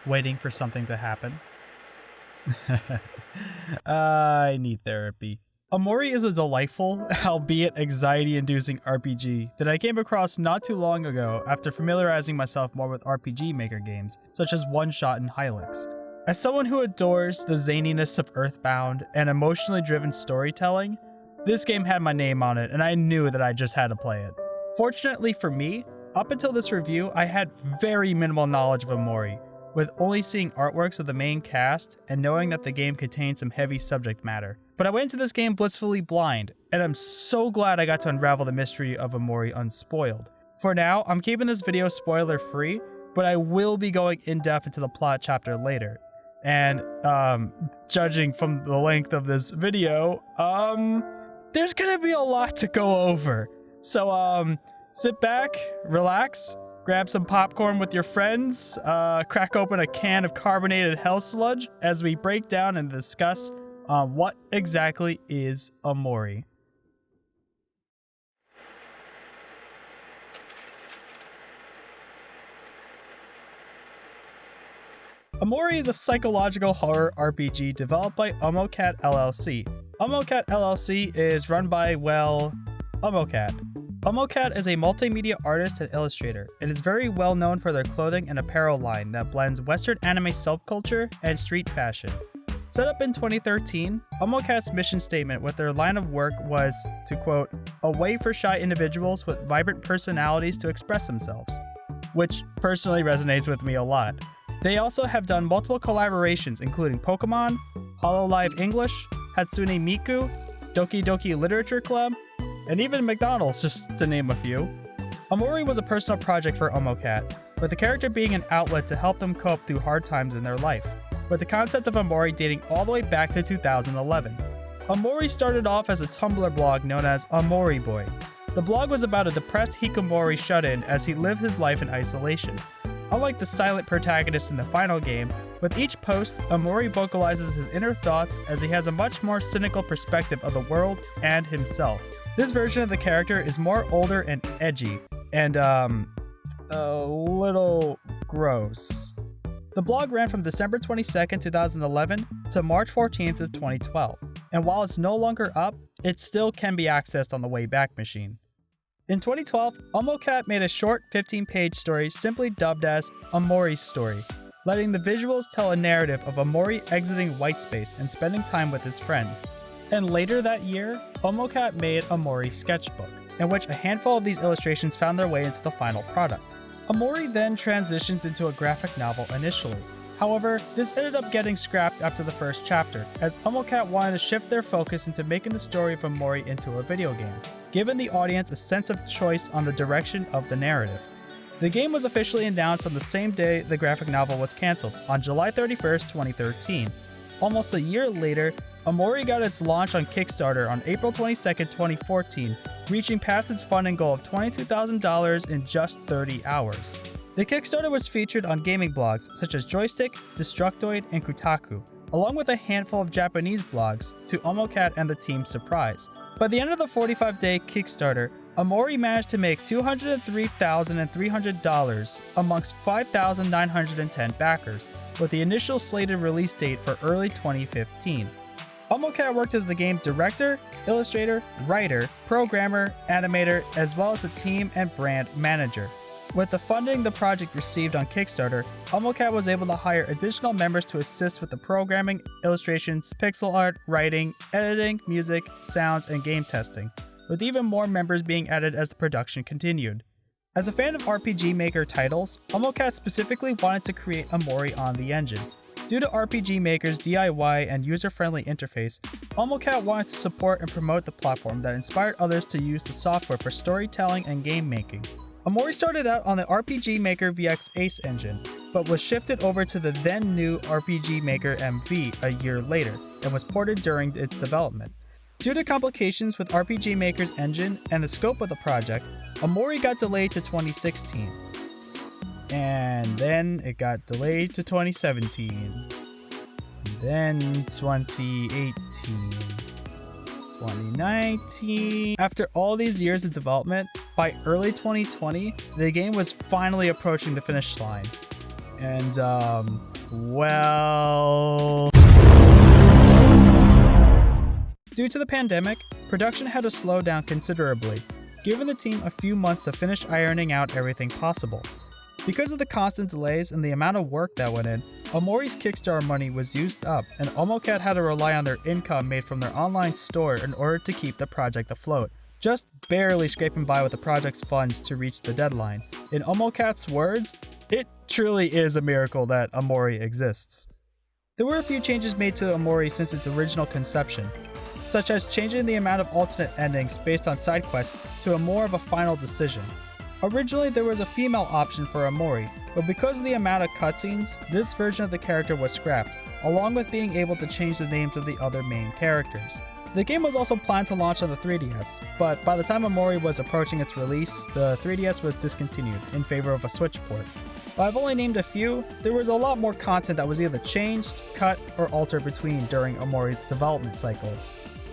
Waiting for something to happen. I need therapy. Omori is a delightful, albeit anxiety-inducing RPG that I came across not too long ago after familiarizing myself more with RPG Maker games, such as One Shot and Hylix. As someone who adores the zaniness of Earthbound and emotionally driven storytelling, this game had my name on it and I knew that I just had to play it. Fortunately for me, up until this review, I had very minimal knowledge of Omori, with only seeing artworks of the main cast and knowing that the game contained some heavy subject matter. But I went into this game blissfully blind, and I'm so glad I got to unravel the mystery of Omori unspoiled. For now, I'm keeping this video spoiler free, but I will be going in depth into the plot chapter later. And, judging from the length of this video, there's gonna be a lot to go over. So, sit back, relax, grab some popcorn with your friends, crack open a can of carbonated hell sludge as we break down and discuss what exactly is Omori. Omori is a psychological horror RPG developed by 𝐇𝐀𝐋𝐅 LLC. 𝐇𝐀𝐋𝐅 LLC is run by, well, 𝐇𝐀𝐋𝐅. 𝐇𝐀𝐋𝐅 is a multimedia artist and illustrator, and is very well known for their clothing and apparel line that blends Western anime subculture and street fashion. Set up in 2013, 𝐇𝐀𝐋𝐅's mission statement with their line of work was to, quote, "a way for shy individuals with vibrant personalities to express themselves," which personally resonates with me a lot. They also have done multiple collaborations including Pokemon, Hololive English, Hatsune Miku, Doki Doki Literature Club, and even McDonald's, just to name a few. Omori was a personal project for 𝐇𝐀𝐋𝐅, with the character being an outlet to help them cope through hard times in their life, with the concept of Omori dating all the way back to 2011. Omori started off as a Tumblr blog known as Omori Boy. The blog was about a depressed hikikomori shut-in as he lived his life in isolation. Unlike the silent protagonist in the final game, with each post, Omori vocalizes his inner thoughts as he has a much more cynical perspective of the world and himself. This version of the character is more older and edgy, and a little gross. The blog ran from December 22nd, 2011 to March 14th of 2012, and while it's no longer up, it still can be accessed on the Wayback Machine. In 2012, 𝐇𝐀𝐋𝐅 made a short 15-page story simply dubbed as Omori's Story, letting the visuals tell a narrative of Omori exiting whitespace and spending time with his friends. And later that year, 𝐇𝐀𝐋𝐅 made Omori Sketchbook, in which a handful of these illustrations found their way into the final product. Omori then transitioned into a graphic novel initially. However, this ended up getting scrapped after the first chapter, as 𝐇𝐀𝐋𝐅 wanted to shift their focus into making the story of Omori into a video game, giving the audience a sense of choice on the direction of the narrative. The game was officially announced on the same day the graphic novel was cancelled, on July 31st, 2013. Almost a year later, Omori got its launch on Kickstarter on April 22nd, 2014, reaching past its funding goal of $22,000 in just 30 hours. The Kickstarter was featured on gaming blogs such as Joystick, Destructoid, and Kotaku, along with a handful of Japanese blogs, to 𝐇𝐀𝐋𝐅 and the team's surprise. By the end of the 45-day Kickstarter, Omori managed to make $203,300 amongst 5,910 backers, with the initial slated release date for early 2015. 𝐇𝐀𝐋𝐅 worked as the game director, illustrator, writer, programmer, animator, as well as the team and brand manager. With the funding the project received on Kickstarter, 𝐇𝐀𝐋𝐅 was able to hire additional members to assist with the programming, illustrations, pixel art, writing, editing, music, sounds, and game testing, with even more members being added as the production continued. As a fan of RPG Maker titles, 𝐇𝐀𝐋𝐅 specifically wanted to create Omori on the engine. Due to RPG Maker's DIY and user-friendly interface, 𝐇𝐀𝐋𝐅 wanted to support and promote the platform that inspired others to use the software for storytelling and game making. Omori started out on the RPG Maker VX Ace engine, but was shifted over to the then new RPG Maker MV a year later, and was ported during its development. Due to complications with RPG Maker's engine and the scope of the project, Omori got delayed to 2016. And then it got delayed to 2017. Then 2018. 2019. After all these years of development, by early 2020, the game was finally approaching the finish line. And, well... Due to the pandemic, production had to slow down considerably, giving the team a few months to finish ironing out everything possible. Because of the constant delays and the amount of work that went in, Omori's Kickstarter money was used up, and 𝐇𝐻𝐿 had to rely on their income made from their online store in order to keep the project afloat, just barely scraping by with the project's funds to reach the deadline. In 𝐇𝐻𝐿's words, it truly is a miracle that Omori exists. There were a few changes made to Omori since its original conception, such as changing the amount of alternate endings based on side quests to a more of a final decision. Originally, there was a female option for Omori, but because of the amount of cutscenes, this version of the character was scrapped, along with being able to change the names of the other main characters. The game was also planned to launch on the 3DS, but by the time Omori was approaching its release, the 3DS was discontinued in favor of a Switch port. While I've only named a few, there was a lot more content that was either changed, cut, or altered between during Omori's development cycle.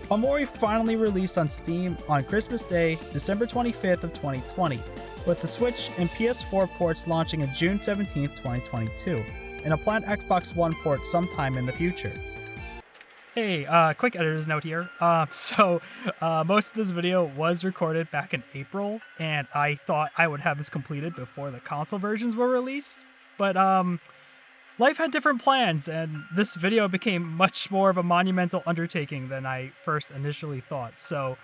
Omori finally released on Steam on Christmas Day, December 25th of 2020, with the Switch and PS4 ports launching on June 17th, 2022, and a planned Xbox One port sometime in the future. Hey, quick editor's note here. Most of this video was recorded back in April, and I thought I would have this completed before the console versions were released, but life had different plans, and this video became much more of a monumental undertaking than I first initially thought. So,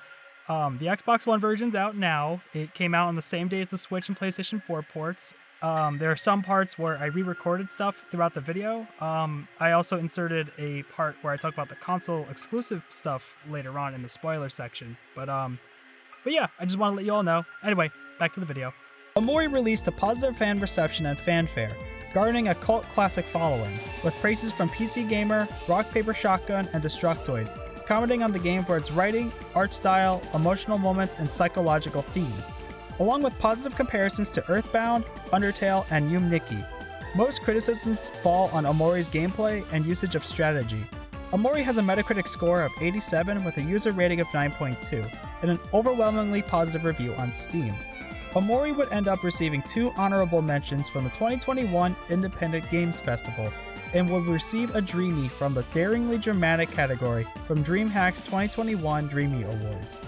the Xbox One version's out now. It came out on the same day as the Switch and PlayStation 4 ports. There are some parts where I re-recorded stuff throughout the video. I also inserted a part where I talk about the console exclusive stuff later on in the spoiler section. But yeah, I just want to let you all know. Anyway, back to the video. Omori released a positive fan reception and fanfare, garnering a cult classic following, with praises from PC Gamer, Rock Paper Shotgun, and Destructoid, commenting on the game for its writing, art style, emotional moments, and psychological themes, along with positive comparisons to Earthbound, Undertale, and Yume Nikki. Most criticisms fall on Omori's gameplay and usage of strategy. Omori has a Metacritic score of 87 with a user rating of 9.2, and an overwhelmingly positive review on Steam. Omori would end up receiving 2 honorable mentions from the 2021 Independent Games Festival, and will receive a Dreamy from the Daringly Dramatic category from DreamHack's 2021 Dreamy Awards.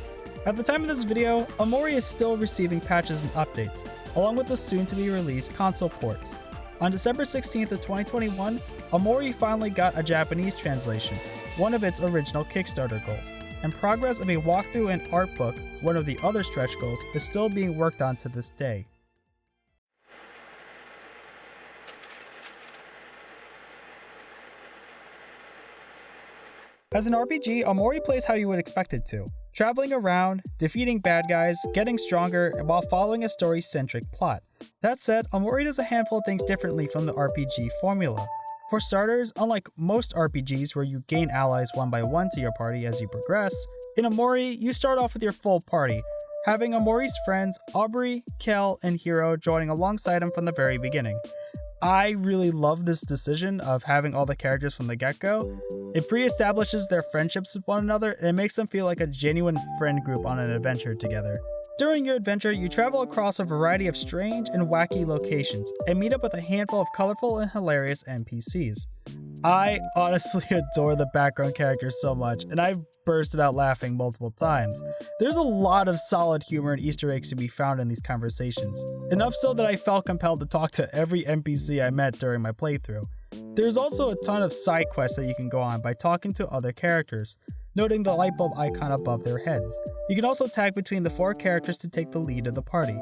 At the time of this video, Omori is still receiving patches and updates, along with the soon-to-be-released console ports. On December 16th of 2021, Omori finally got a Japanese translation, one of its original Kickstarter goals, and progress of a walkthrough and art book, one of the other stretch goals, is still being worked on to this day. As an RPG, Omori plays how you would expect it to, traveling around, defeating bad guys, getting stronger, while following a story-centric plot. That said, Omori does a handful of things differently from the RPG formula. For starters, unlike most RPGs where you gain allies one by one to your party as you progress, in Omori, you start off with your full party, having Omori's friends Aubrey, Kel, and Hiro joining alongside him from the very beginning. I really love this decision of having all the characters from the get-go. It pre-establishes their friendships with one another, and it makes them feel like a genuine friend group on an adventure together. During your adventure, you travel across a variety of strange and wacky locations, and meet up with a handful of colorful and hilarious NPCs. I honestly adore the background characters so much, and I've bursted out laughing multiple times. There's a lot of solid humor and Easter eggs to be found in these conversations, enough so that I felt compelled to talk to every NPC I met during my playthrough. There's also a ton of side quests that you can go on by talking to other characters, noting the light bulb icon above their heads. You can also tag between the 4 characters to take the lead of the party.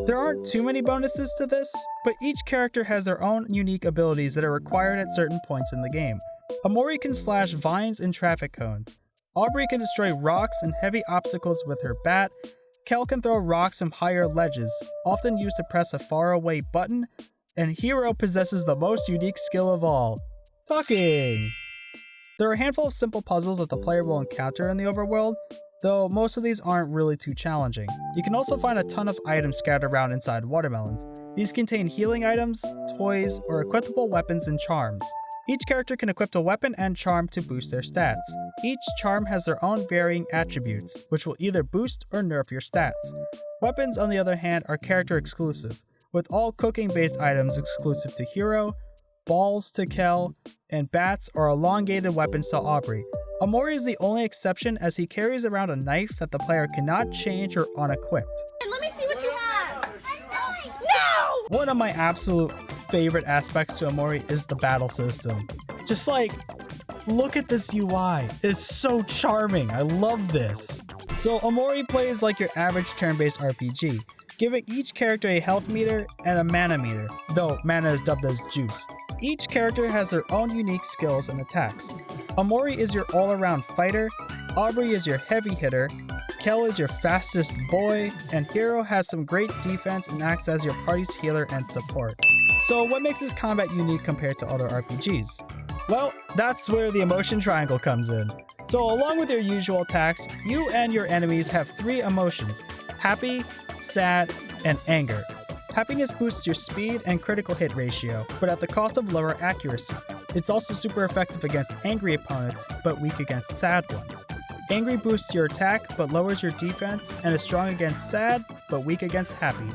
There aren't too many bonuses to this, but each character has their own unique abilities that are required at certain points in the game. Omori can slash vines and traffic cones. Aubrey can destroy rocks and heavy obstacles with her bat. Kel can throw rocks from higher ledges, often used to press a faraway button. And Hiro possesses the most unique skill of all, talking. There are a handful of simple puzzles that the player will encounter in the overworld, though most of these aren't really too challenging. You can also find a ton of items scattered around inside watermelons. These contain healing items, toys, or equipable weapons and charms. Each character can equip a weapon and charm to boost their stats. Each charm has their own varying attributes, which will either boost or nerf your stats. Weapons, on the other hand, are character exclusive, with all cooking-based items exclusive to Hero, balls to 𝐇𝐎𝐔, and bats or elongated weapons to Omori. Omori is the only exception as he carries around a knife that the player cannot change or unequip. Let me see what you have! No! One of my absolute favorite aspects to Omori is the battle system. Just like, look at this UI. It's so charming. I love this. So Omori plays like your average turn-based RPG, giving each character a health meter and a mana meter, though mana is dubbed as juice. Each character has their own unique skills and attacks. Omori is your all-around fighter, Aubrey is your heavy hitter, 𝐾𝐿 is your fastest boy, and Hero has some great defense and acts as your party's healer and support. So what makes this combat unique compared to other RPGs? Well, that's where the emotion triangle comes in. So along with your usual attacks, you and your enemies have 3 emotions: happy, sad, and anger. Happiness boosts your speed and critical hit ratio, but at the cost of lower accuracy. It's also super effective against angry opponents, but weak against sad ones. Angry boosts your attack, but lowers your defense, and is strong against sad, but weak against happy.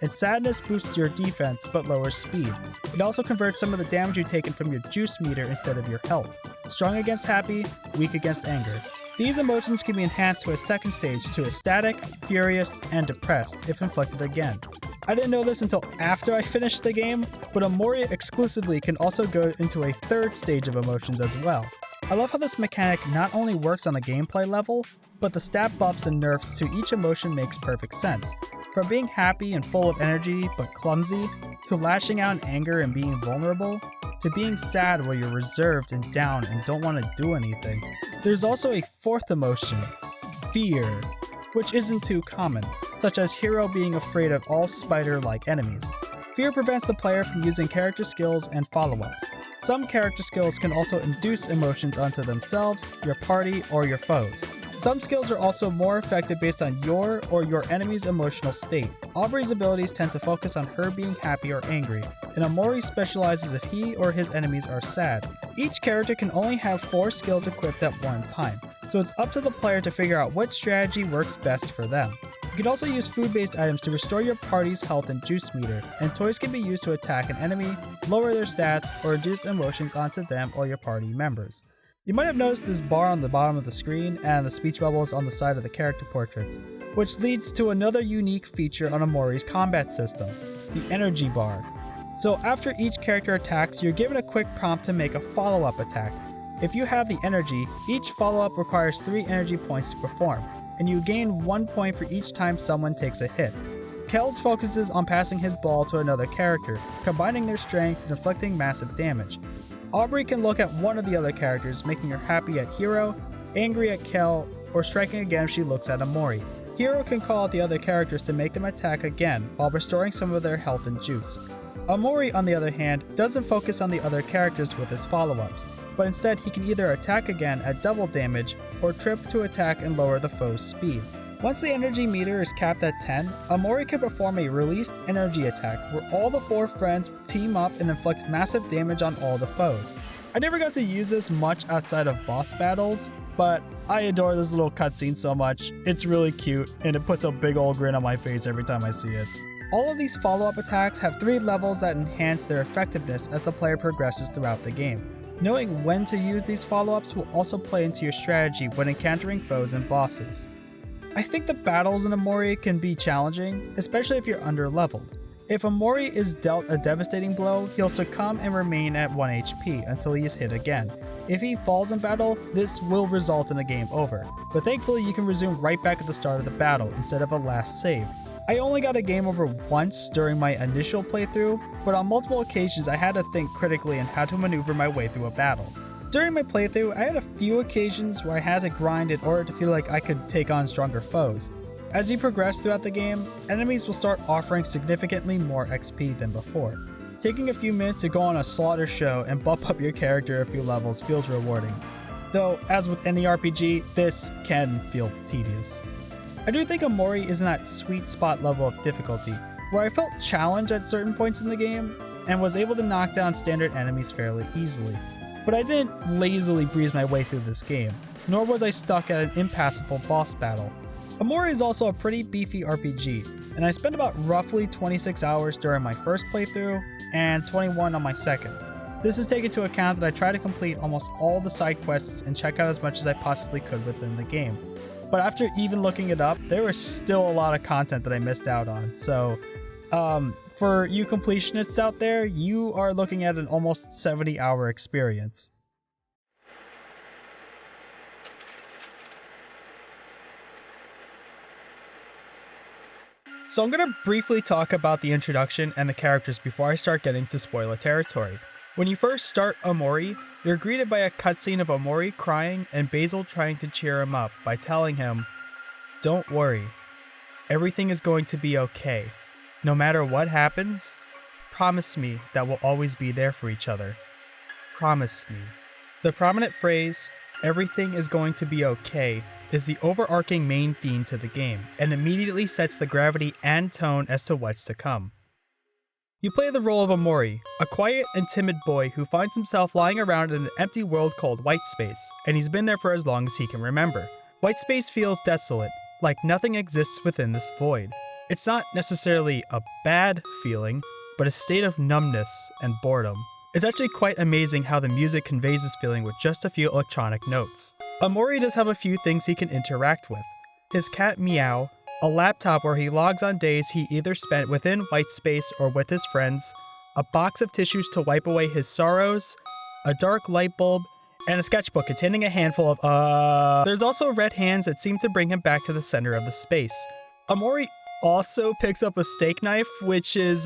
And sadness boosts your defense, but lowers speed. It also converts some of the damage you've taken from your juice meter instead of your health. Strong against happy, weak against anger. These emotions can be enhanced to a second stage to ecstatic, furious, and depressed if inflicted again. I didn't know this until after I finished the game, but Omori exclusively can also go into a third stage of emotions as well. I love how this mechanic not only works on a gameplay level, but the stat buffs and nerfs to each emotion makes perfect sense. From being happy and full of energy but clumsy, to lashing out in anger and being vulnerable, to being sad where you're reserved and down and don't want to do anything. There's also a fourth emotion, fear, which isn't too common, such as Hero being afraid of all spider-like enemies. Fear prevents the player from using character skills and follow-ups. Some character skills can also induce emotions onto themselves, your party, or your foes. Some skills are also more effective based on your or your enemy's emotional state. Aubrey's abilities tend to focus on her being happy or angry, and Omori specializes if he or his enemies are sad. Each character can only have 4 skills equipped at one time, so it's up to the player to figure out what strategy works best for them. You can also use food-based items to restore your party's health and juice meter, and toys can be used to attack an enemy, lower their stats, or induce emotions onto them or your party members. You might have noticed this bar on the bottom of the screen and the speech bubbles on the side of the character portraits, which leads to another unique feature on Omori's combat system, the energy bar. So after each character attacks, you're given a quick prompt to make a follow-up attack. If you have the energy, each follow-up requires 3 energy points to perform, and you gain 1 point for each time someone takes a hit. 𝐾𝐿's focuses on passing his ball to another character, combining their strengths and inflicting massive damage. Aubrey can look at one of the other characters, making her happy at Hero, angry at 𝐾𝐿, or striking again if she looks at Omori. Hero can call out the other characters to make them attack again while restoring some of their health and juice. Omori, on the other hand, doesn't focus on the other characters with his follow-ups, but instead he can either attack again at double damage or trip to attack and lower the foe's speed. Once the energy meter is capped at 10, Omori can perform a released energy attack where all the 4 friends team up and inflict massive damage on all the foes. I never got to use this much outside of boss battles, but I adore this little cutscene so much. It's really cute, and it puts a big old grin on my face every time I see it. All of these follow-up attacks have 3 levels that enhance their effectiveness as the player progresses throughout the game. Knowing when to use these follow-ups will also play into your strategy when encountering foes and bosses. I think the battles in Omori can be challenging, especially if you're under-leveled. If Omori is dealt a devastating blow, he'll succumb and remain at 1 HP until he is hit again. If he falls in battle, this will result in a game over, but thankfully you can resume right back at the start of the battle instead of a last save. I only got a game over once during my initial playthrough, but on multiple occasions I had to think critically on how to maneuver my way through a battle. During my playthrough, I had a few occasions where I had to grind in order to feel like I could take on stronger foes. As you progress throughout the game, enemies will start offering significantly more XP than before. Taking a few minutes to go on a slaughter show and bump up your character a few levels feels rewarding. though as with any RPG, this can feel tedious. I do think Omori is in that sweet spot level of difficulty, where I felt challenged at certain points in the game, and was able to knock down standard enemies fairly easily. But I didn't lazily breeze my way through this game, nor was I stuck at an impassable boss battle. Omori is also a pretty beefy RPG, and I spent about roughly 26 hours during my first playthrough, and 21 on my second. This is taken into account that I try to complete almost all the side quests and check out as much as I possibly could within the game. But after even looking it up, there was still a lot of content that I missed out on, so for you completionists out there, you are looking at an almost 70-hour experience. So I'm going to briefly talk about the introduction and the characters before I start getting to spoiler territory. When you first start Omori, you're greeted by a cutscene of Omori crying and Basil trying to cheer him up by telling him, "Don't worry, everything is going to be okay. No matter what happens, promise me that we'll always be there for each other. Promise me." The prominent phrase, "everything is going to be okay," is the overarching main theme to the game, and immediately sets the gravity and tone as to what's to come. You play the role of Omori, a quiet and timid boy who finds himself lying around in an empty world called White Space, and he's been there for as long as he can remember. White Space feels desolate, like nothing exists within this void. It's not necessarily a bad feeling, but a state of numbness and boredom. It's actually quite amazing how the music conveys this feeling with just a few electronic notes. Omori does have a few things he can interact with. His cat Meow, a laptop where he logs on days he either spent within White Space or with his friends, a box of tissues to wipe away his sorrows, a dark light bulb, and a sketchbook containing a handful of There's also red hands that seem to bring him back to the center of the space. Omori also picks up a steak knife, which is,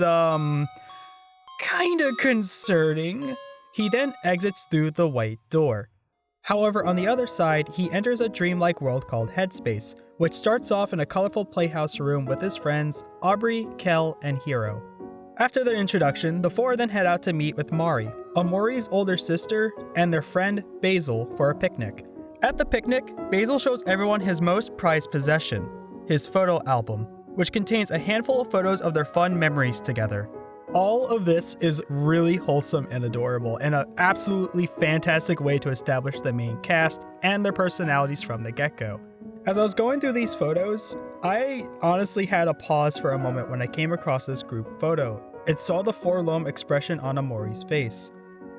kinda concerning. He then exits through the white door. However, on the other side, he enters a dreamlike world called Headspace, which starts off in a colorful playhouse room with his friends Aubrey, Kel, and Hiro. After their introduction, the four then head out to meet with Mari, Omori's older sister, and their friend Basil for a picnic. At the picnic, Basil shows everyone his most prized possession, his photo album, which contains a handful of photos of their fun memories together. All of this is really wholesome and adorable, and an absolutely fantastic way to establish the main cast and their personalities from the get-go. As I was going through these photos, I honestly had a pause for a moment when I came across this group photo and saw the forlorn expression on Omori's face.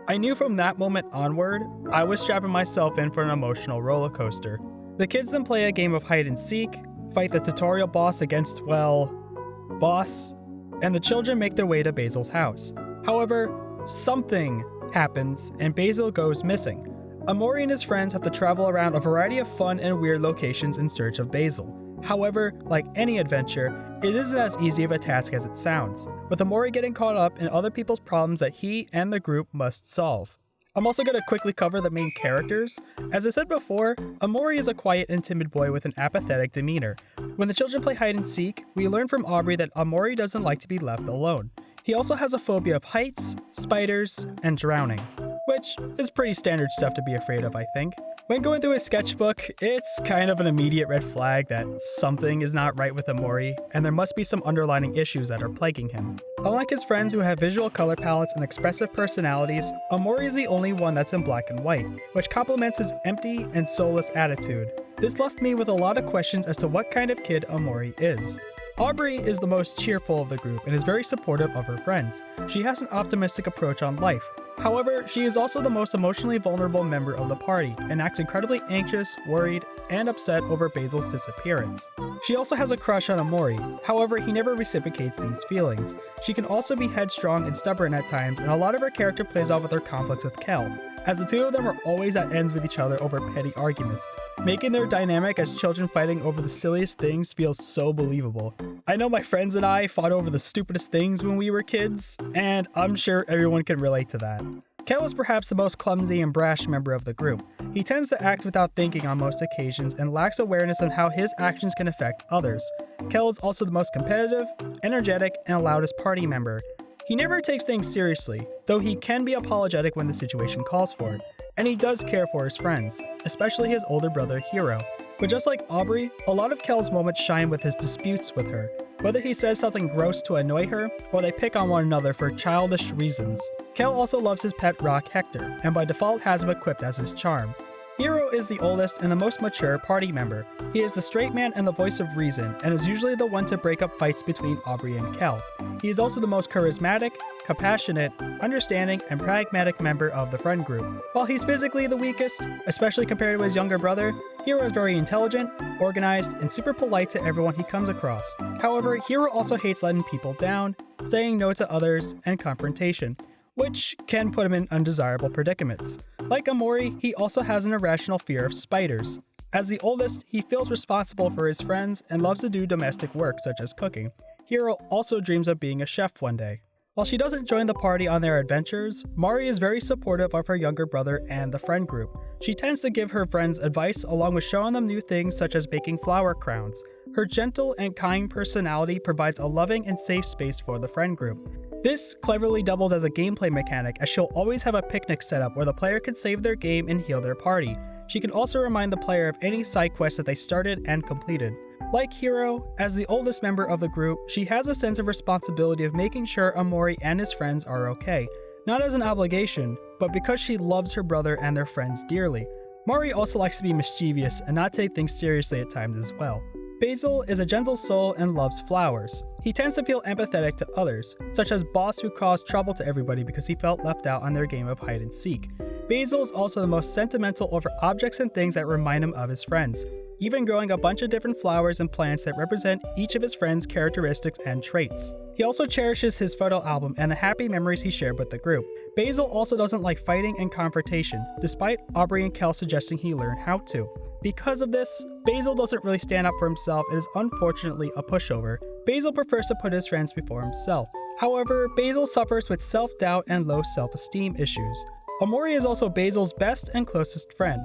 I knew from that moment onward, I was strapping myself in for an emotional roller coaster. The kids then play a game of hide and seek, fight the tutorial boss against, boss, and the children make their way to Basil's house. However, something happens and Basil goes missing. Omori and his friends have to travel around a variety of fun and weird locations in search of Basil. However, like any adventure, it isn't as easy of a task as it sounds, with Omori getting caught up in other people's problems that he and the group must solve. I'm also going to quickly cover the main characters. As I said before, Omori is a quiet and timid boy with an apathetic demeanor. When the children play hide and seek, we learn from Aubrey that Omori doesn't like to be left alone. He also has a phobia of heights, spiders, and drowning, which is pretty standard stuff to be afraid of, I think. When going through his sketchbook, it's kind of an immediate red flag that something is not right with Omori, and there must be some underlying issues that are plaguing him. Unlike his friends who have visual color palettes and expressive personalities, Omori is the only one that's in black and white, which complements his empty and soulless attitude. This left me with a lot of questions as to what kind of kid Omori is. Aubrey is the most cheerful of the group and is very supportive of her friends. She has an optimistic approach on life. However, she is also the most emotionally vulnerable member of the party and acts incredibly anxious, worried, and upset over Basil's disappearance. She also has a crush on Omori, however he never reciprocates these feelings. She can also be headstrong and stubborn at times, and a lot of her character plays off with her conflicts with Kel, as the two of them are always at ends with each other over petty arguments, making their dynamic as children fighting over the silliest things feel so believable. I know my friends and I fought over the stupidest things when we were kids, and I'm sure everyone can relate to that. Kel is perhaps the most clumsy and brash member of the group. He tends to act without thinking on most occasions and lacks awareness on how his actions can affect others. Kel is also the most competitive, energetic, and loudest party member. He never takes things seriously, though he can be apologetic when the situation calls for it. and he does care for his friends, especially his older brother Hiro. But just like Aubrey, a lot of Kel moments shine with his disputes with her, whether he says something gross to annoy her, or they pick on one another for childish reasons. Kel also loves his pet rock Hector, and by default has him equipped as his charm. Hiro is the oldest and the most mature party member. He is the straight man and the voice of reason, and is usually the one to break up fights between Aubrey and Kel. He is also the most charismatic, compassionate, understanding, and pragmatic member of the friend group. While he's physically the weakest, especially compared to his younger brother, Hiro is very intelligent, organized, and super polite to everyone he comes across. However, Hiro also hates letting people down, saying no to others, and confrontation, which can put him in undesirable predicaments. Like Omori, he also has an irrational fear of spiders. As the oldest, he feels responsible for his friends and loves to do domestic work such as cooking. Hiro also dreams of being a chef one day. While she doesn't join the party on their adventures, Mari is very supportive of her younger brother and the friend group. She tends to give her friends advice along with showing them new things such as baking flower crowns. Her gentle and kind personality provides a loving and safe space for the friend group. This cleverly doubles as a gameplay mechanic, as she'll always have a picnic set up where the player can save their game and heal their party. She can also remind the player of any side quests that they started and completed. Like Hiro, as the oldest member of the group, she has a sense of responsibility of making sure Omori and his friends are okay. Not as an obligation, but because she loves her brother and their friends dearly. Mari also likes to be mischievous and not take things seriously at times as well. Basil is a gentle soul and loves flowers. He tends to feel empathetic to others, such as Boss, who caused trouble to everybody because he felt left out on their game of hide and seek. Basil is also the most sentimental over objects and things that remind him of his friends, even growing a bunch of different flowers and plants that represent each of his friends' characteristics and traits. He also cherishes his photo album and the happy memories he shared with the group. Basil also doesn't like fighting and confrontation, despite Aubrey and Kel suggesting he learn how to. Because of this, Basil doesn't really stand up for himself and is unfortunately a pushover. Basil prefers to put his friends before himself. However, Basil suffers with self-doubt and low self-esteem issues. Omori is also Basil's best and closest friend,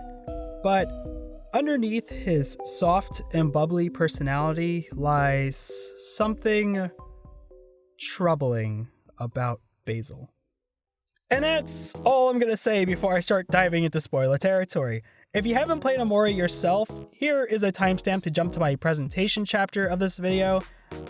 but underneath his soft and bubbly personality lies something troubling about Basil. And that's all I'm gonna say before I start diving into spoiler territory. If you haven't played Omori yourself, here is a timestamp to jump to my presentation chapter of this video.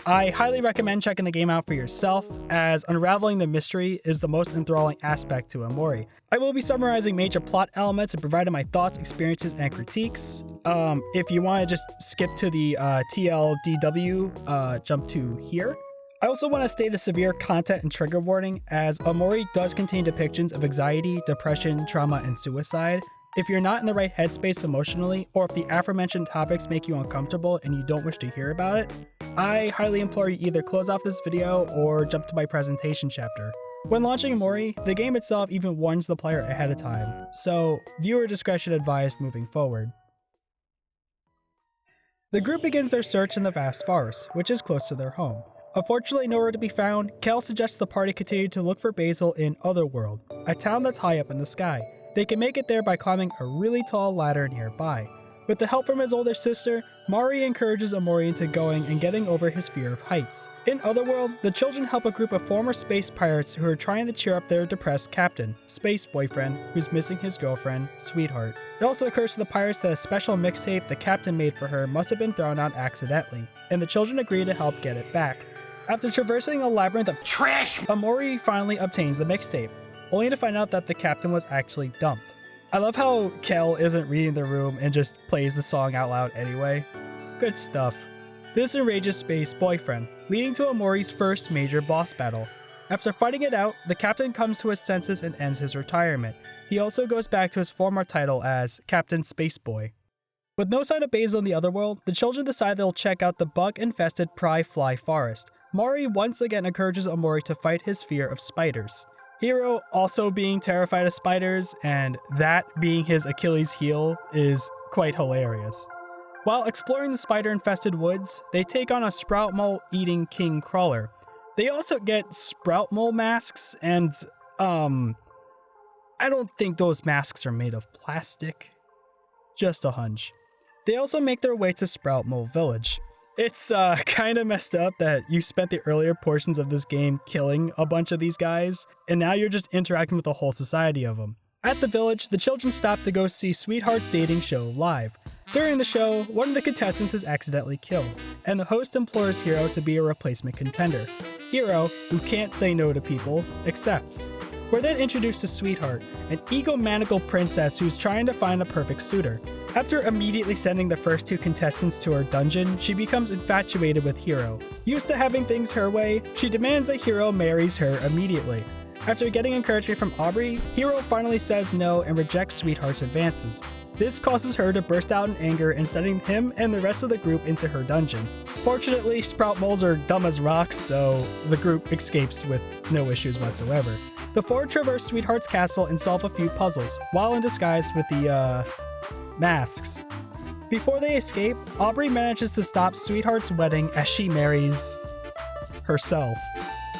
I highly recommend checking the game out for yourself, as unraveling the mystery is the most enthralling aspect to Omori. I will be summarizing major plot elements and providing my thoughts, experiences, and critiques. If you want to just skip to the TLDW, jump to here. I also want to state a severe content and trigger warning, as Omori does contain depictions of anxiety, depression, trauma, and suicide. If you're not in the right headspace emotionally, or if the aforementioned topics make you uncomfortable and you don't wish to hear about it, I highly implore you either close off this video or jump to my presentation chapter. When launching Omori, the game itself even warns the player ahead of time, so viewer discretion advised moving forward. The group begins their search in the vast forest, which is close to their home. Unfortunately nowhere to be found, Kel suggests the party continue to look for Basil in Otherworld, a town that's high up in the sky. They can make it there by climbing a really tall ladder nearby. With the help from his older sister, Mari encourages Omori into going and getting over his fear of heights. In Otherworld, the children help a group of former space pirates who are trying to cheer up their depressed captain, Space Boyfriend, who's missing his girlfriend, Sweetheart. It also occurs to the pirates that a special mixtape the captain made for her must have been thrown out accidentally, and the children agree to help get it back. After traversing a labyrinth of trash, Omori finally obtains the mixtape, only to find out that the captain was actually dumped. I love how Kel isn't reading the room and just plays the song out loud anyway. Good stuff. This enrages Space Boyfriend, leading to Omori's first major boss battle. After fighting it out, the captain comes to his senses and ends his retirement. He also goes back to his former title as Captain Spaceboy. With no sign of Basil in the Otherworld, the children decide they'll check out the bug-infested Pry Fly Forest. Mari once again encourages Omori to fight his fear of spiders. Hiro also being terrified of spiders, and that being his Achilles heel, is quite hilarious. While exploring the spider-infested woods, they take on a sprout mole-eating king crawler. They also get sprout mole masks, and I don't think those masks are made of plastic. Just a hunch. They also make their way to Sprout Mole Village. It's kind of messed up that you spent the earlier portions of this game killing a bunch of these guys, and now you're just interacting with a whole society of them. At the village, the children stop to go see 𝐇𝐎𝐔𝐑𝐒's dating show live. During the show, one of the contestants is accidentally killed, and the host implores Hiro to be a replacement contender. Hiro, who can't say no to people, accepts. We're then introduced to 𝐇𝐎𝐒, an egomaniacal princess who's trying to find the perfect suitor. After immediately sending the first 2 contestants to her dungeon, she becomes infatuated with Hiro. Used to having things her way, she demands that Hiro marries her immediately. After getting encouragement from Aubrey, Hiro finally says no and rejects 𝐇𝐎𝐿's advances. This causes her to burst out in anger and sending him and the rest of the group into her dungeon. Fortunately, Sprout moles are dumb as rocks, so the group escapes with no issues whatsoever. The 4 traverse 𝐇𝐎𝐿's castle and solve a few puzzles, while in disguise with the, masks. Before they escape, Aubrey manages to stop 𝐇𝐎𝐿's wedding as she marries herself.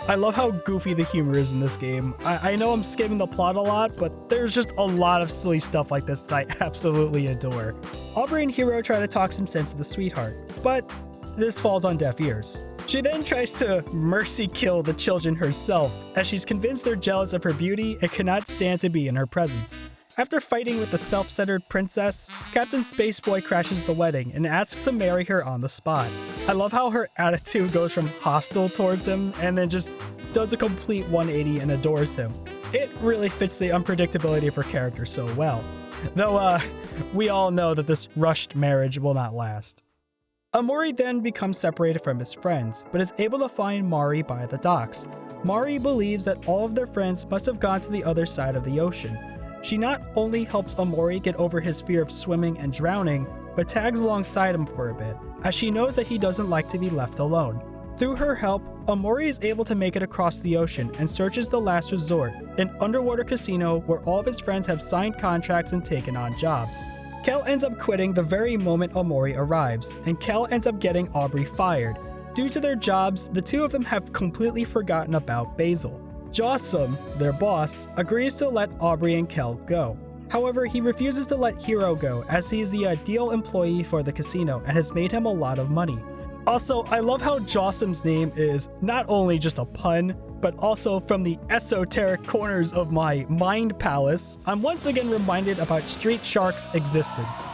I love how goofy the humor is in this game. I know I'm skimming the plot a lot, but there's just a lot of silly stuff like this that I absolutely adore. Aubrey and Hiro try to talk some sense into 𝐇𝐎𝐿, but this falls on deaf ears. She then tries to mercy kill the children herself, as she's convinced they're jealous of her beauty and cannot stand to be in her presence. After fighting with the self-centered princess, Captain Spaceboy crashes the wedding and asks to marry her on the spot. I love how her attitude goes from hostile towards him and then just does a complete 180 and adores him. It really fits the unpredictability of her character so well. Though, we all know that this rushed marriage will not last. Omori then becomes separated from his friends, but is able to find Mari by the docks. Mari believes that all of their friends must have gone to the other side of the ocean. She not only helps Omori get over his fear of swimming and drowning, but tags alongside him for a bit, as she knows that he doesn't like to be left alone. Through her help, Omori is able to make it across the ocean and searches the Last Resort, an underwater casino where all of his friends have signed contracts and taken on jobs. 𝐾𝐿 ends up quitting the very moment Omori arrives, and 𝐾𝐿 ends up getting Aubrey fired. Due to their jobs, the 2 of them have completely forgotten about Basil. Jossum, their boss, agrees to let Aubrey and 𝐾𝐿 go. However, he refuses to let Hiro go as he is the ideal employee for the casino and has made him a lot of money. Also, I love how Jossum's name is not only just a pun, but also from the esoteric corners of my mind palace, I'm once again reminded about Street Shark's existence.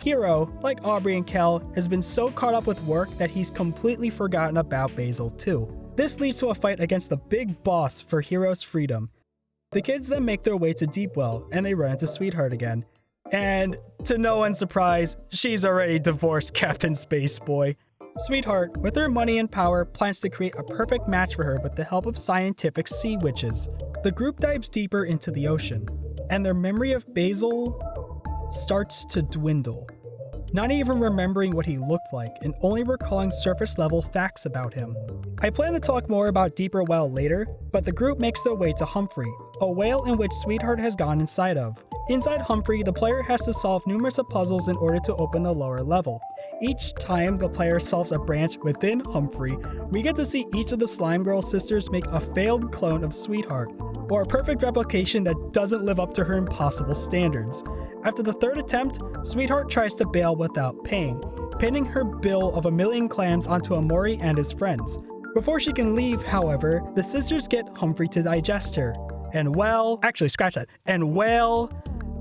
Hiro, like Aubrey and 𝐾𝐿, has been so caught up with work that he's completely forgotten about Basil too. This leads to a fight against the big boss for Hiro's freedom. The kids then make their way to Deepwell, and they run into 𝐇𝐎𝐿 again. And, to no one's surprise, she's already divorced Captain Spaceboy. 𝐇𝐎𝐿, with her money and power, plans to create a perfect match for her with the help of scientific sea witches. The group dives deeper into the ocean, and their memory of Basil starts to dwindle. Not even remembering what he looked like and only recalling surface level facts about him. I plan to talk more about Deeper Well later, but the group makes their way to Humphrey, a whale in which 𝐇𝐎𝐿 has gone inside of. Inside Humphrey, the player has to solve numerous puzzles in order to open the lower level. Each time the player solves a branch within Humphrey, we get to see each of the Slime Girl sisters make a failed clone of 𝐇𝐎𝐿, or a perfect replication that doesn't live up to her impossible standards. After the 3rd attempt, 𝐇𝐎𝐿 tries to bail without paying, pinning her bill of 1,000,000 clams onto Omori and his friends. Before she can leave, however, the sisters get Humphrey to digest her. And well, actually scratch that. And well,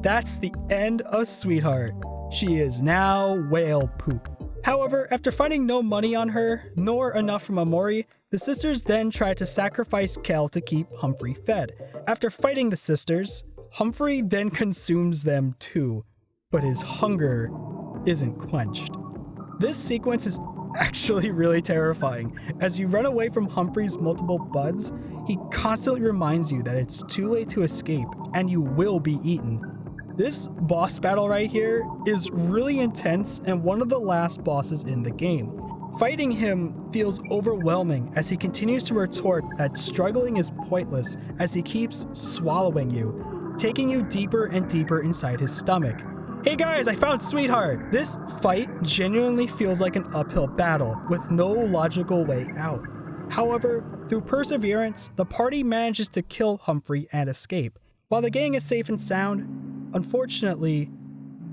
that's the end of 𝐇𝐎𝐿. She is now whale poop. However, after finding no money on her, nor enough from Omori, the sisters then try to sacrifice 𝐾𝐿 to keep Humphrey fed. After fighting the sisters, Humphrey then consumes them too, but his hunger isn't quenched. This sequence is actually really terrifying. As you run away from Humphrey's multiple buds, he constantly reminds you that it's too late to escape and you will be eaten. This boss battle right here is really intense and one of the last bosses in the game. Fighting him feels overwhelming as he continues to retort that struggling is pointless as he keeps swallowing you, taking you deeper and deeper inside his stomach. Hey guys, I found 𝐇𝐎𝐿! This fight genuinely feels like an uphill battle with no logical way out. However, through perseverance, the party manages to kill Humphrey and escape. While the gang is safe and sound, unfortunately,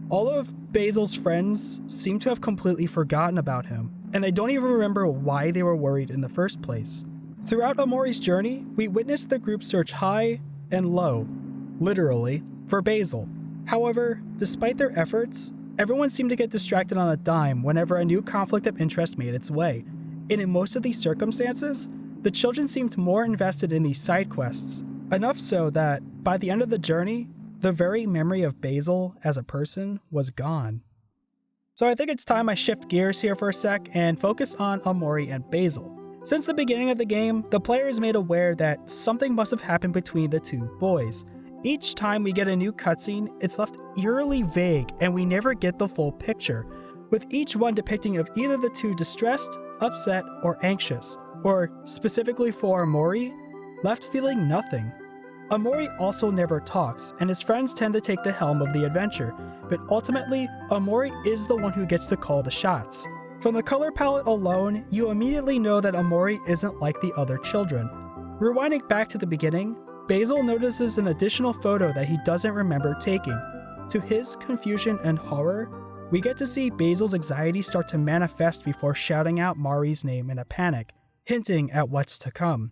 all of Basil's friends seem to have completely forgotten about him, and they don't even remember why they were worried in the first place. Throughout Omori's journey, we witness the group search high and low. literally, for Basil. However, despite their efforts, everyone seemed to get distracted on a dime whenever a new conflict of interest made its way. And in most of these circumstances, the children seemed more invested in these side quests, enough so that by the end of the journey, the very memory of Basil as a person was gone. So I think it's time I shift gears here for a sec and focus on Omori and Basil. Since the beginning of the game, the player is made aware that something must have happened between the two boys. Each time we get a new cutscene, it's left eerily vague and we never get the full picture, with each one depicting of either the two distressed, upset, or anxious, or specifically for Omori, left feeling nothing. Omori also never talks, and his friends tend to take the helm of the adventure, but ultimately, Omori is the one who gets to call the shots. From the color palette alone, you immediately know that Omori isn't like the other children. Rewinding back to the beginning, Basil notices an additional photo that he doesn't remember taking. To his confusion and horror, we get to see Basil's anxiety start to manifest before shouting out Mari's name in a panic, hinting at what's to come.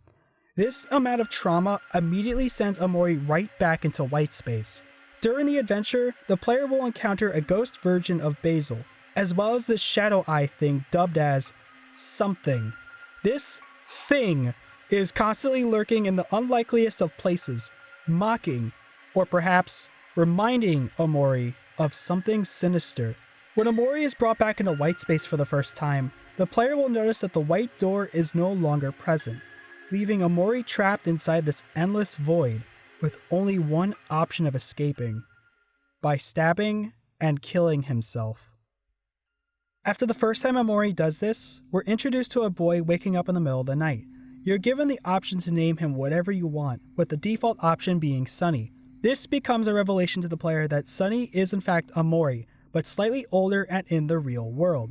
This amount of trauma immediately sends Omori right back into white space. During the adventure, the player will encounter a ghost version of Basil, as well as this shadow eye thing dubbed as something. This thing is constantly lurking in the unlikeliest of places, mocking, or perhaps reminding Omori of something sinister. When Omori is brought back into white space for the first time, the player will notice that the white door is no longer present, leaving Omori trapped inside this endless void with only one option of escaping: by stabbing and killing himself. After the first time Omori does this, we're introduced to a boy waking up in the middle of the night. You're given the option to name him whatever you want, with the default option being Sunny. This becomes a revelation to the player that Sunny is in fact Omori, but slightly older and in the real world.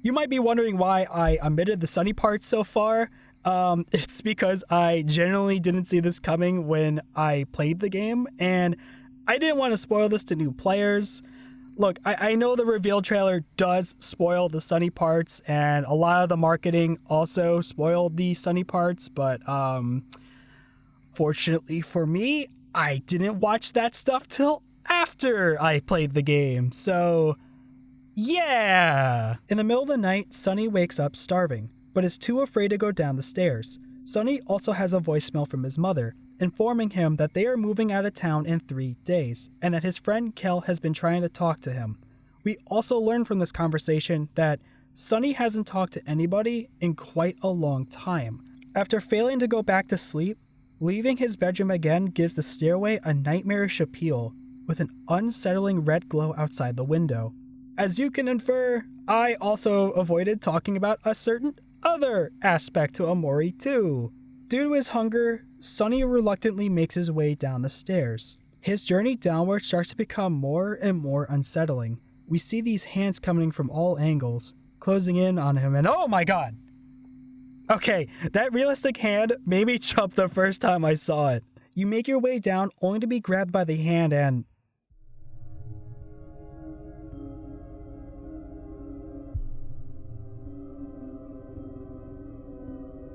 You might be wondering why I omitted the Sunny part so far. It's because I generally didn't see this coming when I played the game, and I didn't want to spoil this to new players. Look, I know the reveal trailer does spoil the Sunny parts, and a lot of the marketing also spoiled the Sunny parts, but fortunately for me, I didn't watch that stuff till after I played the game, so yeah! In the middle of the night, Sunny wakes up starving, but is too afraid to go down the stairs. Sunny also has a voicemail from his mother, informing him that they are moving out of town in 3 days, and that his friend Kel has been trying to talk to him. We also learn from this conversation that Sunny hasn't talked to anybody in quite a long time. After failing to go back to sleep, leaving his bedroom again gives the stairway a nightmarish appeal, with an unsettling red glow outside the window. As you can infer, I also avoided talking about a certain other aspect to Omori too. Due to his hunger, Sunny reluctantly makes his way down the stairs. His journey downward starts to become more and more unsettling. We see these hands coming from all angles, closing in on him, and oh my god! Okay, that realistic hand made me jump the first time I saw it. You make your way down only to be grabbed by the hand and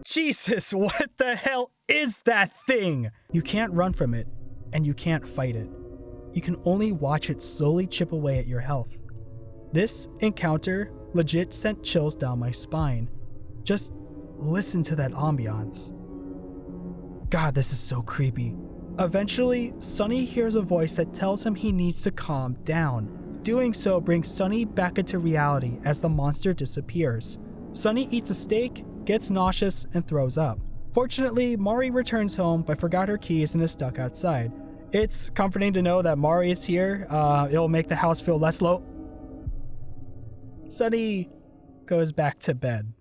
Jesus, what the hell is that thing? You can't run from it, and you can't fight it. You can only watch it slowly chip away at your health. This encounter legit sent chills down my spine. Just listen to that ambiance. God, this is so creepy. Eventually, Sunny hears a voice that tells him he needs to calm down. Doing so brings Sunny back into reality as the monster disappears. Sunny eats a steak, gets nauseous, and throws up. Fortunately, Mari returns home but forgot her keys and is stuck outside. It's comforting to know that Mari is here. It'll make the house feel less low. Sunny goes back to bed.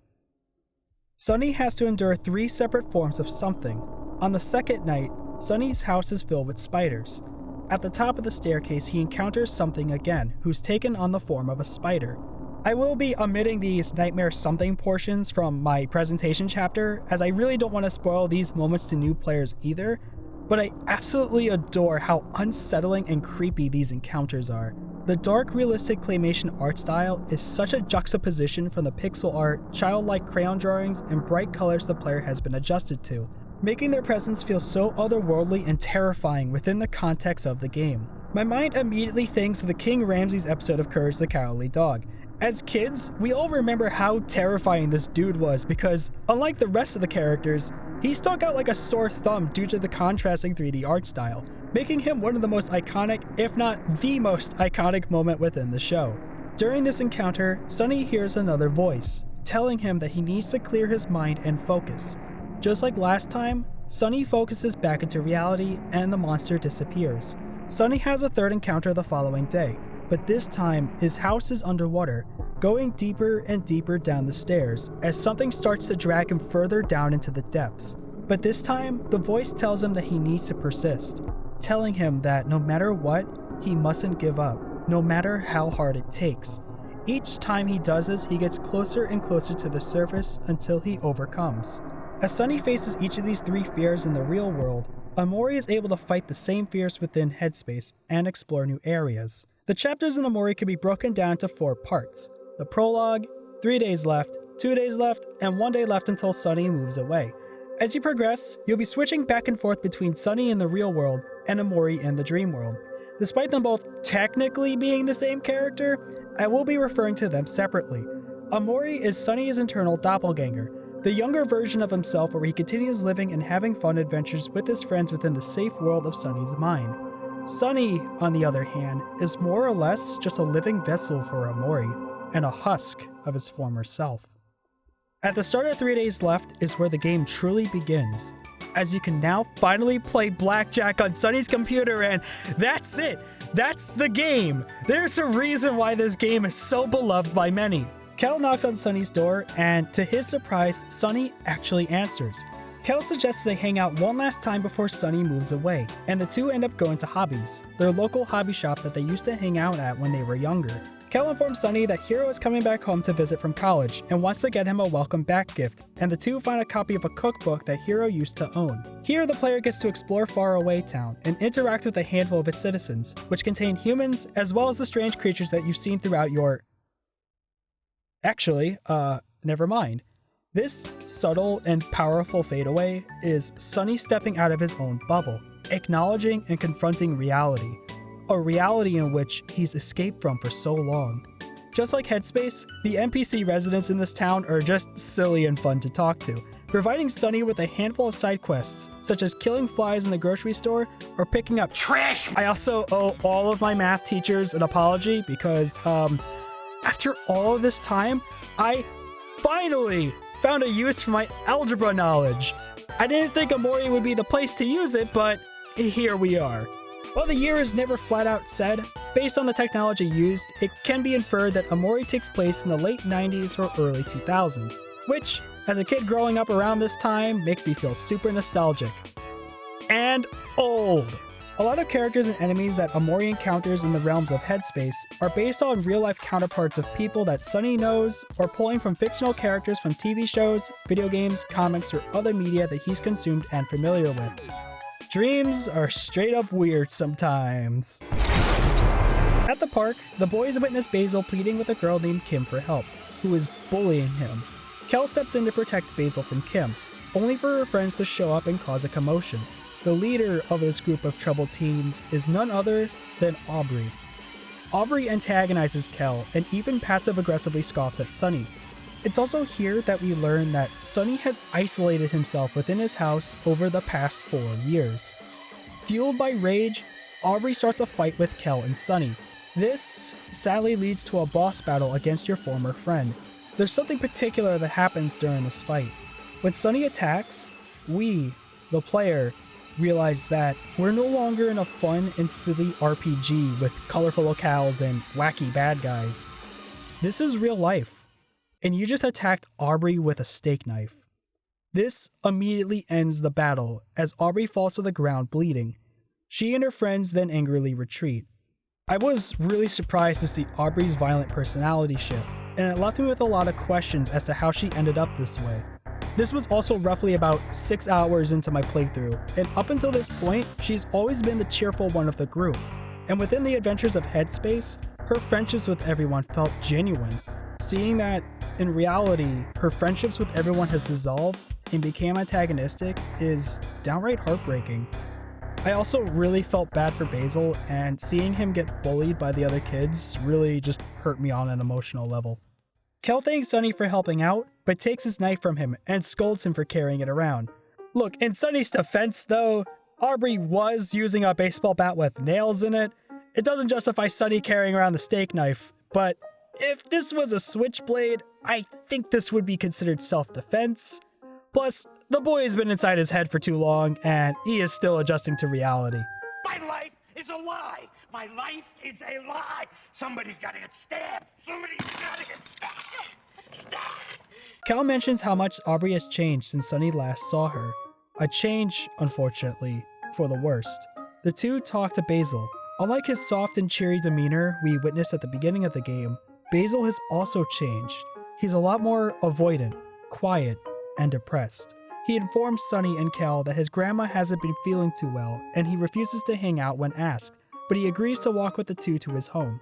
Sunny has to endure 3 separate forms of something. On the second night, Sunny's house is filled with spiders. At the top of the staircase, he encounters something again, who's taken on the form of a spider. I will be omitting these nightmare something portions from my presentation chapter, as I really don't want to spoil these moments to new players either, but I absolutely adore how unsettling and creepy these encounters are. The dark, realistic claymation art style is such a juxtaposition from the pixel art, childlike crayon drawings, and bright colors the player has been adjusted to. making their presence feel so otherworldly and terrifying within the context of the game. My mind immediately thinks of the King Ramses episode of Courage the Cowardly Dog. As kids, we all remember how terrifying this dude was because, unlike the rest of the characters, he stuck out like a sore thumb due to the contrasting 3D art style, making him one of the most iconic, if not the most iconic moment within the show. During this encounter, Sunny hears another voice, telling him that he needs to clear his mind and focus. Just like last time, Sunny focuses back into reality and the monster disappears. Sunny has a third encounter the following day, but this time his house is underwater, going deeper and deeper down the stairs as something starts to drag him further down into the depths. But this time, the voice tells him that he needs to persist, telling him that no matter what, he mustn't give up, no matter how hard it takes. Each time he does this, he gets closer and closer to the surface until he overcomes. As Sunny faces each of these three fears in the real world, Omori is able to fight the same fears within Headspace and explore new areas. The chapters in Omori can be broken down into 4 parts: the prologue, 3 days left, 2 days left, and 1 day left until Sunny moves away. As you progress, you'll be switching back and forth between Sunny in the real world and Omori in the dream world. Despite them both technically being the same character, I will be referring to them separately. Omori is Sunny's internal doppelganger, the younger version of himself where he continues living and having fun adventures with his friends within the safe world of Sunny's mind. Sunny, on the other hand, is more or less just a living vessel for Omori, and a husk of his former self. At the start of 3 days left is where the game truly begins, as you can now finally play blackjack on Sunny's computer, and that's it! That's the game! There's a reason why this game is so beloved by many. Kel knocks on Sunny's door, and to his surprise, Sunny actually answers. Kel suggests they hang out one last time before Sunny moves away, and the two end up going to Hobbies, their local hobby shop that they used to hang out at when they were younger. Kel informs Sunny that Hiro is coming back home to visit from college and wants to get him a welcome back gift, and the two find a copy of a cookbook that Hiro used to own. Here, the player gets to explore Faraway Town and interact with a handful of its citizens, which contain humans as well as the strange creatures that you've seen throughout your... Actually, never mind. This subtle and powerful fadeaway is Sunny stepping out of his own bubble, acknowledging and confronting reality, a reality in which he's escaped from for so long. Just like Headspace, the NPC residents in this town are just silly and fun to talk to, providing Sunny with a handful of side quests, such as killing flies in the grocery store or picking up trash. I also owe all of my math teachers an apology because, after all of this time, I finally found a use for my algebra knowledge. I didn't think Omori would be the place to use it, but here we are. While the year is never flat out said, based on the technology used, it can be inferred that Omori takes place in the late 90s or early 2000s, which, as a kid growing up around this time, makes me feel super nostalgic. And old. A lot of characters and enemies that Omori encounters in the realms of Headspace are based on real-life counterparts of people that Sunny knows, or pulling from fictional characters from TV shows, video games, comics, or other media that he's consumed and familiar with. Dreams are straight up weird sometimes. At the park, the boys witness Basil pleading with a girl named Kim for help, who is bullying him. Kel steps in to protect Basil from Kim, only for her friends to show up and cause a commotion. The leader of this group of troubled teens is none other than Aubrey. Aubrey antagonizes Kel and even passive-aggressively scoffs at Sunny. It's also here that we learn that Sunny has isolated himself within his house over the past 4 years. Fueled by rage, Aubrey starts a fight with Kel and Sunny. This sadly leads to a boss battle against your former friend. There's something particular that happens during this fight. When Sunny attacks, we, the player, realize that we're no longer in a fun and silly RPG with colorful locales and wacky bad guys. This is real life, and you just attacked Aubrey with a steak knife. This immediately ends the battle as Aubrey falls to the ground bleeding. She and her friends then angrily retreat. I was really surprised to see Aubrey's violent personality shift, and it left me with a lot of questions as to how she ended up this way. This was also roughly about 6 hours into my playthrough, and up until this point, she's always been the cheerful one of the group. And within the adventures of Headspace, her friendships with everyone felt genuine. Seeing that, in reality, her friendships with everyone has dissolved, and became antagonistic is downright heartbreaking. I also really felt bad for Basil, and seeing him get bullied by the other kids really just hurt me on an emotional level. Kel thanks Sunny for helping out, but takes his knife from him and scolds him for carrying it around. Look, in Sunny's defense though, Aubrey was using a baseball bat with nails in it. It doesn't justify Sunny carrying around the steak knife, but if this was a switchblade, I think this would be considered self-defense. Plus, the boy has been inside his head for too long, and he is still adjusting to reality. My life is a lie! My life is a lie! Somebody's gotta get stabbed! Somebody's gotta get stabbed! Kel mentions how much Aubrey has changed since Sunny last saw her. A change, unfortunately, for the worst. The two talk to Basil. Unlike his soft and cheery demeanor we witnessed at the beginning of the game, Basil has also changed. He's a lot more avoidant, quiet, and depressed. He informs Sunny and Kel that his grandma hasn't been feeling too well, and he refuses to hang out when asked, but he agrees to walk with the two to his home.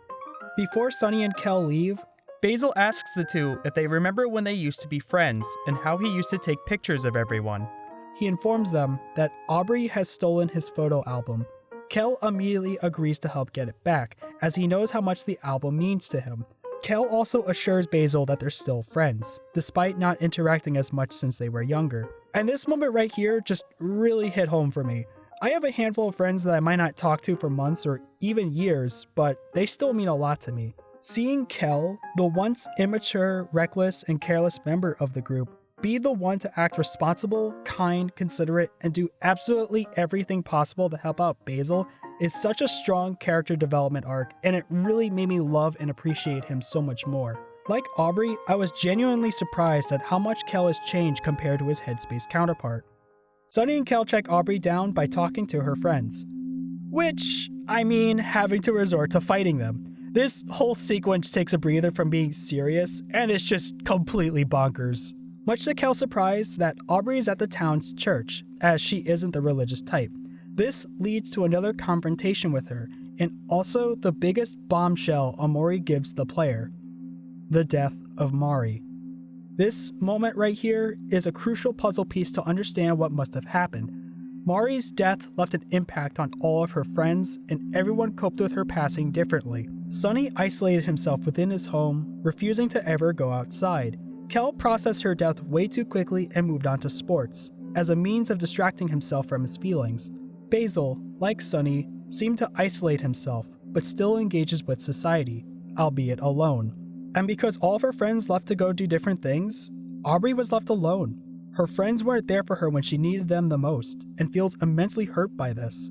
Before Sunny and Kel leave, Basil asks the two if they remember when they used to be friends and how he used to take pictures of everyone. He informs them that Aubrey has stolen his photo album. Kel immediately agrees to help get it back, as he knows how much the album means to him. Kel also assures Basil that they're still friends, despite not interacting as much since they were younger. And this moment right here just really hit home for me. I have a handful of friends that I might not talk to for months or even years, but they still mean a lot to me. Seeing Kel, the once immature, reckless, and careless member of the group, be the one to act responsible, kind, considerate, and do absolutely everything possible to help out Basil is such a strong character development arc, and it really made me love and appreciate him so much more. Like Aubrey, I was genuinely surprised at how much Kel has changed compared to his Headspace counterpart. Sunny and Kel check Aubrey down by talking to her friends. Which, I mean, having to resort to fighting them. This whole sequence takes a breather from being serious, and it's just completely bonkers. Much to Kel's surprise that Aubrey is at the town's church, as she isn't the religious type. This leads to another confrontation with her, and also the biggest bombshell Omori gives the player: the death of Mari. This moment right here is a crucial puzzle piece to understand what must have happened. Mari's death left an impact on all of her friends, and everyone coped with her passing differently. Sunny isolated himself within his home, refusing to ever go outside. Kel processed her death way too quickly and moved on to sports, as a means of distracting himself from his feelings. Basil, like Sunny, seemed to isolate himself, but still engages with society, albeit alone. And because all of her friends left to go do different things, Aubrey was left alone. Her friends weren't there for her when she needed them the most, and feels immensely hurt by this.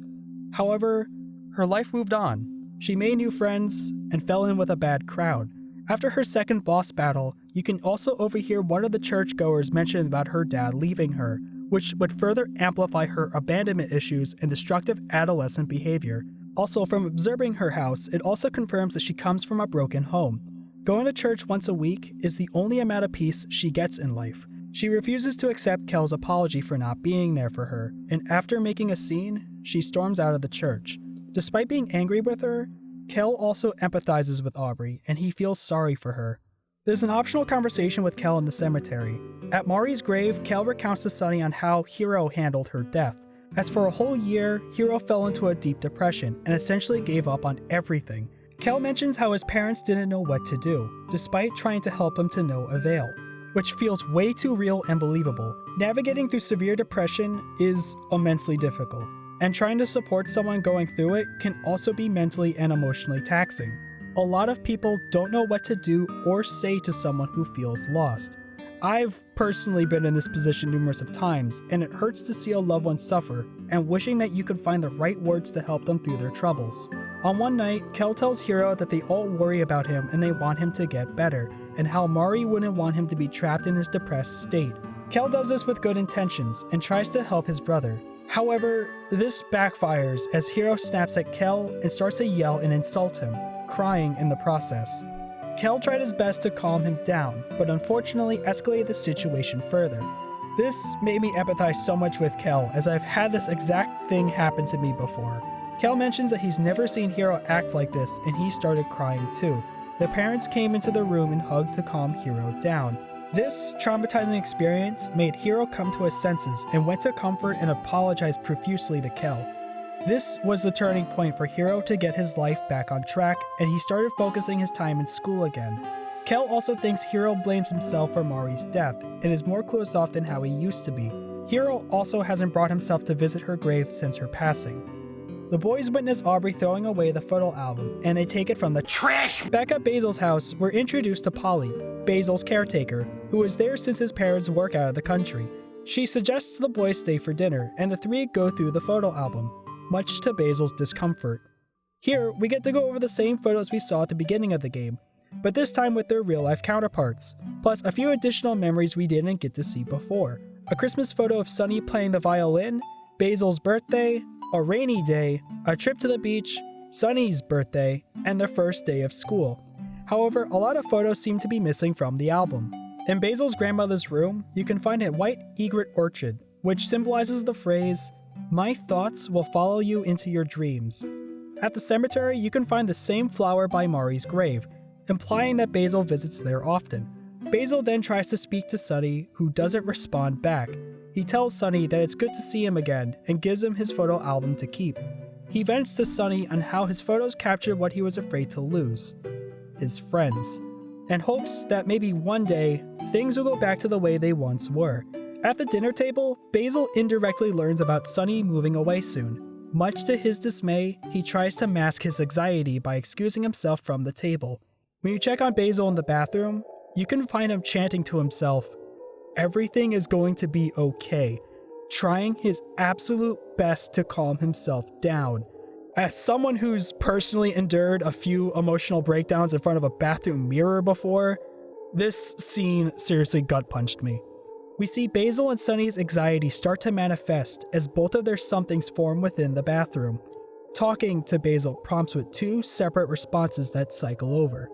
However, her life moved on. She made new friends, and fell in with a bad crowd. After her second boss battle, you can also overhear one of the churchgoers mention about her dad leaving her, which would further amplify her abandonment issues and destructive adolescent behavior. Also, from observing her house, it also confirms that she comes from a broken home. Going to church once a week is the only amount of peace she gets in life. She refuses to accept Kel's apology for not being there for her, and after making a scene, she storms out of the church. Despite being angry with her, Kel also empathizes with Aubrey, and he feels sorry for her. There's an optional conversation with Kel in the cemetery. At Mari's grave, Kel recounts to Sunny on how Hiro handled her death. As for a whole year, Hiro fell into a deep depression and essentially gave up on everything. Kel mentions how his parents didn't know what to do, despite trying to help him to no avail, which feels way too real and believable. Navigating through severe depression is immensely difficult, and trying to support someone going through it can also be mentally and emotionally taxing. A lot of people don't know what to do or say to someone who feels lost. I've personally been in this position numerous of times, and it hurts to see a loved one suffer and wishing that you could find the right words to help them through their troubles. On one night, Kel tells Hiro that they all worry about him and they want him to get better, and how Mari wouldn't want him to be trapped in his depressed state. Kel does this with good intentions and tries to help his brother. However, this backfires as Hiro snaps at Kel and starts to yell and insult him, crying in the process. Kel tried his best to calm him down, but unfortunately escalated the situation further. This made me empathize so much with Kel, as I've had this exact thing happen to me before. Kel mentions that he's never seen Hiro act like this, and he started crying too. The parents came into the room and hugged to calm Hiro down. This traumatizing experience made Hiro come to his senses and went to comfort and apologize profusely to 𝐾𝐿. This was the turning point for Hiro to get his life back on track, and he started focusing his time in school again. 𝐾𝐿 also thinks Hiro blames himself for Mari's death and is more closed off than how he used to be. Hiro also hasn't brought himself to visit her grave since her passing. The boys witness Aubrey throwing away the photo album, and they take it from the trash. Back at Basil's house, we're introduced to Polly, Basil's caretaker, who is there since his parents work out of the country. She suggests the boys stay for dinner, and the three go through the photo album, much to Basil's discomfort. Here, we get to go over the same photos we saw at the beginning of the game, but this time with their real-life counterparts, plus a few additional memories we didn't get to see before. A Christmas photo of Sunny playing the violin, Basil's birthday, a rainy day, a trip to the beach, Sunny's birthday, and their first day of school. However, a lot of photos seem to be missing from the album. In Basil's grandmother's room, you can find a white egret orchid, which symbolizes the phrase, "My thoughts will follow you into your dreams." At the cemetery, you can find the same flower by Mari's grave, implying that Basil visits there often. Basil then tries to speak to Sunny, who doesn't respond back. He tells Sunny that it's good to see him again and gives him his photo album to keep. He vents to Sunny on how his photos captured what he was afraid to lose, his friends, and hopes that maybe one day things will go back to the way they once were. At the dinner table, Basil indirectly learns about Sunny moving away soon. Much to his dismay, he tries to mask his anxiety by excusing himself from the table. When you check on Basil in the bathroom, you can find him chanting to himself, "Everything is going to be okay," trying his absolute best to calm himself down. As someone who's personally endured a few emotional breakdowns in front of a bathroom mirror before, this scene seriously gut-punched me. We see Basil and Sunny's anxiety start to manifest as both of their somethings form within the bathroom. Talking to Basil prompts with two separate responses that cycle over.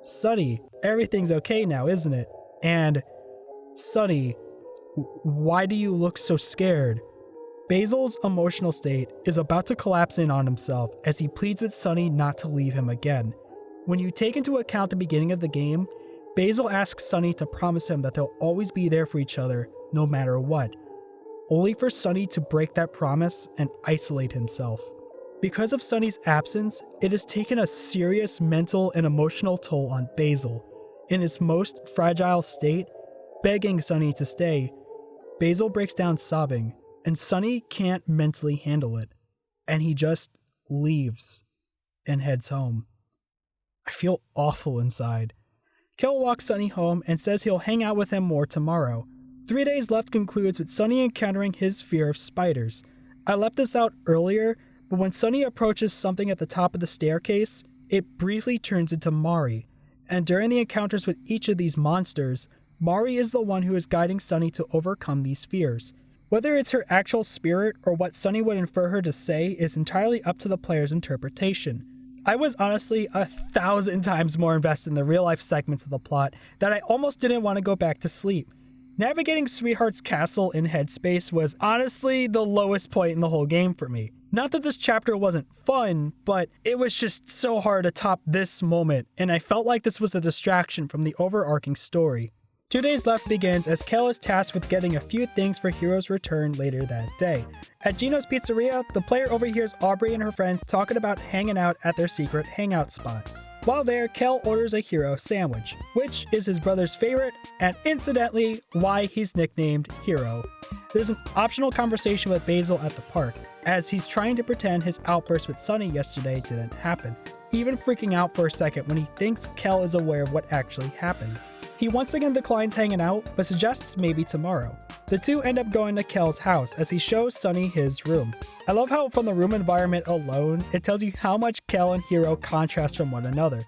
"Sunny, everything's okay now, isn't it?" And "Sunny, why do you look so scared?" Basil's emotional state is about to collapse in on himself as he pleads with Sunny not to leave him again. When you take into account the beginning of the game, Basil asks Sunny to promise him that they'll always be there for each other no matter what, only for Sunny to break that promise and isolate himself. Because of Sunny's absence, it has taken a serious mental and emotional toll on Basil. In his most fragile state, begging Sunny to stay, Basil breaks down sobbing, and Sunny can't mentally handle it, and he just leaves and heads home. I feel awful inside. 𝐾𝐿 walks Sunny home and says he'll hang out with him more tomorrow. 3 days left concludes with Sunny encountering his fear of spiders. I left this out earlier, but when Sunny approaches something at the top of the staircase, it briefly turns into Mari, and during the encounters with each of these monsters, Mari is the one who is guiding Sunny to overcome these fears. Whether it's her actual spirit or what Sunny would infer her to say is entirely up to the player's interpretation. I was honestly 1,000 times more invested in the real-life segments of the plot that I almost didn't want to go back to sleep. Navigating Sweetheart's castle in Headspace was honestly the lowest point in the whole game for me. Not that this chapter wasn't fun, but it was just so hard to top this moment, and I felt like this was a distraction from the overarching story. 2 days left begins as 𝐾𝐿 is tasked with getting a few things for Hiro's return later that day. At Gino's Pizzeria, the player overhears Aubrey and her friends talking about hanging out at their secret hangout spot. While there, 𝐾𝐿 orders a Hiro sandwich, which is his brother's favorite, and incidentally, why he's nicknamed Hiro. There's an optional conversation with Basil at the park, as he's trying to pretend his outburst with Sunny yesterday didn't happen, even freaking out for a second when he thinks 𝐾𝐿 is aware of what actually happened. He once again declines hanging out, but suggests maybe tomorrow. The two end up going to 𝐾𝐿's house as he shows Sunny his room. I love how from the room environment alone, it tells you how much 𝐾𝐿 and Hiro contrast from one another.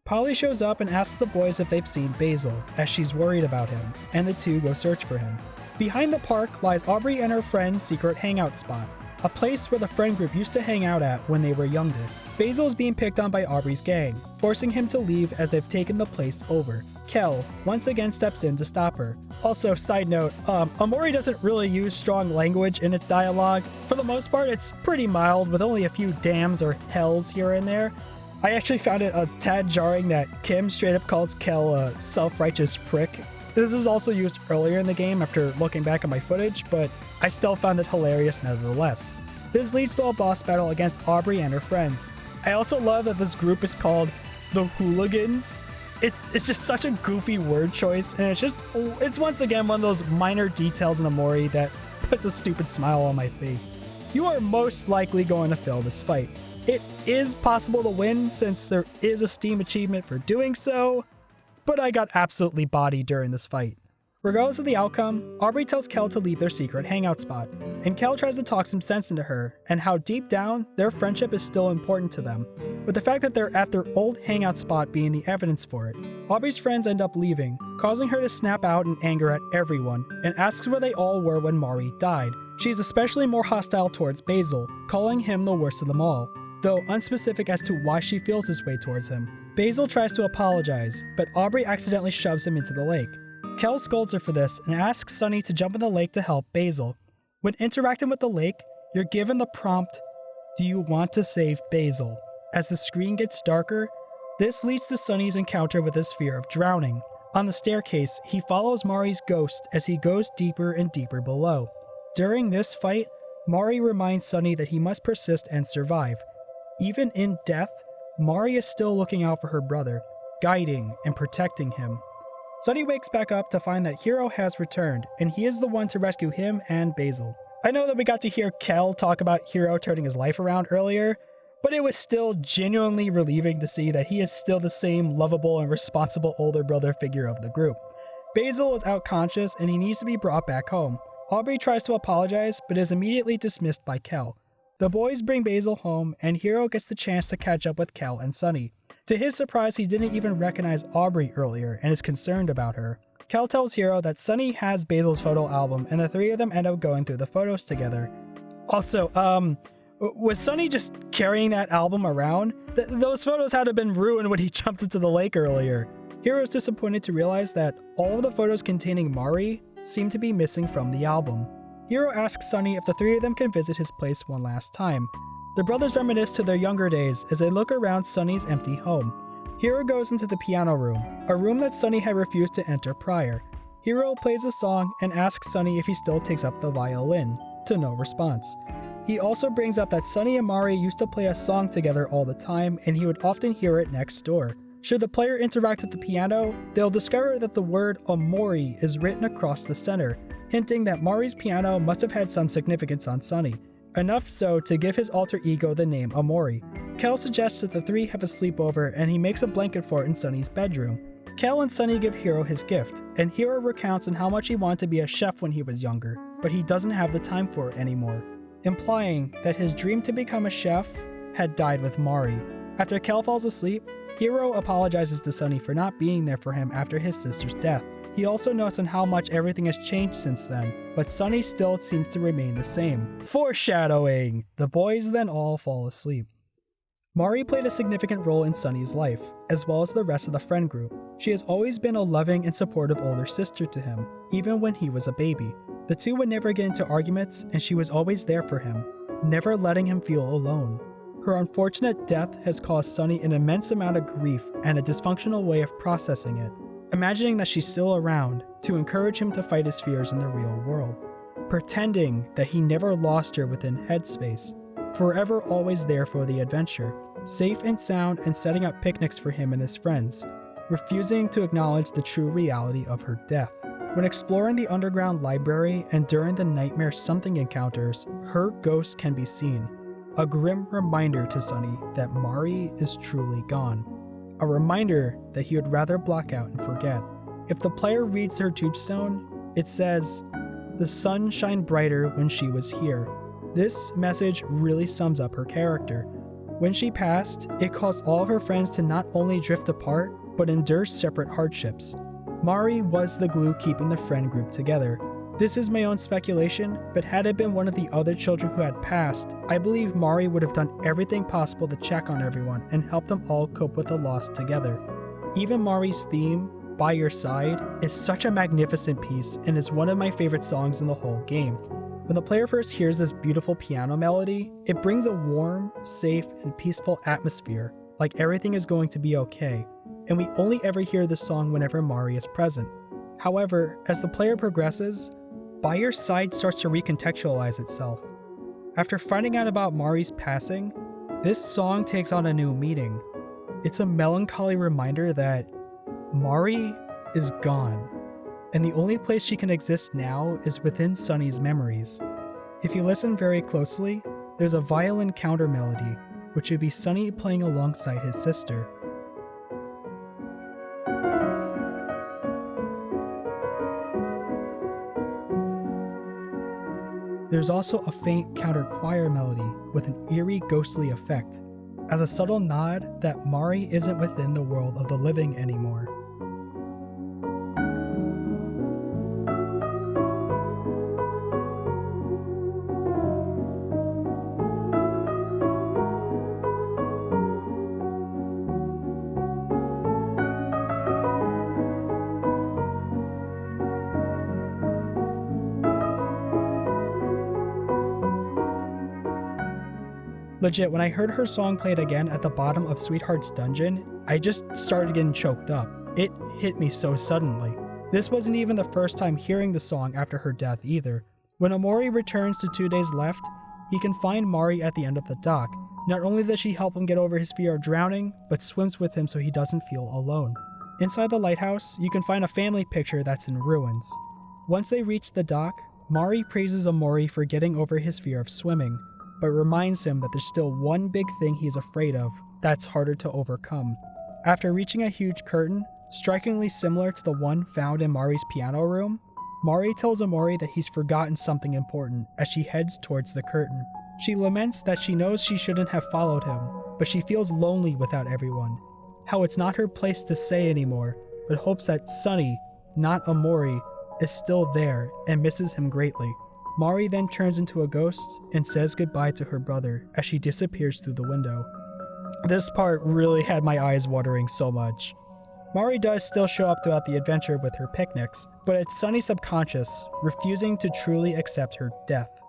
Polly shows up and asks the boys if they've seen Basil, as she's worried about him, and the two go search for him. Behind the park lies Aubrey and her friend's secret hangout spot, a place where the friend group used to hang out at when they were younger. Basil is being picked on by Aubrey's gang, forcing him to leave as they've taken the place over. 𝐾𝐿 once again steps in to stop her. Also, side note, Omori doesn't really use strong language in its dialogue. For the most part, it's pretty mild, with only a few damns or hells here and there. I actually found it a tad jarring that Kim straight up calls 𝐾𝐿 a self-righteous prick. This is also used earlier in the game after looking back at my footage, but I still found it hilarious nevertheless. This leads to a boss battle against Aubrey and her friends. I also love that this group is called the Hooligans. It's just such a goofy word choice, and it's once again one of those minor details in Omori that puts a stupid smile on my face. You are most likely going to fail this fight. It is possible to win since there is a Steam achievement for doing so, but I got absolutely bodied during this fight. Regardless of the outcome, Aubrey tells Kel to leave their secret hangout spot, and Kel tries to talk some sense into her and how deep down their friendship is still important to them, with the fact that they're at their old hangout spot being the evidence for it. Aubrey's friends end up leaving, causing her to snap out in anger at everyone and asks where they all were when Mari died. She's especially more hostile towards Basil, calling him the worst of them all, though unspecific as to why she feels this way towards him. Basil tries to apologize, but Aubrey accidentally shoves him into the lake. Kel scolds her for this and asks Sunny to jump in the lake to help Basil. When interacting with the lake, you're given the prompt, "Do you want to save Basil?" As the screen gets darker, this leads to Sunny's encounter with his fear of drowning. On the staircase, he follows Mari's ghost as he goes deeper and deeper below. During this fight, Mari reminds Sunny that he must persist and survive. Even in death, Mari is still looking out for her brother, guiding and protecting him. Sunny wakes back up to find that Hiro has returned, and he is the one to rescue him and Basil. I know that we got to hear Kel talk about Hiro turning his life around earlier, but it was still genuinely relieving to see that he is still the same lovable and responsible older brother figure of the group. Basil is out conscious and he needs to be brought back home. Aubrey tries to apologize, but is immediately dismissed by Kel. The boys bring Basil home, and Hiro gets the chance to catch up with Kel and Sunny. To his surprise, he didn't even recognize Aubrey earlier and is concerned about her. Kel tells Hiro that Sunny has Basil's photo album, and the three of them end up going through the photos together. Also, was Sunny just carrying that album around? Those photos had to have been ruined when he jumped into the lake earlier. Hiro is disappointed to realize that all of the photos containing Mari seem to be missing from the album. Hiro asks Sunny if the three of them can visit his place one last time. The brothers reminisce to their younger days as they look around Sunny's empty home. Hiro goes into the piano room, a room that Sunny had refused to enter prior. Hiro plays a song and asks Sunny if he still takes up the violin, to no response. He also brings up that Sunny and Mari used to play a song together all the time and he would often hear it next door. Should the player interact with the piano, they'll discover that the word Omori is written across the center, hinting that Mari's piano must have had some significance on Sunny. Enough so to give his alter ego the name Omori. Kel suggests that the three have a sleepover and he makes a blanket fort in Sunny's bedroom. Kel and Sunny give Hiro his gift, and Hiro recounts on how much he wanted to be a chef when he was younger, but he doesn't have the time for it anymore, implying that his dream to become a chef had died with Mari. After Kel falls asleep, Hiro apologizes to Sunny for not being there for him after his sister's death. He also notes on how much everything has changed since then, but Sunny still seems to remain the same. Foreshadowing! The boys then all fall asleep. Mari played a significant role in Sunny's life, as well as the rest of the friend group. She has always been a loving and supportive older sister to him, even when he was a baby. The two would never get into arguments, and she was always there for him, never letting him feel alone. Her unfortunate death has caused Sunny an immense amount of grief and a dysfunctional way of processing it, imagining that she's still around to encourage him to fight his fears in the real world, pretending that he never lost her within headspace, forever always there for the adventure, safe and sound and setting up picnics for him and his friends, refusing to acknowledge the true reality of her death. When exploring the underground library and during the nightmare something encounters, her ghost can be seen, a grim reminder to Sunny that Mari is truly gone. A reminder that he would rather block out and forget. If the player reads her tombstone, it says, "The sun shined brighter when she was here." This message really sums up her character. When she passed, it caused all of her friends to not only drift apart, but endure separate hardships. Mari was the glue keeping the friend group together. This is my own speculation, but had it been one of the other children who had passed, I believe Mari would have done everything possible to check on everyone and help them all cope with the loss together. Even Mari's theme, "By Your Side," is such a magnificent piece and is one of my favorite songs in the whole game. When the player first hears this beautiful piano melody, it brings a warm, safe, and peaceful atmosphere, like everything is going to be okay, and we only ever hear this song whenever Mari is present. However, as the player progresses, By Your Side starts to recontextualize itself. After finding out about Mari's passing, this song takes on a new meaning. It's a melancholy reminder that Mari is gone, and the only place she can exist now is within Sunny's memories. If you listen very closely, there's a violin counter melody, which would be Sunny playing alongside his sister. There's also a faint counter choir melody with an eerie ghostly effect, as a subtle nod that Mari isn't within the world of the living anymore. Legit, when I heard her song played again at the bottom of Sweetheart's dungeon, I just started getting choked up. It hit me so suddenly. This wasn't even the first time hearing the song after her death either. When Omori returns to 2 Days Left, he can find Mari at the end of the dock. Not only does she help him get over his fear of drowning, but swims with him so he doesn't feel alone. Inside the lighthouse, you can find a family picture that's in ruins. Once they reach the dock, Mari praises Omori for getting over his fear of swimming, but reminds him that there's still one big thing he's afraid of that's harder to overcome. After reaching a huge curtain, strikingly similar to the one found in Mari's piano room, Mari tells Omori that he's forgotten something important as she heads towards the curtain. She laments that she knows she shouldn't have followed him, but she feels lonely without everyone. How it's not her place to say anymore, but hopes that Sunny, not Omori, is still there and misses him greatly. Mari then turns into a ghost and says goodbye to her brother as she disappears through the window. This part really had my eyes watering so much. Mari does still show up throughout the adventure with her picnics, but it's Sunny's subconscious refusing to truly accept her death.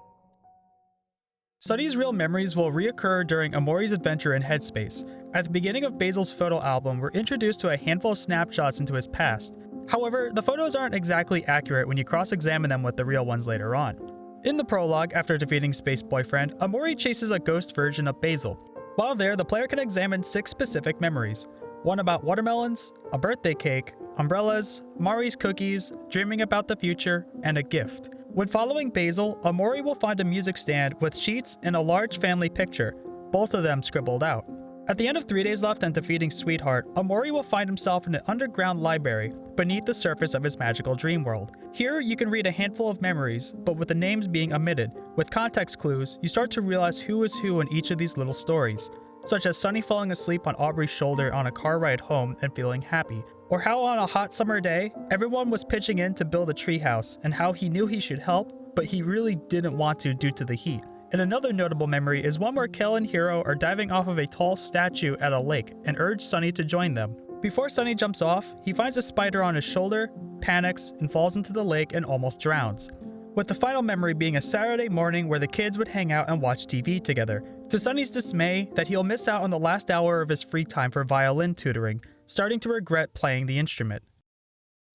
Sunny's real memories will reoccur during Omori's adventure in Headspace. At the beginning of Basil's photo album, we're introduced to a handful of snapshots into his past. However, the photos aren't exactly accurate when you cross-examine them with the real ones later on. In the prologue, after defeating Space Boyfriend, Omori chases a ghost version of Basil. While there, the player can examine 6 specific memories. One about watermelons, a birthday cake, umbrellas, Mari's cookies, dreaming about the future, and a gift. When following Basil, Omori will find a music stand with sheets and a large family picture, both of them scribbled out. At the end of 3 Days Left and defeating Sweetheart, Omori will find himself in an underground library beneath the surface of his magical dream world. Here, you can read a handful of memories, but with the names being omitted. With context clues, you start to realize who is who in each of these little stories, such as Sunny falling asleep on Aubrey's shoulder on a car ride home and feeling happy, or how on a hot summer day, everyone was pitching in to build a treehouse, and how he knew he should help, but he really didn't want to due to the heat. And another notable memory is one where Kel and Hiro are diving off of a tall statue at a lake and urge Sunny to join them. Before Sunny jumps off, he finds a spider on his shoulder, panics, and falls into the lake and almost drowns. With the final memory being a Saturday morning where the kids would hang out and watch TV together, to Sunny's dismay that he'll miss out on the last hour of his free time for violin tutoring, starting to regret playing the instrument.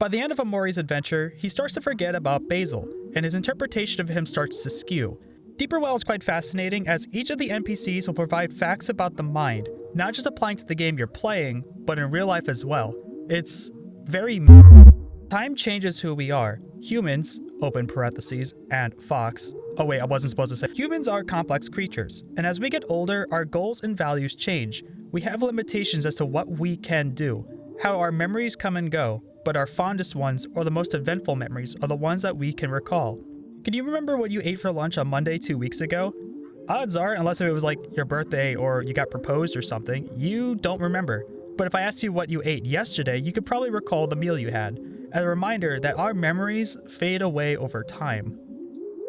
By the end of Omori's adventure, he starts to forget about Basil, and his interpretation of him starts to skew. Deeper Well is quite fascinating as each of the NPCs will provide facts about the mind, not just applying to the game you're playing, but in real life as well. It's very Time changes who we are. Humans, open parentheses, and Fox. Oh wait, I wasn't supposed to say. Humans are complex creatures, and as we get older, our goals and values change. We have limitations as to what we can do, how our memories come and go, but our fondest ones or the most eventful memories are the ones that we can recall. Can you remember what you ate for lunch on Monday 2 weeks ago? Odds are, unless it was like your birthday or you got proposed or something, you don't remember. But if I asked you what you ate yesterday, you could probably recall the meal you had. As a reminder that our memories fade away over time.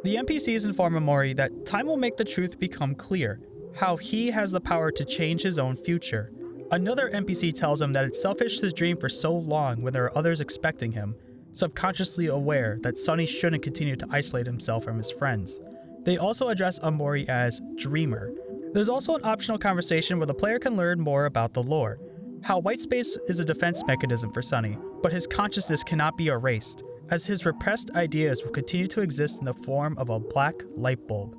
The NPCs inform Omori that time will make the truth become clear, how he has the power to change his own future. Another NPC tells him that it's selfish to dream for so long when there are others expecting him, subconsciously aware that Sunny shouldn't continue to isolate himself from his friends. They also address Omori as Dreamer. There's also an optional conversation where the player can learn more about the lore. How white space is a defense mechanism for Sunny, but his consciousness cannot be erased, as his repressed ideas will continue to exist in the form of a black light bulb.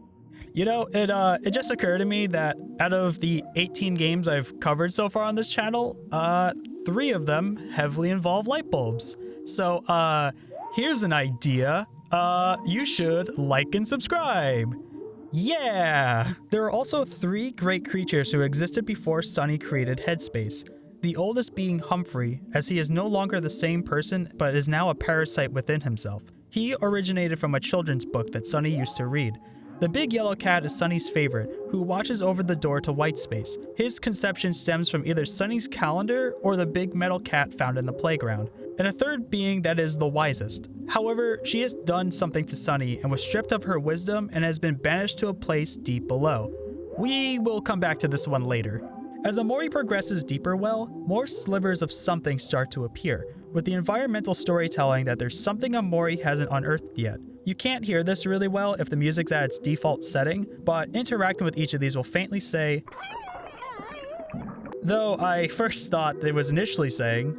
You know, it just occurred to me that out of the 18 games I've covered so far on this channel, 3 of them heavily involve light bulbs. So, here's an idea. You should like and subscribe. Yeah! There are also 3 great creatures who existed before Sunny created Headspace. The oldest being Humphrey, as he is no longer the same person but is now a parasite within himself. He originated from a children's book that Sunny used to read. The big yellow cat is Sunny's favorite, who watches over the door to white space. His conception stems from either Sunny's calendar or the big metal cat found in the playground. And a third being that is the wisest. However, she has done something to Sunny and was stripped of her wisdom and has been banished to a place deep below. We will come back to this one later. As Omori progresses deeper more slivers of something start to appear, with the environmental storytelling that there's something Omori hasn't unearthed yet. You can't hear this really well if the music's at its default setting, but interacting with each of these will faintly say, though I first thought it was initially saying.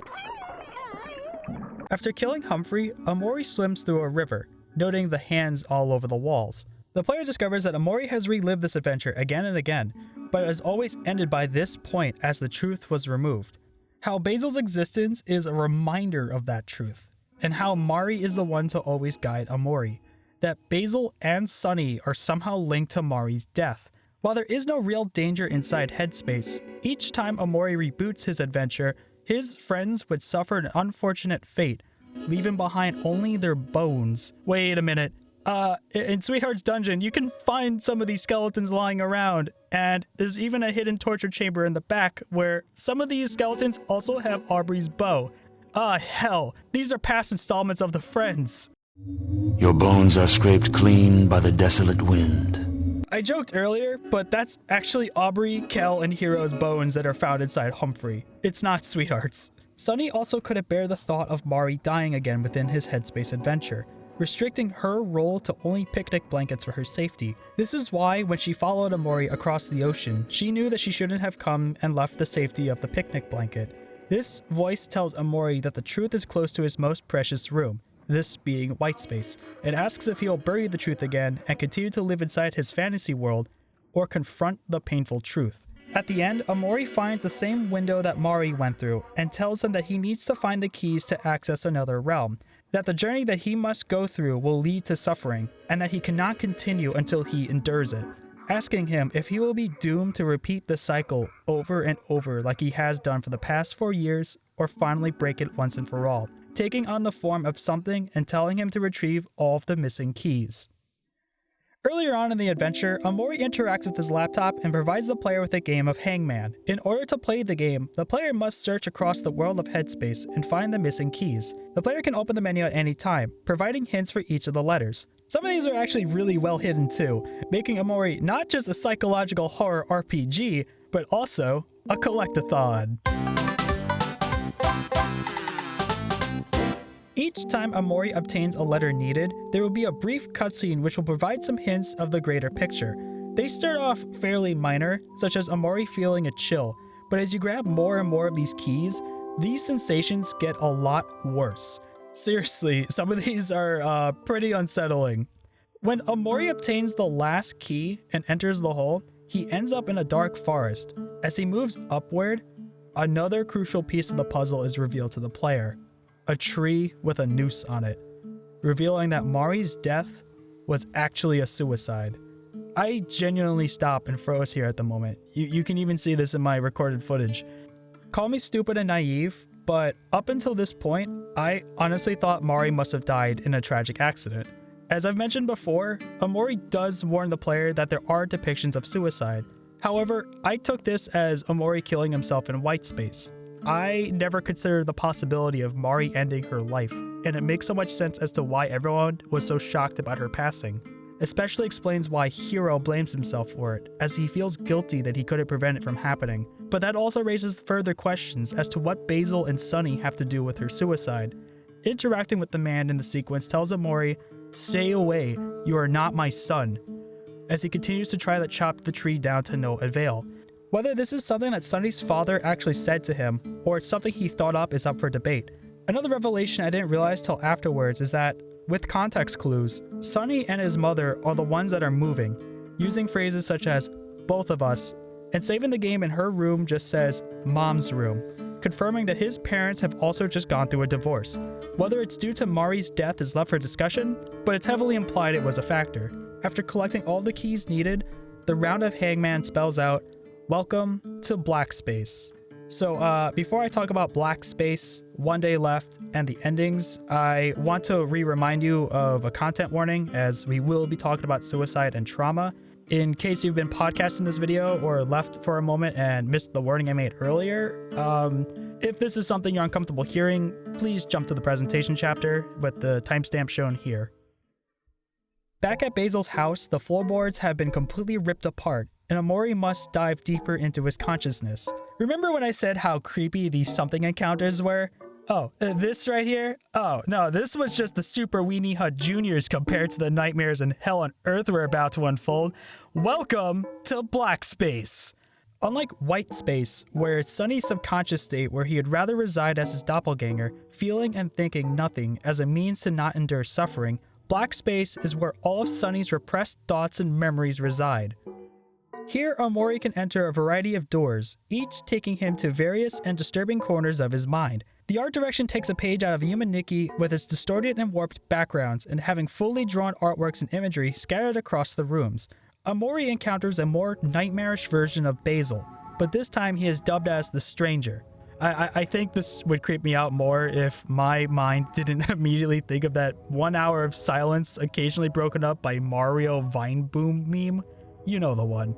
After killing Humphrey, Omori swims through a river, noting the hands all over the walls. The player discovers that Omori has relived this adventure again and again, but has always ended by this point as the truth was removed. How Basil's existence is a reminder of that truth, and how Mari is the one to always guide Omori. That Basil and Sunny are somehow linked to Mari's death. While there is no real danger inside Headspace, each time Omori reboots his adventure, his friends would suffer an unfortunate fate, leaving behind only their bones. Wait a minute. In Sweetheart's Dungeon, you can find some of these skeletons lying around, and there's even a hidden torture chamber in the back where some of these skeletons also have Aubrey's bow. Ah, hell, these are past installments of the Friends. Your bones are scraped clean by the desolate wind. I joked earlier, but that's actually Aubrey, Kel, and Hero's bones that are found inside Humphrey. It's not Sweetheart's. Sunny also couldn't bear the thought of Mari dying again within his Headspace adventure, restricting her role to only picnic blankets for her safety. This is why, when she followed Omori across the ocean, she knew that she shouldn't have come and left the safety of the picnic blanket. This voice tells Omori that the truth is close to his most precious room, this being white space, and asks if he'll bury the truth again and continue to live inside his fantasy world, or confront the painful truth. At the end, Omori finds the same window that Mari went through, and tells him that he needs to find the keys to access another realm, that the journey that he must go through will lead to suffering, and that he cannot continue until he endures it, asking him if he will be doomed to repeat the cycle over and over like he has done for the past 4 years, or finally break it once and for all, taking on the form of something and telling him to retrieve all of the missing keys. Earlier on in the adventure, Omori interacts with his laptop and provides the player with a game of Hangman. In order to play the game, the player must search across the world of Headspace and find the missing keys. The player can open the menu at any time, providing hints for each of the letters. Some of these are actually really well hidden too, making Omori not just a psychological horror RPG, but also a collectathon. Each time Omori obtains a letter needed, there will be a brief cutscene which will provide some hints of the greater picture. They start off fairly minor, such as Omori feeling a chill, but as you grab more and more of these keys, these sensations get a lot worse. Seriously, some of these are pretty unsettling. When Omori obtains the last key and enters the hole, he ends up in a dark forest. As he moves upward, another crucial piece of the puzzle is revealed to the player. A tree with a noose on it, revealing that Mari's death was actually a suicide. I genuinely stopped and froze here at the moment. You can even see this in my recorded footage. Call me stupid and naive, but up until this point, I honestly thought Mari must have died in a tragic accident. As I've mentioned before, Omori does warn the player that there are depictions of suicide. However, I took this as Omori killing himself in white space. I never considered the possibility of Mari ending her life, and it makes so much sense as to why everyone was so shocked about her passing. Especially explains why Hero blames himself for it, as he feels guilty that he couldn't prevent it from happening. But that also raises further questions as to what Basil and Sunny have to do with her suicide. Interacting with the man in the sequence tells Omori, "Stay away, you are not my son," as he continues to try to chop the tree down to no avail. Whether this is something that Sunny's father actually said to him, or it's something he thought up is up for debate. Another revelation I didn't realize till afterwards is that, with context clues, Sunny and his mother are the ones that are moving, using phrases such as both of us, and saving the game in her room just says mom's room, confirming that his parents have also just gone through a divorce. Whether it's due to Mari's death is left for discussion, but it's heavily implied it was a factor. After collecting all the keys needed, the Round of Hangman spells out, "Welcome to Black Space." So before I talk about Black Space, One Day Left, and the endings, I want to remind you of a content warning, as we will be talking about suicide and trauma. In case you've been podcasting this video or left for a moment and missed the warning I made earlier, if this is something you're uncomfortable hearing, please jump to the presentation chapter with the timestamp shown here. Back at Basil's house, the floorboards have been completely ripped apart, and Omori must dive deeper into his consciousness. Remember when I said how creepy these something encounters were? Oh, this right here? Oh, no, this was just the Super Weenie Hut Juniors compared to the nightmares and hell on earth we're about to unfold. Welcome to Black Space! Unlike White Space, where it's Sunny's subconscious state where he'd rather reside as his doppelganger, feeling and thinking nothing as a means to not endure suffering, Black Space is where all of Sunny's repressed thoughts and memories reside. Here, Omori can enter a variety of doors, each taking him to various and disturbing corners of his mind. The art direction takes a page out of Human Nikki with its distorted and warped backgrounds and having fully drawn artworks and imagery scattered across the rooms. Omori encounters a more nightmarish version of Basil, but this time he is dubbed as the Stranger. I think this would creep me out more if my mind didn't immediately think of that 1 hour of silence occasionally broken up by Mario Vine Boom meme. You know the one.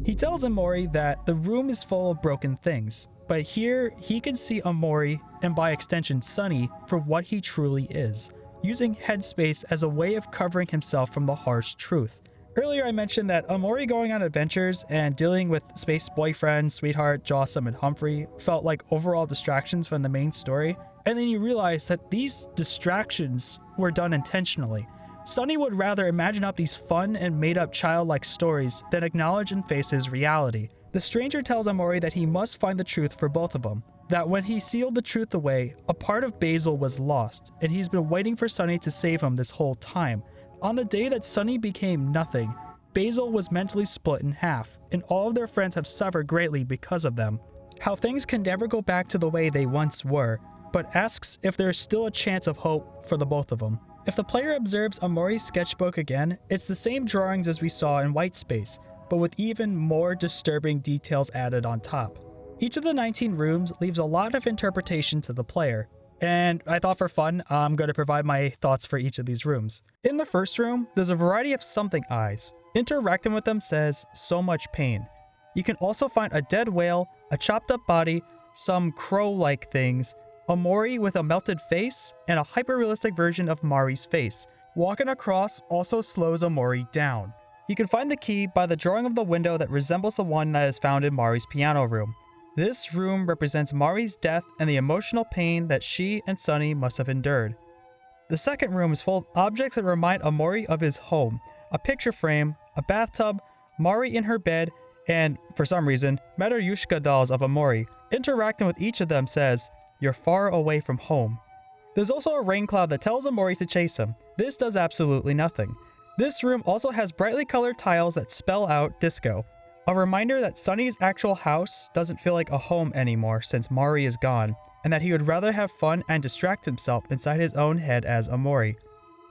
He tells Omori that the room is full of broken things, but here he can see Omori, and by extension Sunny, for what he truly is, using headspace as a way of covering himself from the harsh truth. Earlier I mentioned that Omori going on adventures and dealing with Space Boyfriend, Sweetheart, Jossum, and Humphrey felt like overall distractions from the main story, and then you realize that these distractions were done intentionally. Sunny would rather imagine up these fun and made-up childlike stories than acknowledge and face his reality. The Stranger tells Omori that he must find the truth for both of them, that when he sealed the truth away, a part of Basil was lost, and he's been waiting for Sunny to save him this whole time. On the day that Sunny became nothing, Basil was mentally split in half, and all of their friends have suffered greatly because of them. How things can never go back to the way they once were, but asks if there's still a chance of hope for the both of them. If the player observes Omori's sketchbook again, it's the same drawings as we saw in White Space, but with even more disturbing details added on top. Each of the 19 rooms leaves a lot of interpretation to the player, and I thought for fun, I'm going to provide my thoughts for each of these rooms. In the first room, there's a variety of something eyes. Interacting with them says, so much pain. You can also find a dead whale, a chopped up body, some crow-like things, Omori with a melted face, and a hyper-realistic version of Mari's face. Walking across also slows Omori down. You can find the key by the drawing of the window that resembles the one that is found in Mari's piano room. This room represents Mari's death and the emotional pain that she and Sunny must have endured. The second room is full of objects that remind Omori of his home. A picture frame, a bathtub, Mari in her bed, and, for some reason, Matryoshka dolls of Omori. Interacting with each of them says, "You're far away from home." There's also a rain cloud that tells Omori to chase him. This does absolutely nothing. This room also has brightly colored tiles that spell out disco. A reminder that Sunny's actual house doesn't feel like a home anymore since Mari is gone, and that he would rather have fun and distract himself inside his own head as Omori.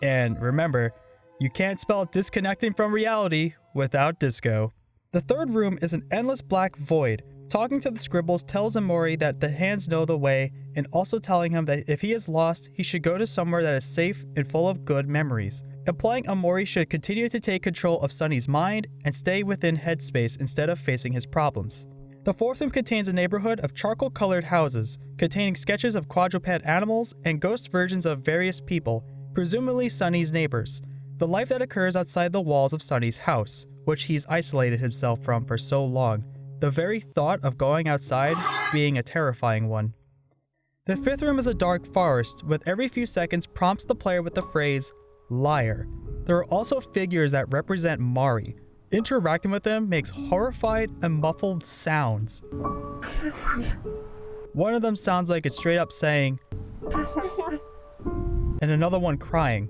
And remember, you can't spell disconnecting from reality without disco. The third room is an endless black void. Talking to the scribbles tells Omori that the hands know the way, and also telling him that if he is lost, he should go to somewhere that is safe and full of good memories, implying Omori should continue to take control of Sunny's mind and stay within headspace instead of facing his problems. The fourth room contains a neighborhood of charcoal-colored houses, containing sketches of quadruped animals and ghost versions of various people, presumably Sunny's neighbors. The life that occurs outside the walls of Sunny's house, which he's isolated himself from for so long. The very thought of going outside being a terrifying one. The fifth room is a dark forest, with every few seconds prompts the player with the phrase, "liar." There are also figures that represent Mari. Interacting with them makes horrified and muffled sounds. One of them sounds like it's straight up saying, and another one crying.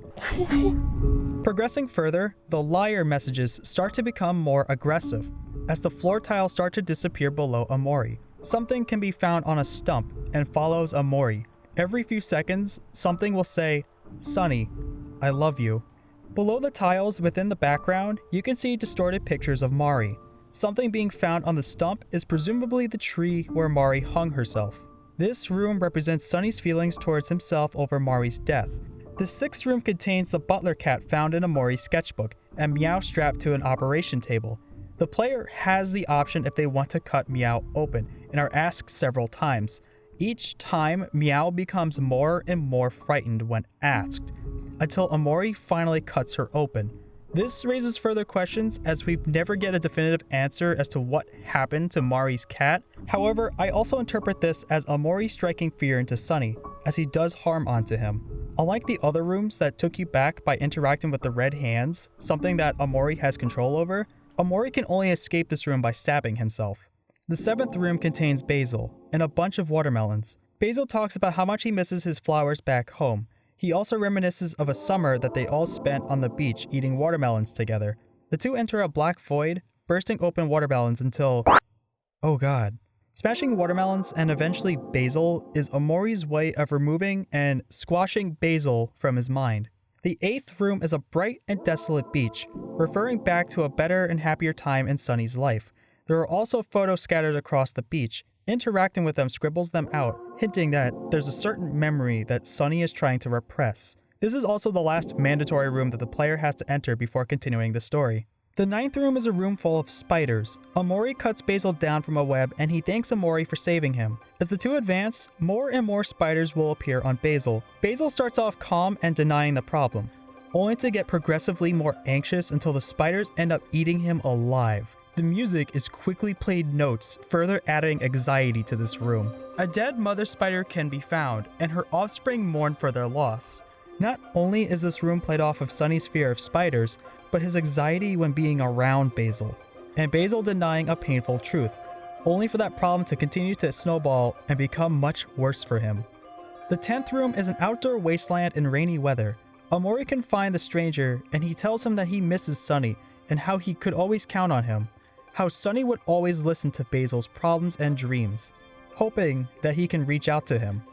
Progressing further, the liar messages start to become more aggressive as the floor tiles start to disappear below Omori. Something can be found on a stump and follows Omori. Every few seconds, something will say, "Sunny, I love you." Below the tiles within the background, you can see distorted pictures of Mari. Something being found on the stump is presumably the tree where Mari hung herself. This room represents Sunny's feelings towards himself over Mari's death. The sixth room contains the butler cat found in Omori's sketchbook and Meow strapped to an operation table. The player has the option if they want to cut Meow open and are asked several times. Each time, Meow becomes more and more frightened when asked, until Omori finally cuts her open. This raises further questions as we never get a definitive answer as to what happened to Mari's cat. However, I also interpret this as Omori striking fear into Sunny, as he does harm onto him. Unlike the other rooms that took you back by interacting with the red hands, something that Omori has control over, Omori can only escape this room by stabbing himself. The seventh room contains Basil and a bunch of watermelons. Basil talks about how much he misses his flowers back home. He also reminisces of a summer that they all spent on the beach eating watermelons together. The two enter a black void, bursting open watermelons until... oh god. Smashing watermelons and eventually Basil is Omori's way of removing and squashing Basil from his mind. The eighth room is a bright and desolate beach, referring back to a better and happier time in Sunny's life. There are also photos scattered across the beach. Interacting with them scribbles them out, hinting that there's a certain memory that Sunny is trying to repress. This is also the last mandatory room that the player has to enter before continuing the story. The ninth room is a room full of spiders. Omori cuts Basil down from a web and he thanks Omori for saving him. As the two advance, more and more spiders will appear on Basil. Basil starts off calm and denying the problem, only to get progressively more anxious until the spiders end up eating him alive. The music is quickly played notes, further adding anxiety to this room. A dead mother spider can be found, and her offspring mourn for their loss. Not only is this room played off of Sunny's fear of spiders, but his anxiety when being around Basil, and Basil denying a painful truth, only for that problem to continue to snowball and become much worse for him. The 10th room is an outdoor wasteland in rainy weather. Omori can find the stranger, and he tells him that he misses Sunny, and how he could always count on him. How Sunny would always listen to Basil's problems and dreams, hoping that he can reach out to him.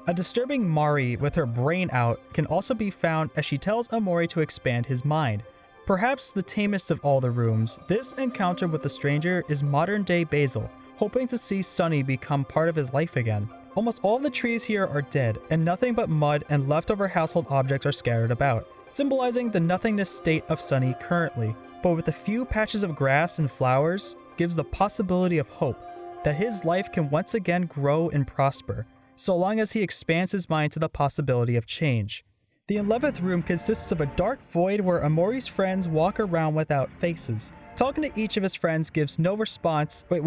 A disturbing Mari with her brain out can also be found as she tells Omori to expand his mind. Perhaps the tamest of all the rooms, this encounter with the stranger is modern-day Basil, hoping to see Sunny become part of his life again. Almost all of the trees here are dead, and nothing but mud and leftover household objects are scattered about, symbolizing the nothingness state of Sunny currently. But with a few patches of grass and flowers, gives the possibility of hope that his life can once again grow and prosper, so long as he expands his mind to the possibility of change. The 11th room consists of a dark void where Omori's friends walk around without faces. Talking to each of his friends gives no response. Wait.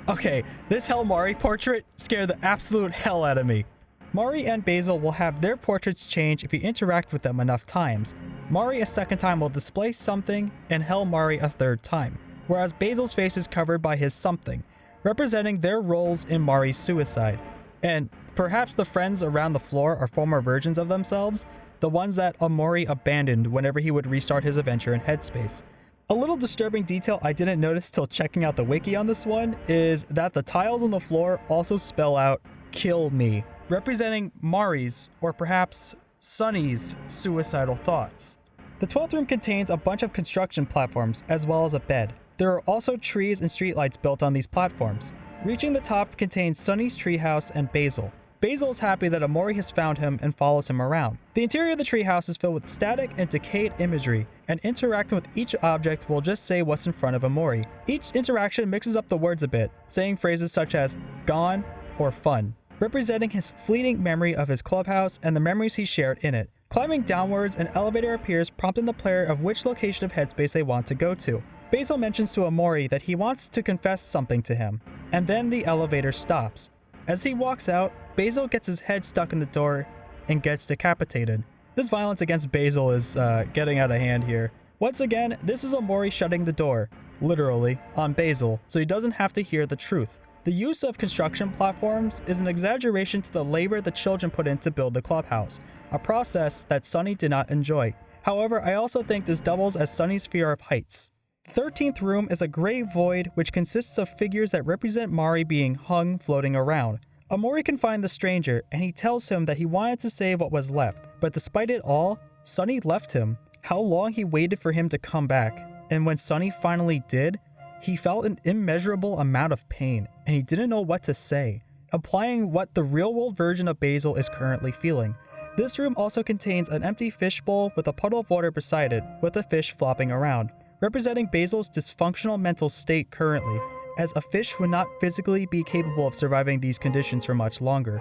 Okay, this Hell Mari portrait scared the absolute hell out of me. Mari and Basil will have their portraits change if you interact with them enough times. Mari a second time will display something, and Hell Mari a third time, whereas Basil's face is covered by his something, representing their roles in Mari's suicide. And perhaps the friends around the floor are former versions of themselves, the ones that Omori abandoned whenever he would restart his adventure in Headspace. A little disturbing detail I didn't notice till checking out the wiki on this one is that the tiles on the floor also spell out "kill me," representing Mari's, or perhaps Sunny's, suicidal thoughts. The 12th room contains a bunch of construction platforms as well as a bed. There are also trees and streetlights built on these platforms. Reaching the top contains Sunny's treehouse and Basil. Basil is happy that Omori has found him and follows him around. The interior of the treehouse is filled with static and decayed imagery, and interacting with each object will just say what's in front of Omori. Each interaction mixes up the words a bit, saying phrases such as gone or fun, representing his fleeting memory of his clubhouse and the memories he shared in it. Climbing downwards, an elevator appears, prompting the player of which location of Headspace they want to go to. Basil mentions to Omori that he wants to confess something to him, and then the elevator stops. As he walks out, Basil gets his head stuck in the door and gets decapitated. This violence against Basil is getting out of hand here. Once again, this is Omori shutting the door, literally, on Basil, so he doesn't have to hear the truth. The use of construction platforms is an exaggeration to the labor the children put in to build the clubhouse, a process that Sunny did not enjoy. However, I also think this doubles as Sunny's fear of heights. The 13th room is a gray void which consists of figures that represent Mari being hung floating around. Omori can find the stranger, and he tells him that he wanted to save what was left, but despite it all, Sunny left him. How long he waited for him to come back, and when Sunny finally did, he felt an immeasurable amount of pain, and he didn't know what to say, implying what the real-world version of Basil is currently feeling. This room also contains an empty fishbowl with a puddle of water beside it, with a fish flopping around, representing Basil's dysfunctional mental state currently, as a fish would not physically be capable of surviving these conditions for much longer.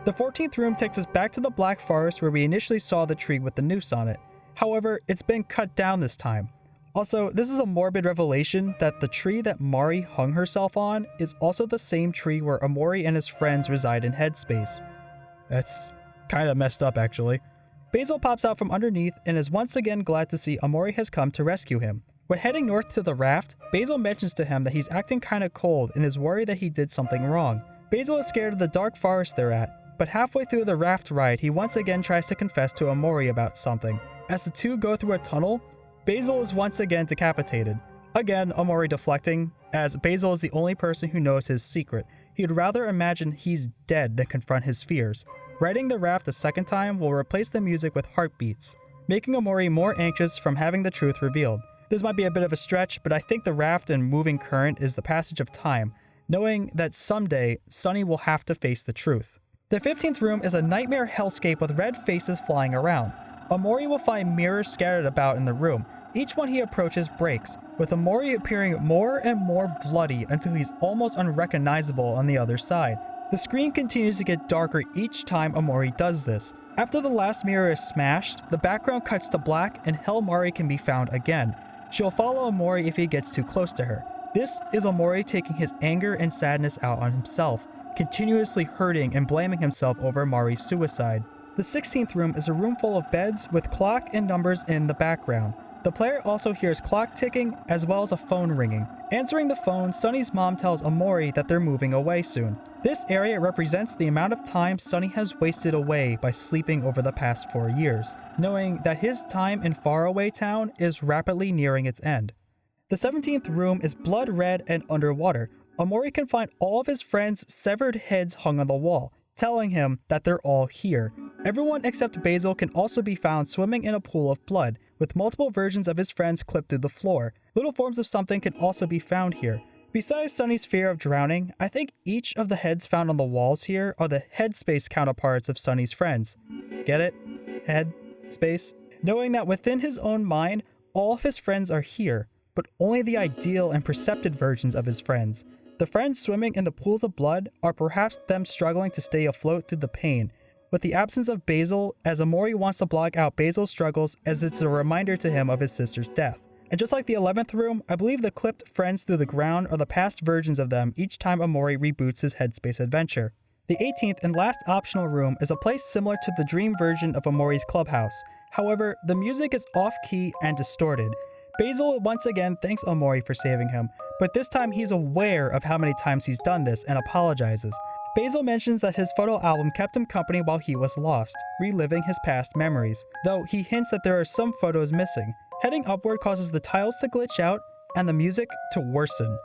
The 14th room takes us back to the Black Forest where we initially saw the tree with the noose on it. However, it's been cut down this time. Also, this is a morbid revelation that the tree that Mari hung herself on is also the same tree where Omori and his friends reside in Headspace. That's kinda messed up actually. Basil pops out from underneath and is once again glad to see Omori has come to rescue him. When heading north to the raft, Basil mentions to him that he's acting kinda cold and is worried that he did something wrong. Basil is scared of the dark forest they're at, but halfway through the raft ride he once again tries to confess to Omori about something. As the two go through a tunnel, Basil is once again decapitated. Again, Omori deflecting, as Basil is the only person who knows his secret. He'd rather imagine he's dead than confront his fears. Riding the raft a second time will replace the music with heartbeats, making Omori more anxious from having the truth revealed. This might be a bit of a stretch, but I think the raft and moving current is the passage of time, knowing that someday Sunny will have to face the truth. The 15th room is a nightmare hellscape with red faces flying around. Omori will find mirrors scattered about in the room. Each one he approaches breaks, with Omori appearing more and more bloody until he's almost unrecognizable on the other side. The screen continues to get darker each time Omori does this. After the last mirror is smashed, the background cuts to black and Hell Mari can be found again. She'll follow Omori if he gets too close to her. This is Omori taking his anger and sadness out on himself, continuously hurting and blaming himself over Mari's suicide. The 16th room is a room full of beds with clock and numbers in the background. The player also hears clock ticking as well as a phone ringing. Answering the phone, Sunny's mom tells Omori that they're moving away soon. This area represents the amount of time Sunny has wasted away by sleeping over the past 4 years, knowing that his time in Faraway Town is rapidly nearing its end. The 17th room is blood red and underwater. Omori can find all of his friends' severed heads hung on the wall, telling him that they're all here. Everyone except Basil can also be found swimming in a pool of blood, with multiple versions of his friends clipped through the floor. Little forms of something can also be found here. Besides Sunny's fear of drowning, I think each of the heads found on the walls here are the headspace counterparts of Sunny's friends. Get it? Head? Space? Knowing that within his own mind, all of his friends are here, but only the ideal and percepted versions of his friends. The friends swimming in the pools of blood are perhaps them struggling to stay afloat through the pain, with the absence of Basil, as Omori wants to block out Basil's struggles as it's a reminder to him of his sister's death. And just like the 11th room, I believe the clipped friends through the ground are the past versions of them each time Omori reboots his Headspace adventure. The 18th and last optional room is a place similar to the dream version of Omori's clubhouse. However, the music is off-key and distorted. Basil once again thanks Omori for saving him, but this time he's aware of how many times he's done this and apologizes. Basil mentions that his photo album kept him company while he was lost, reliving his past memories, though he hints that there are some photos missing. Heading upward causes the tiles to glitch out and the music to worsen.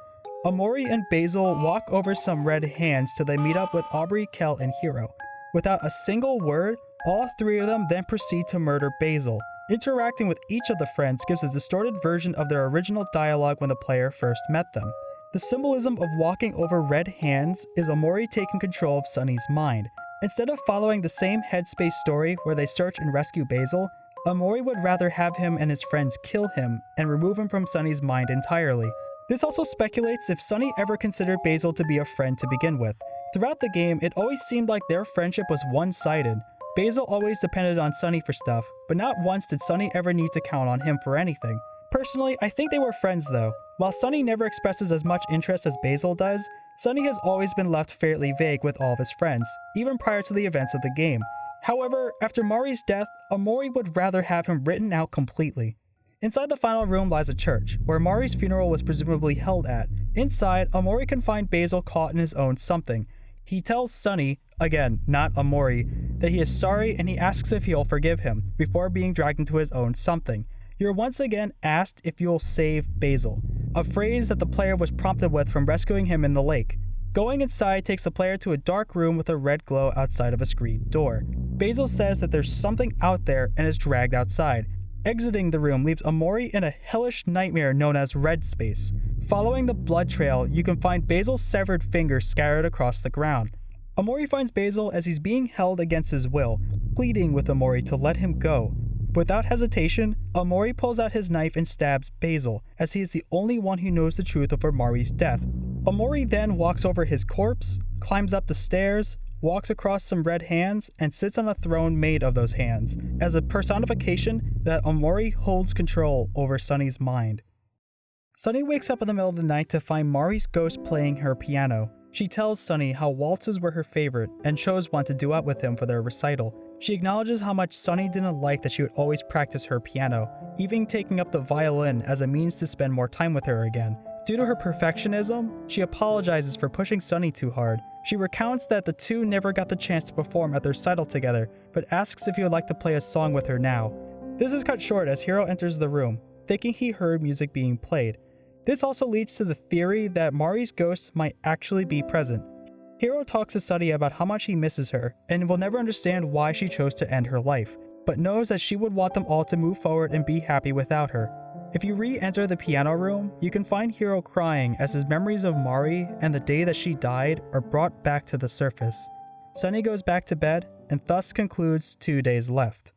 Omori and Basil walk over some red hands till they meet up with Aubrey, Kel, and Hiro. Without a single word, all three of them then proceed to murder Basil. Interacting with each of the friends gives a distorted version of their original dialogue when the player first met them. The symbolism of walking over red hands is Omori taking control of Sunny's mind. Instead of following the same Headspace story where they search and rescue Basil, Omori would rather have him and his friends kill him and remove him from Sunny's mind entirely. This also speculates if Sunny ever considered Basil to be a friend to begin with. Throughout the game, it always seemed like their friendship was one-sided. Basil always depended on Sunny for stuff, but not once did Sunny ever need to count on him for anything. Personally, I think they were friends though. While Sunny never expresses as much interest as Basil does, Sunny has always been left fairly vague with all of his friends, even prior to the events of the game. However, after Mari's death, Omori would rather have him written out completely. Inside the final room lies a church, where Omori's funeral was presumably held at. Inside, Omori can find Basil caught in his own something. He tells Sunny, again, not Omori, that he is sorry and he asks if he'll forgive him, before being dragged into his own something. You're once again asked if you'll save Basil, a phrase that the player was prompted with from rescuing him in the lake. Going inside takes the player to a dark room with a red glow outside of a screened door. Basil says that there's something out there and is dragged outside. Exiting the room leaves Omori in a hellish nightmare known as Red Space. Following the blood trail, you can find Basil's severed fingers scattered across the ground. Omori finds Basil as he's being held against his will, pleading with Omori to let him go. Without hesitation, Omori pulls out his knife and stabs Basil, as he is the only one who knows the truth of Omori's death. Omori then walks over his corpse, climbs up the stairs, walks across some red hands, and sits on a throne made of those hands, as a personification that Omori holds control over Sunny's mind. Sunny wakes up in the middle of the night to find Mari's ghost playing her piano. She tells Sunny how waltzes were her favorite and chose one to duet with him for their recital. She acknowledges how much Sunny didn't like that she would always practice her piano, even taking up the violin as a means to spend more time with her again. Due to her perfectionism, she apologizes for pushing Sunny too hard. She recounts that the two never got the chance to perform at their recital together, but asks if he would like to play a song with her now. This is cut short as Hiro enters the room, thinking he heard music being played. This also leads to the theory that Mari's ghost might actually be present. Hiro talks to Sunny about how much he misses her, and will never understand why she chose to end her life, but knows that she would want them all to move forward and be happy without her. If you re-enter the piano room, you can find Hiro crying as his memories of Mari and the day that she died are brought back to the surface. Sunny goes back to bed, and thus concludes 2 days left.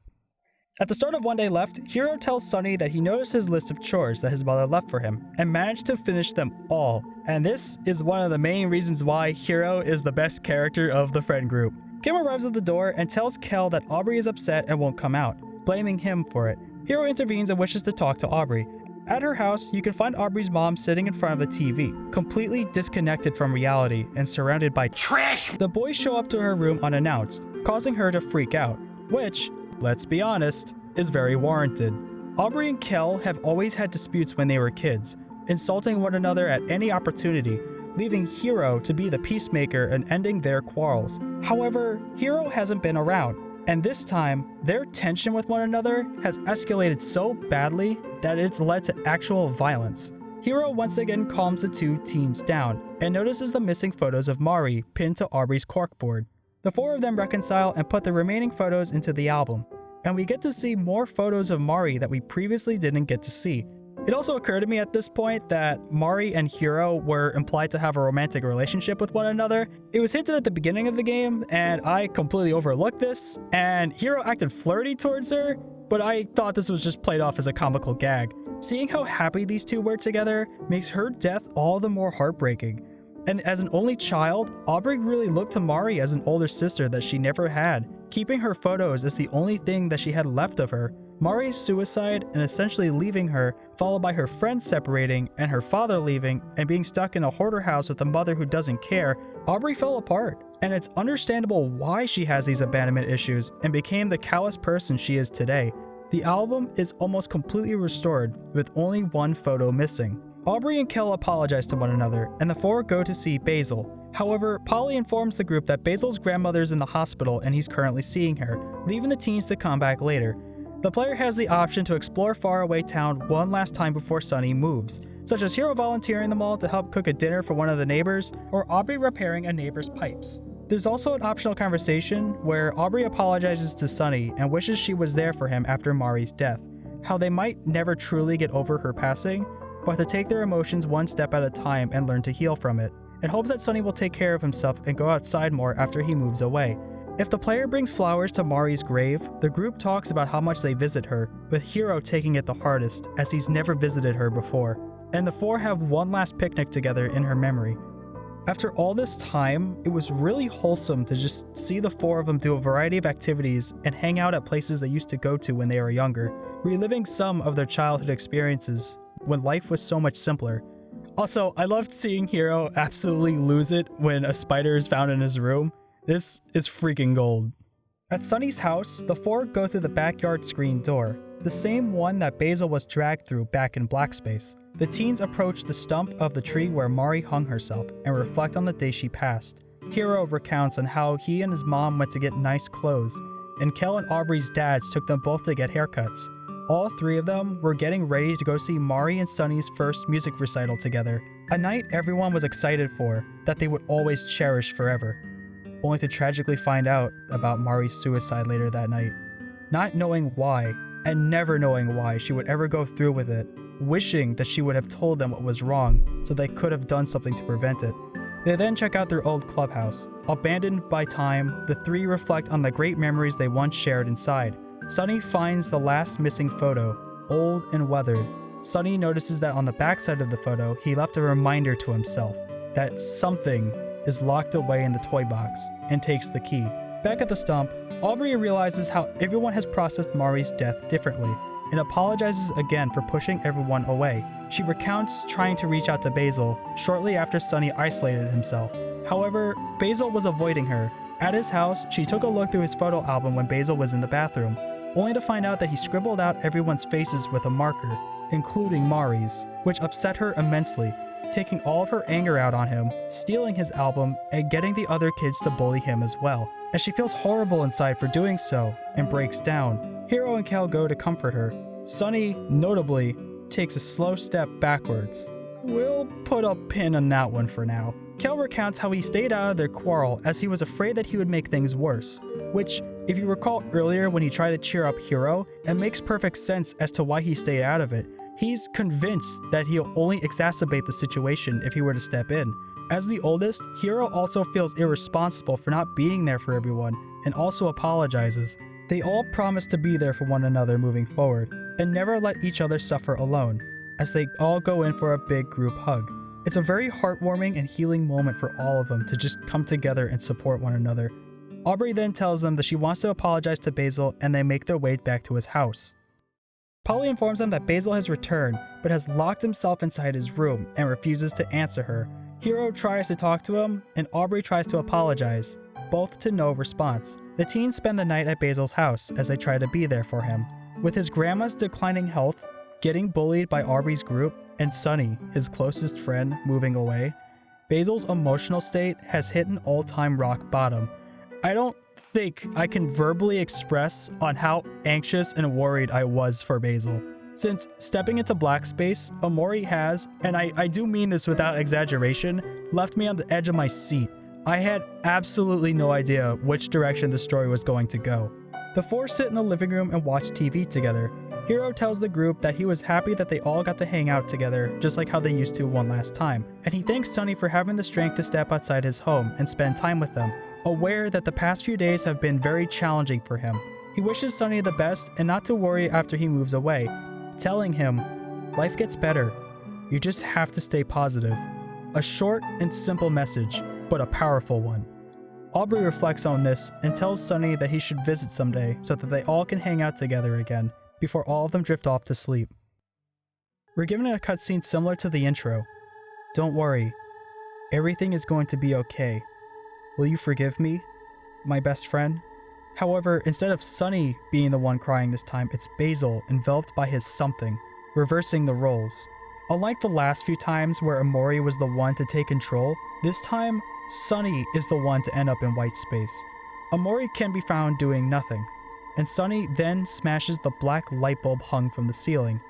At the start of 1 day left, Hiro tells Sunny that he noticed his list of chores that his mother left for him, and managed to finish them all. And this is one of the main reasons why Hiro is the best character of the friend group. Kim arrives at the door and tells Kel that Aubrey is upset and won't come out, blaming him for it. Hiro intervenes and wishes to talk to Aubrey. At her house, you can find Aubrey's mom sitting in front of the TV, completely disconnected from reality and surrounded by trash. The boys show up to her room unannounced, causing her to freak out, which, let's be honest, is very warranted. Aubrey and Kel have always had disputes when they were kids, insulting one another at any opportunity, leaving Hiro to be the peacemaker and ending their quarrels. However, Hiro hasn't been around, and this time, their tension with one another has escalated so badly that it's led to actual violence. Hiro once again calms the two teens down, and notices the missing photos of Mari pinned to Aubrey's corkboard. The four of them reconcile and put the remaining photos into the album, and we get to see more photos of Mari that we previously didn't get to see. It also occurred to me at this point that Mari and Hiro were implied to have a romantic relationship with one another. It was hinted at the beginning of the game, and I completely overlooked this, and Hiro acted flirty towards her, but I thought this was just played off as a comical gag. Seeing how happy these two were together makes her death all the more heartbreaking. And as an only child, Aubrey really looked to Mari as an older sister that she never had, keeping her photos as the only thing that she had left of her. Mari's suicide and essentially leaving her, followed by her friends separating and her father leaving and being stuck in a hoarder house with a mother who doesn't care, Aubrey fell apart. And it's understandable why she has these abandonment issues and became the callous person she is today. The album is almost completely restored with only one photo missing. Aubrey and Kel apologize to one another, and the four go to see Basil. However, Polly informs the group that Basil's grandmother is in the hospital and he's currently seeing her, leaving the teens to come back later. The player has the option to explore faraway town one last time before Sunny moves, such as Hiro volunteering the mall to help cook a dinner for one of the neighbors, or Aubrey repairing a neighbor's pipes. There's also an optional conversation where Aubrey apologizes to Sunny and wishes she was there for him after Mari's death, how they might never truly get over her passing, but to take their emotions one step at a time and learn to heal from it, and hopes that Sunny will take care of himself and go outside more after he moves away. If the player brings flowers to Mari's grave, the group talks about how much they visit her, with Hiro taking it the hardest as he's never visited her before, and the four have one last picnic together in her memory. After all this time, it was really wholesome to just see the four of them do a variety of activities and hang out at places they used to go to when they were younger, reliving some of their childhood experiences when life was so much simpler. Also, I loved seeing Hiro absolutely lose it when a spider is found in his room. This is freaking gold. At Sunny's house, the four go through the backyard screen door, the same one that Basil was dragged through back in Black Space. The teens approach the stump of the tree where Mari hung herself and reflect on the day she passed. Hiro recounts on how he and his mom went to get nice clothes, and Kel and Aubrey's dads took them both to get haircuts. All three of them were getting ready to go see Mari and Sunny's first music recital together, a night everyone was excited for, that they would always cherish forever, only to tragically find out about Mari's suicide later that night. Not knowing why, and never knowing why she would ever go through with it, wishing that she would have told them what was wrong so they could have done something to prevent it. They then check out their old clubhouse. Abandoned by time, the three reflect on the great memories they once shared inside. Sunny finds the last missing photo, old and weathered. Sunny notices that on the backside of the photo, he left a reminder to himself that something is locked away in the toy box, and takes the key. Back at the stump, Aubrey realizes how everyone has processed Mari's death differently, and apologizes again for pushing everyone away. She recounts trying to reach out to Basil shortly after Sunny isolated himself. However, Basil was avoiding her. At his house, she took a look through his photo album when Basil was in the bathroom, only to find out that he scribbled out everyone's faces with a marker, including Mari's, which upset her immensely, taking all of her anger out on him, stealing his album, and getting the other kids to bully him as well, as she feels horrible inside for doing so and breaks down. Hiro and Kel go to comfort her. Sunny, notably, takes a slow step backwards. We'll put a pin on that one for now. Kel recounts how he stayed out of their quarrel as he was afraid that he would make things worse, which, if you recall earlier when he tried to cheer up Hiro, it makes perfect sense as to why he stayed out of it. He's convinced that he'll only exacerbate the situation if he were to step in. As the oldest, Hiro also feels irresponsible for not being there for everyone, and also apologizes. They all promise to be there for one another moving forward, and never let each other suffer alone, as they all go in for a big group hug. It's a very heartwarming and healing moment for all of them to just come together and support one another. Aubrey then tells them that she wants to apologize to Basil, and they make their way back to his house. Polly informs them that Basil has returned, but has locked himself inside his room and refuses to answer her. Hiro tries to talk to him, and Aubrey tries to apologize, both to no response. The teens spend the night at Basil's house as they try to be there for him. With his grandma's declining health, getting bullied by Aubrey's group, and Sunny, his closest friend, moving away, Basil's emotional state has hit an all-time rock bottom. I don't think I can verbally express on how anxious and worried I was for Basil. Since stepping into Black Space, Omori has, and I do mean this without exaggeration, left me on the edge of my seat. I had absolutely no idea which direction the story was going to go. The four sit in the living room and watch TV together. Hiro tells the group that he was happy that they all got to hang out together, just like how they used to one last time, and he thanks Sunny for having the strength to step outside his home and spend time with them, aware that the past few days have been very challenging for him. He wishes Sunny the best and not to worry after he moves away, telling him, "Life gets better. You just have to stay positive." A short and simple message, but a powerful one. Aubrey reflects on this and tells Sunny that he should visit someday so that they all can hang out together again, before all of them drift off to sleep. We're given a cutscene similar to the intro. "Don't worry. Everything is going to be okay. Will you forgive me, my best friend?" However, instead of Sunny being the one crying this time, it's Basil enveloped by his something, reversing the roles. Unlike the last few times where Omori was the one to take control, this time, Sunny is the one to end up in white space. Omori can be found doing nothing, and Sunny then smashes the black light bulb hung from the ceiling.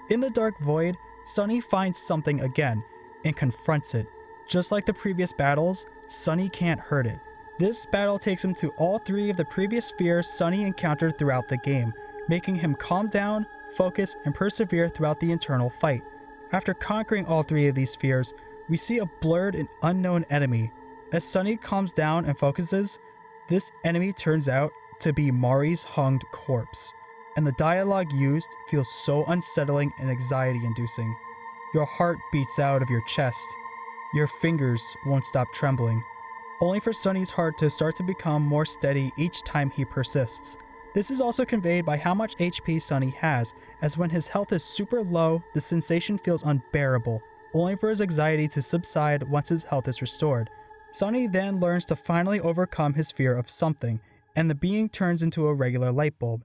In the dark void, Sunny finds something again, and confronts it. Just like the previous battles, Sunny can't hurt it. This battle takes him to all three of the previous fears Sunny encountered throughout the game, making him calm down, focus, and persevere throughout the internal fight. After conquering all three of these fears, we see a blurred and unknown enemy. As Sunny calms down and focuses, this enemy turns out to be Mari's hunged corpse, and the dialogue used feels so unsettling and anxiety-inducing. Your heart beats out of your chest. Your fingers won't stop trembling, only for Sunny's heart to start to become more steady each time he persists. This is also conveyed by how much HP Sunny has, as when his health is super low, the sensation feels unbearable, only for his anxiety to subside once his health is restored. Sunny then learns to finally overcome his fear of something, and the being turns into a regular light bulb.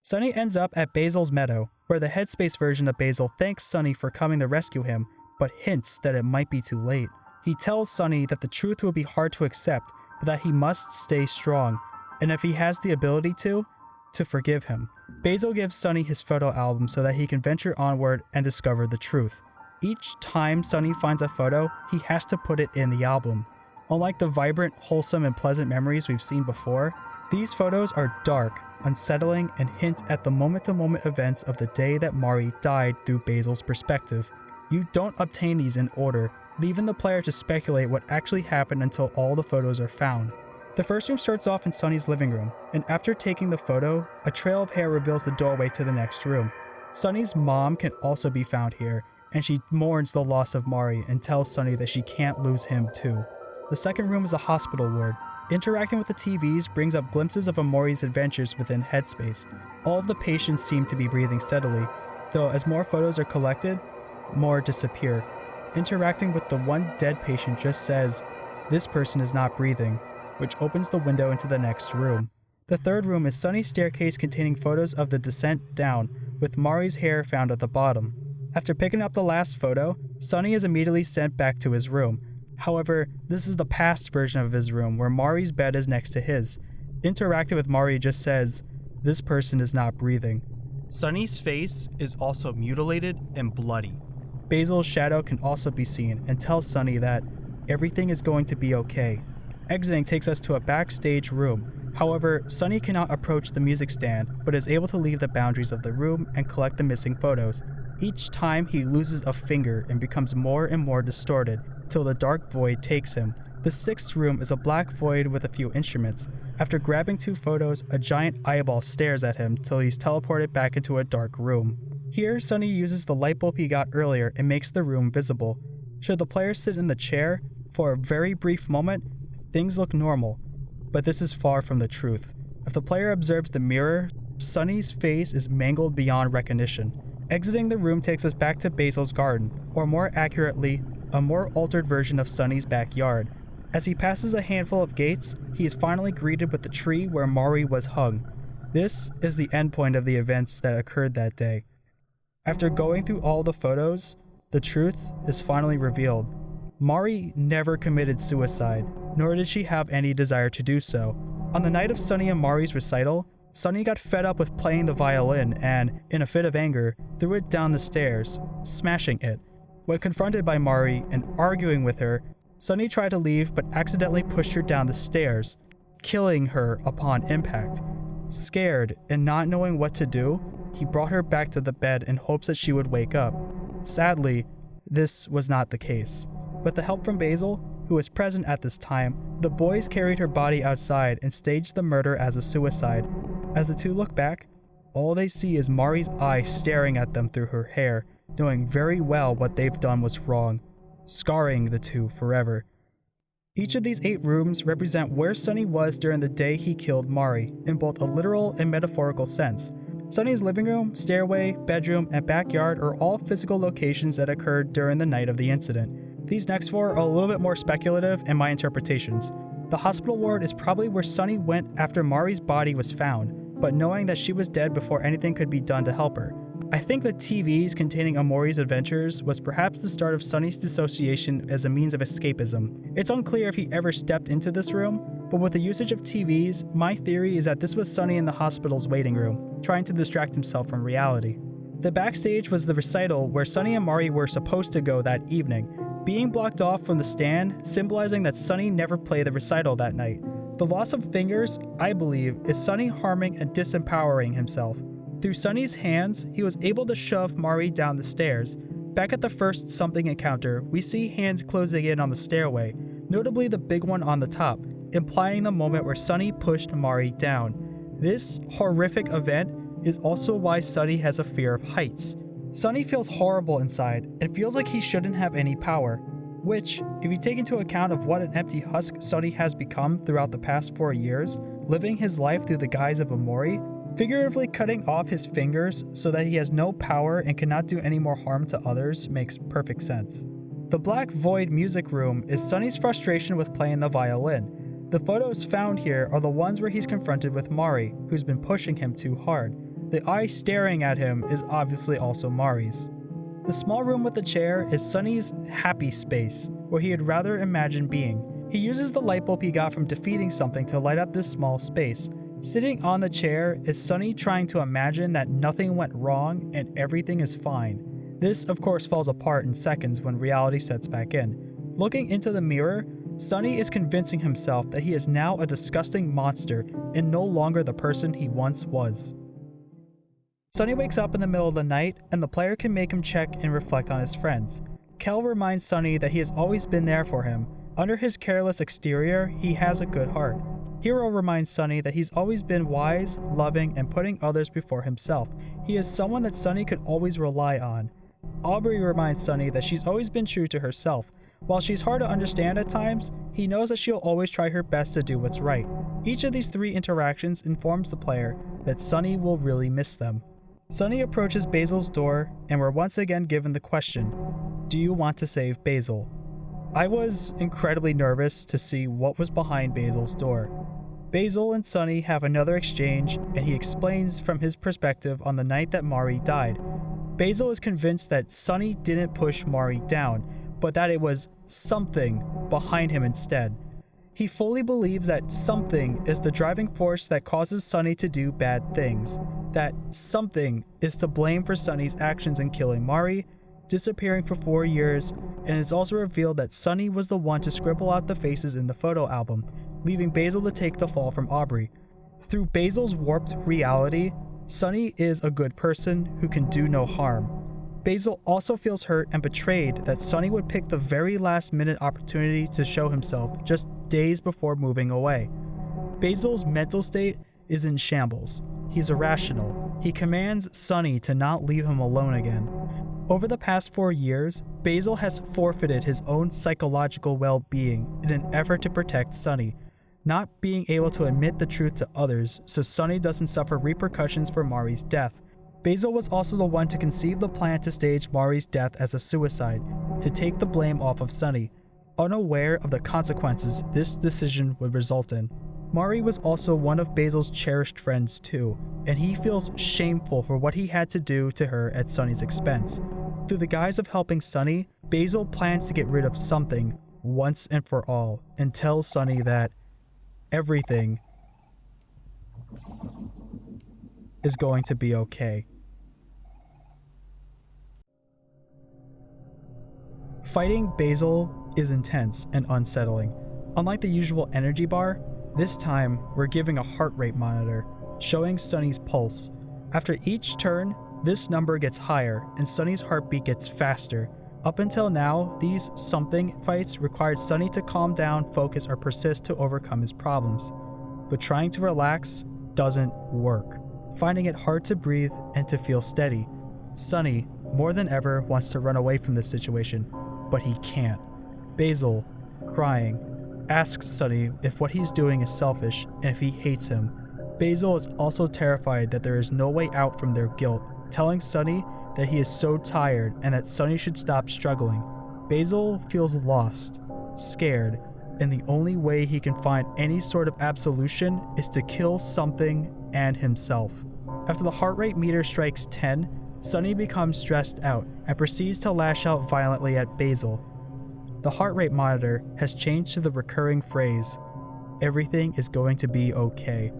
Sunny ends up at Basil's meadow, where the headspace version of Basil thanks Sunny for coming to rescue him, but hints that it might be too late. He tells Sunny that the truth will be hard to accept, but that he must stay strong, and if he has the ability to forgive him. Basil gives Sunny his photo album so that he can venture onward and discover the truth. Each time Sunny finds a photo, he has to put it in the album. Unlike the vibrant, wholesome, and pleasant memories we've seen before, these photos are dark, unsettling, and hint at the moment-to-moment events of the day that Mari died through Basil's perspective. You don't obtain these in order, leaving the player to speculate what actually happened until all the photos are found. The first room starts off in Sunny's living room, and after taking the photo, a trail of hair reveals the doorway to the next room. Sunny's mom can also be found here, and she mourns the loss of Mari and tells Sunny that she can't lose him too. The second room is a hospital ward. Interacting with the TVs brings up glimpses of Omori's adventures within Headspace. All of the patients seem to be breathing steadily, though as more photos are collected, more disappear. Interacting with the one dead patient just says, "This person is not breathing," which opens the window into the next room. The third room is Sunny's staircase containing photos of the descent down, with Mari's hair found at the bottom. After picking up the last photo, Sunny is immediately sent back to his room. However, this is the past version of his room where Mari's bed is next to his. Interacting with Mari just says, "This person is not breathing." Sunny's face is also mutilated and bloody. Basil's shadow can also be seen and tells Sunny that everything is going to be okay. Exiting takes us to a backstage room. However, Sunny cannot approach the music stand, but is able to leave the boundaries of the room and collect the missing photos. Each time he loses a finger and becomes more and more distorted, till the dark void takes him. The sixth room is a black void with a few instruments. After grabbing 2 photos, a giant eyeball stares at him till he's teleported back into a dark room. Here, Sunny uses the light bulb he got earlier and makes the room visible. Should the player sit in the chair, for a very brief moment, things look normal, but this is far from the truth. If the player observes the mirror, Sunny's face is mangled beyond recognition. Exiting the room takes us back to Basil's garden, or more accurately, a more altered version of Sunny's backyard. As he passes a handful of gates, he is finally greeted with the tree where Mari was hung. This is the endpoint of the events that occurred that day. After going through all the photos, the truth is finally revealed. Mari never committed suicide, nor did she have any desire to do so. On the night of Sunny and Mari's recital, Sunny got fed up with playing the violin and, in a fit of anger, threw it down the stairs, smashing it. When confronted by Mari and arguing with her, Sunny tried to leave but accidentally pushed her down the stairs, killing her upon impact. Scared and not knowing what to do, he brought her back to the bed in hopes that she would wake up. Sadly, this was not the case. With the help from Basil, who was present at this time, the boys carried her body outside and staged the murder as a suicide. As the two look back, all they see is Mari's eye staring at them through her hair, knowing very well what they've done was wrong, scarring the two forever. Each of these 8 rooms represent where Sunny was during the day he killed Mari, in both a literal and metaphorical sense. Sunny's living room, stairway, bedroom, and backyard are all physical locations that occurred during the night of the incident. These next 4 are a little bit more speculative in my interpretations. The hospital ward is probably where Sunny went after Mari's body was found, but knowing that she was dead before anything could be done to help her. I think the TVs containing Omori's adventures was perhaps the start of Sunny's dissociation as a means of escapism. It's unclear if he ever stepped into this room, but with the usage of TVs, my theory is that this was Sunny in the hospital's waiting room, trying to distract himself from reality. The backstage was the recital where Sunny and Mari were supposed to go that evening, being blocked off from the stand, symbolizing that Sunny never played the recital that night. The loss of fingers, I believe, is Sunny harming and disempowering himself. Through Sunny's hands, he was able to shove Mari down the stairs. Back at the first something encounter, we see hands closing in on the stairway, notably the big one on the top, implying the moment where Sunny pushed Mari down. This horrific event is also why Sunny has a fear of heights. Sunny feels horrible inside and feels like he shouldn't have any power, which, if you take into account of what an empty husk Sunny has become throughout the past 4 years, living his life through the guise of Omori, figuratively cutting off his fingers so that he has no power and cannot do any more harm to others, makes perfect sense. The Black Void music room is Sunny's frustration with playing the violin. The photos found here are the ones where he's confronted with Mari, who's been pushing him too hard. The eye staring at him is obviously also Mari's. The small room with the chair is Sunny's happy space, where he had rather imagine being. He uses the light bulb he got from defeating something to light up this small space. Sitting on the chair is Sunny trying to imagine that nothing went wrong and everything is fine. This, of course, falls apart in seconds when reality sets back in. Looking into the mirror, Sunny is convincing himself that he is now a disgusting monster and no longer the person he once was. Sunny wakes up in the middle of the night, and the player can make him check and reflect on his friends. Kel reminds Sunny that he has always been there for him. Under his careless exterior, he has a good heart. Hiro reminds Sunny that he's always been wise, loving, and putting others before himself. He is someone that Sunny could always rely on. Aubrey reminds Sunny that she's always been true to herself. While she's hard to understand at times, he knows that she'll always try her best to do what's right. Each of these three interactions informs the player that Sunny will really miss them. Sunny approaches Basil's door, and we're once again given the question, do you want to save Basil? I was incredibly nervous to see what was behind Basil's door. Basil and Sunny have another exchange, and he explains from his perspective on the night that Mari died. Basil is convinced that Sunny didn't push Mari down, but that it was something behind him instead. He fully believes that something is the driving force that causes Sunny to do bad things. That something is to blame for Sunny's actions in killing Mari, disappearing for 4 years, and it's also revealed that Sunny was the one to scribble out the faces in the photo album, leaving Basil to take the fall from Aubrey. Through Basil's warped reality, Sunny is a good person who can do no harm. Basil also feels hurt and betrayed that Sunny would pick the very last minute opportunity to show himself just days before moving away. Basil's mental state is in shambles. He's irrational. He commands Sunny to not leave him alone again. Over the past 4 years, Basil has forfeited his own psychological well-being in an effort to protect Sunny, not being able to admit the truth to others so Sunny doesn't suffer repercussions for Mari's death. Basil was also the one to conceive the plan to stage Mari's death as a suicide, to take the blame off of Sunny, unaware of the consequences this decision would result in. Mari was also one of Basil's cherished friends too, and he feels shameful for what he had to do to her at Sunny's expense. Through the guise of helping Sunny, Basil plans to get rid of something once and for all, and tells Sunny that everything is going to be okay. Fighting Basil is intense and unsettling. Unlike the usual energy bar, this time we're giving a heart rate monitor, showing Sunny's pulse. After each turn, this number gets higher and Sunny's heartbeat gets faster. Up until now, these something fights required Sunny to calm down, focus, or persist to overcome his problems. But trying to relax doesn't work, finding it hard to breathe and to feel steady. Sunny, more than ever, wants to run away from this situation, but he can't. Basil, crying, asks Sunny if what he's doing is selfish and if he hates him. Basil is also terrified that there is no way out from their guilt, telling Sunny that he is so tired and that Sunny should stop struggling. Basil feels lost, scared, and the only way he can find any sort of absolution is to kill something and himself. After the heart rate meter strikes 10, Sunny becomes stressed out and proceeds to lash out violently at Basil. The heart rate monitor has changed to the recurring phrase, "Everything is going to be okay."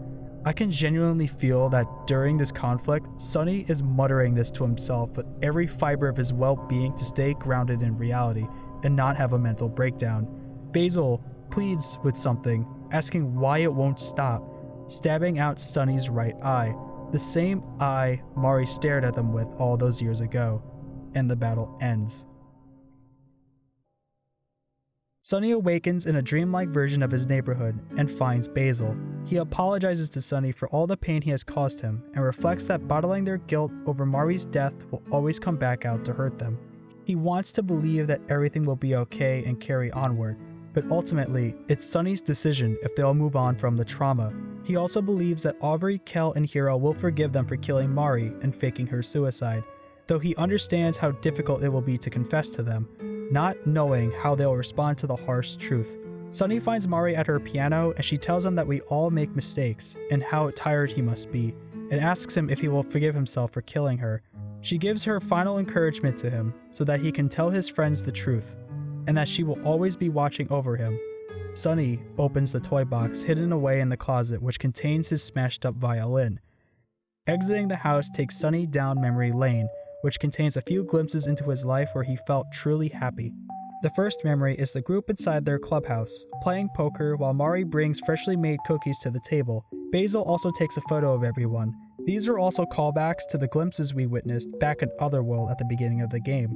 I can genuinely feel that during this conflict, Sunny is muttering this to himself with every fiber of his well-being to stay grounded in reality and not have a mental breakdown. Basil pleads with something, asking why it won't stop, stabbing out Sunny's right eye, the same eye Mari stared at them with all those years ago, and the battle ends. Sunny awakens in a dreamlike version of his neighborhood and finds Basil. He apologizes to Sunny for all the pain he has caused him and reflects that bottling their guilt over Mari's death will always come back out to hurt them. He wants to believe that everything will be okay and carry onward, but ultimately, it's Sunny's decision if they'll move on from the trauma. He also believes that Aubrey, Kel, and Hiro will forgive them for killing Mari and faking her suicide, though he understands how difficult it will be to confess to them, not knowing how they'll respond to the harsh truth. Sunny finds Mari at her piano and she tells him that we all make mistakes and how tired he must be, and asks him if he will forgive himself for killing her. She gives her final encouragement to him so that he can tell his friends the truth, and that she will always be watching over him. Sunny opens the toy box hidden away in the closet which contains his smashed up violin. Exiting the house takes Sunny down memory lane, which contains a few glimpses into his life where he felt truly happy. The first memory is the group inside their clubhouse, playing poker while Mari brings freshly made cookies to the table. Basil also takes a photo of everyone. These are also callbacks to the glimpses we witnessed back in Otherworld at the beginning of the game.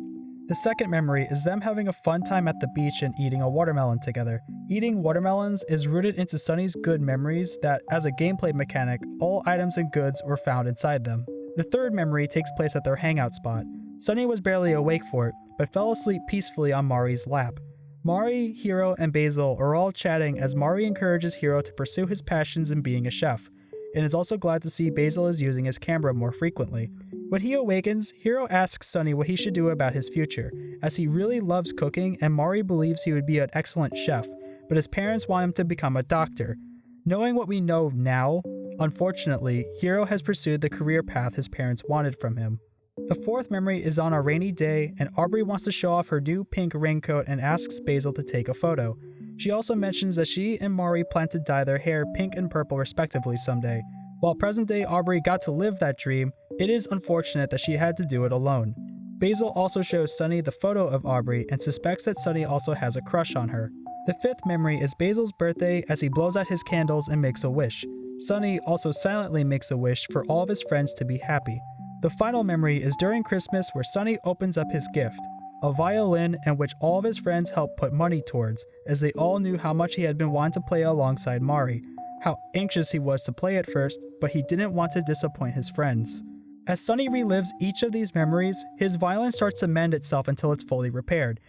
The second memory is them having a fun time at the beach and eating a watermelon together. Eating watermelons is rooted into Sunny's good memories that, as a gameplay mechanic, all items and goods were found inside them. The third memory takes place at their hangout spot. Sunny was barely awake for it, but fell asleep peacefully on Mari's lap. Mari, Hiro, and Basil are all chatting as Mari encourages Hiro to pursue his passions in being a chef, and is also glad to see Basil is using his camera more frequently. When he awakens, Hiro asks Sunny what he should do about his future, as he really loves cooking and Mari believes he would be an excellent chef, but his parents want him to become a doctor. Knowing what we know now, unfortunately, Hiro has pursued the career path his parents wanted from him. The fourth memory is on a rainy day, and Aubrey wants to show off her new pink raincoat and asks Basil to take a photo. She also mentions that she and Mari plan to dye their hair pink and purple respectively someday. While present-day Aubrey got to live that dream, it is unfortunate that she had to do it alone. Basil also shows Sunny the photo of Aubrey and suspects that Sunny also has a crush on her. The fifth memory is Basil's birthday as he blows out his candles and makes a wish. Sunny also silently makes a wish for all of his friends to be happy. The final memory is during Christmas where Sunny opens up his gift, a violin in which all of his friends helped put money towards, as they all knew how much he had been wanting to play alongside Mari, how anxious he was to play at first, but he didn't want to disappoint his friends. As Sunny relives each of these memories, his violin starts to mend itself until it's fully repaired.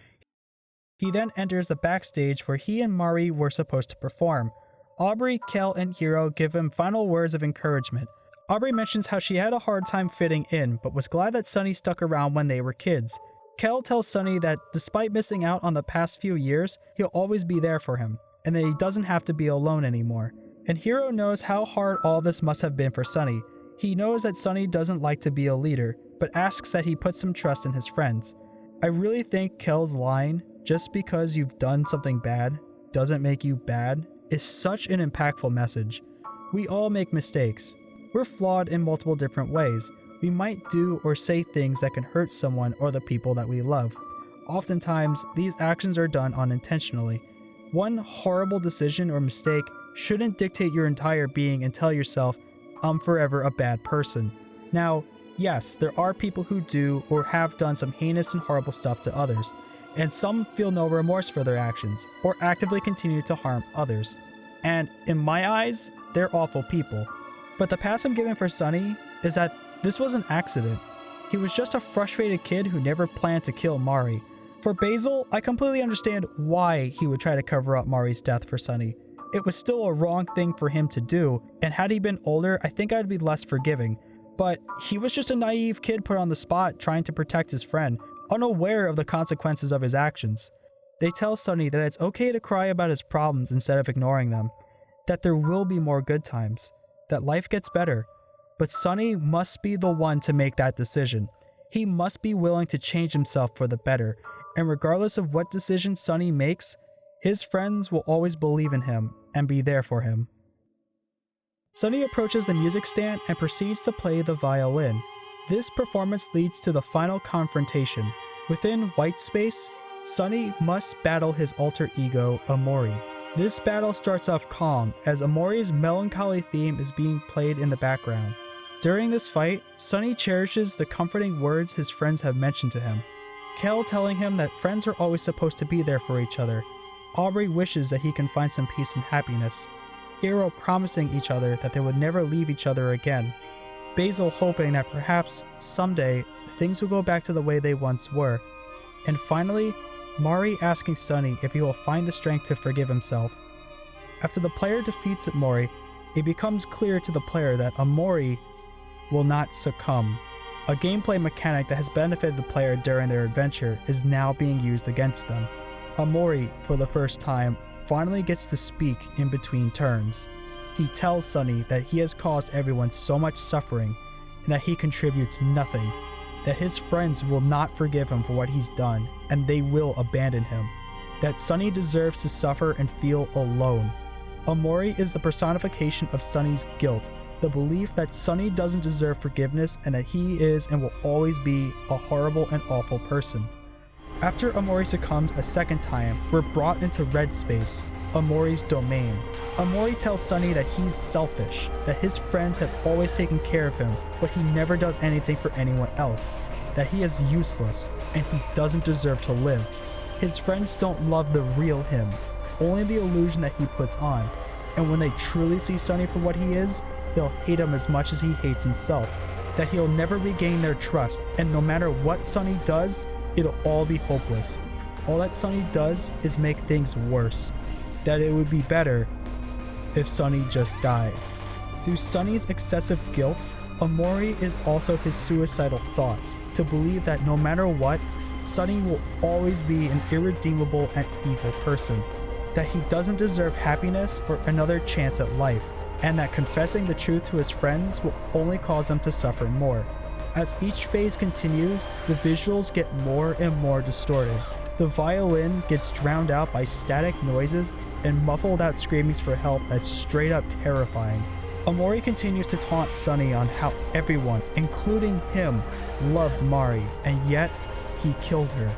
He then enters the backstage where he and Mari were supposed to perform. Aubrey, Kel, and Hiro give him final words of encouragement. Aubrey mentions how she had a hard time fitting in, but was glad that Sunny stuck around when they were kids. Kel tells Sunny that despite missing out on the past few years, he'll always be there for him, and that he doesn't have to be alone anymore. And Hiro knows how hard all this must have been for Sunny. He knows that Sunny doesn't like to be a leader, but asks that he put some trust in his friends. I really think Kel's line, "just because you've done something bad doesn't make you bad," is such an impactful message. We all make mistakes. We're flawed in multiple different ways. We might do or say things that can hurt someone or the people that we love. Oftentimes, these actions are done unintentionally. One horrible decision or mistake shouldn't dictate your entire being and tell yourself, "I'm forever a bad person." Now, yes, there are people who do or have done some heinous and horrible stuff to others, and some feel no remorse for their actions or actively continue to harm others. And in my eyes, they're awful people. But the pass I'm giving for Sunny is that this was an accident. He was just a frustrated kid who never planned to kill Mari. For Basil, I completely understand why he would try to cover up Mari's death for Sunny. It was still a wrong thing for him to do, and had he been older, I think I'd be less forgiving. But he was just a naive kid put on the spot trying to protect his friend, unaware of the consequences of his actions. They tell Sunny that it's okay to cry about his problems instead of ignoring them, that there will be more good times, that life gets better. But Sunny must be the one to make that decision. He must be willing to change himself for the better, and regardless of what decision Sunny makes, his friends will always believe in him and be there for him. Sunny approaches the music stand and proceeds to play the violin. This performance leads to the final confrontation. Within White Space, Sunny must battle his alter ego, Omori. This battle starts off calm, as Omori's melancholy theme is being played in the background. During this fight, Sunny cherishes the comforting words his friends have mentioned to him. Kel telling him that friends are always supposed to be there for each other. Aubrey wishes that he can find some peace and happiness. Hiro promising each other that they would never leave each other again. Basil hoping that perhaps, someday, things will go back to the way they once were. And finally, Mari asking Sunny if he will find the strength to forgive himself. After the player defeats Omori, it becomes clear to the player that Omori will not succumb. A gameplay mechanic that has benefited the player during their adventure is now being used against them. Omori, for the first time, finally gets to speak in between turns. He tells Sunny that he has caused everyone so much suffering and that he contributes nothing, that his friends will not forgive him for what he's done and they will abandon him, that Sunny deserves to suffer and feel alone. Omori is the personification of Sunny's guilt, the belief that Sunny doesn't deserve forgiveness and that he is and will always be a horrible and awful person. After Omori succumbs a second time, we're brought into Red Space, Omori's domain. Omori tells Sunny that he's selfish, that his friends have always taken care of him, but he never does anything for anyone else, that he is useless, and he doesn't deserve to live. His friends don't love the real him, only the illusion that he puts on, and when they truly see Sunny for what he is, they'll hate him as much as he hates himself, that he'll never regain their trust, and no matter what Sunny does, it'll all be hopeless. All that Sunny does is make things worse, that it would be better if Sunny just died. Through Sunny's excessive guilt, Omori is also his suicidal thoughts, to believe that no matter what, Sunny will always be an irredeemable and evil person, that he doesn't deserve happiness or another chance at life, and that confessing the truth to his friends will only cause them to suffer more. As each phase continues, the visuals get more and more distorted. The violin gets drowned out by static noises and muffled out screamings for help that's straight up terrifying. Omori continues to taunt Sunny on how everyone, including him, loved Mari, and yet he killed her.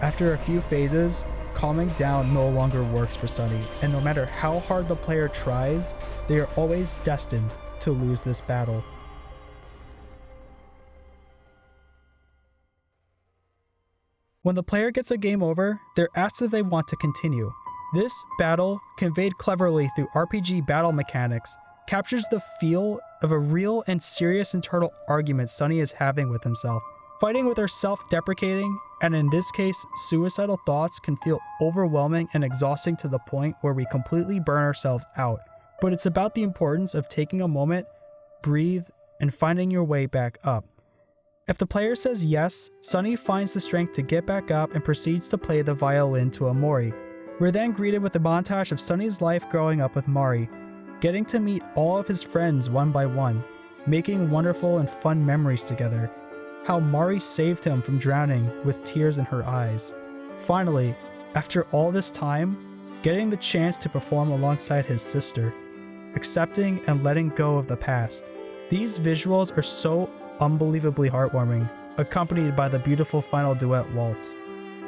After a few phases, calming down no longer works for Sunny, and no matter how hard the player tries, they are always destined to lose this battle. When the player gets a game over, they're asked if they want to continue. This battle, conveyed cleverly through RPG battle mechanics, captures the feel of a real and serious internal argument Sunny is having with himself. Fighting with our self-deprecating, and in this case, suicidal thoughts can feel overwhelming and exhausting to the point where we completely burn ourselves out. But it's about the importance of taking a moment, breathe, and finding your way back up. If the player says yes, Sunny finds the strength to get back up and proceeds to play the violin to Omori. We're then greeted with a montage of Sunny's life growing up with Mari, getting to meet all of his friends one by one, making wonderful and fun memories together, how Mari saved him from drowning with tears in her eyes. Finally, after all this time, getting the chance to perform alongside his sister, accepting and letting go of the past. These visuals are so unbelievably heartwarming, accompanied by the beautiful final duet waltz.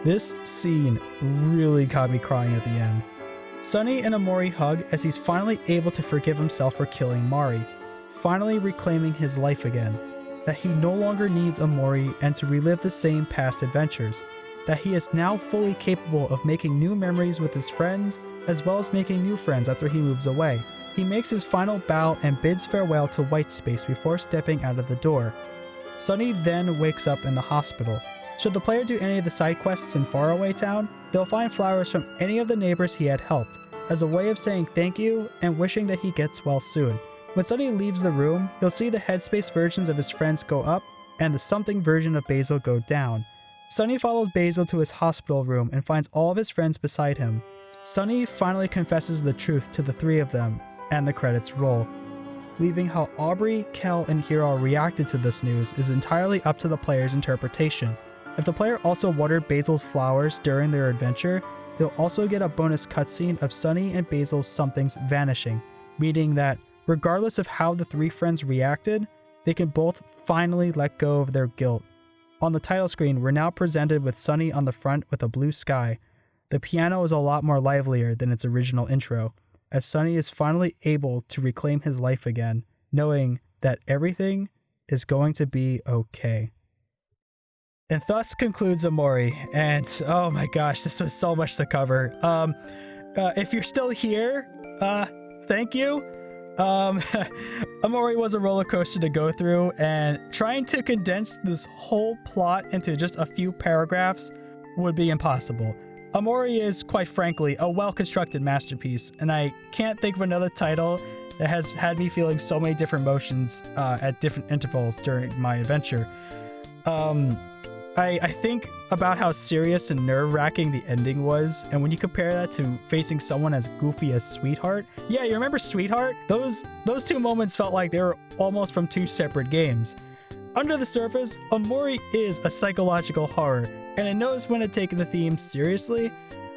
This scene really got me crying at the end. Sunny and Omori hug as he's finally able to forgive himself for killing Mari, finally reclaiming his life again, that he no longer needs Omori and to relive the same past adventures, that he is now fully capable of making new memories with his friends, as well as making new friends after he moves away. He makes his final bow and bids farewell to White Space before stepping out of the door. Sunny then wakes up in the hospital. Should the player do any of the side quests in Faraway Town, they'll find flowers from any of the neighbors he had helped, as a way of saying thank you and wishing that he gets well soon. When Sunny leaves the room, he'll see the Headspace versions of his friends go up and the Something version of Basil go down. Sunny follows Basil to his hospital room and finds all of his friends beside him. Sunny finally confesses the truth to the three of them, and the credits roll. Leaving how Aubrey, Kel, and Hiro reacted to this news is entirely up to the player's interpretation. If the player also watered Basil's flowers during their adventure, they'll also get a bonus cutscene of Sunny and Basil's somethings vanishing, meaning that regardless of how the three friends reacted, they can both finally let go of their guilt. On the title screen, we're now presented with Sunny on the front with a blue sky. The piano is a lot more livelier than its original intro, as Sunny is finally able to reclaim his life again, knowing that everything is going to be okay. And thus concludes Omori, and oh my gosh, this was so much to cover. If you're still here, thank you. Omori was a roller coaster to go through, and trying to condense this whole plot into just a few paragraphs would be impossible. Omori is, quite frankly, a well-constructed masterpiece, and I can't think of another title that has had me feeling so many different emotions at different intervals during my adventure. I think about how serious and nerve-wracking the ending was, and when you compare that to facing someone as goofy as Sweetheart, yeah, you remember Sweetheart? Those two moments felt like they were almost from two separate games. Under the surface, Omori is a psychological horror, and it knows when to take the theme seriously,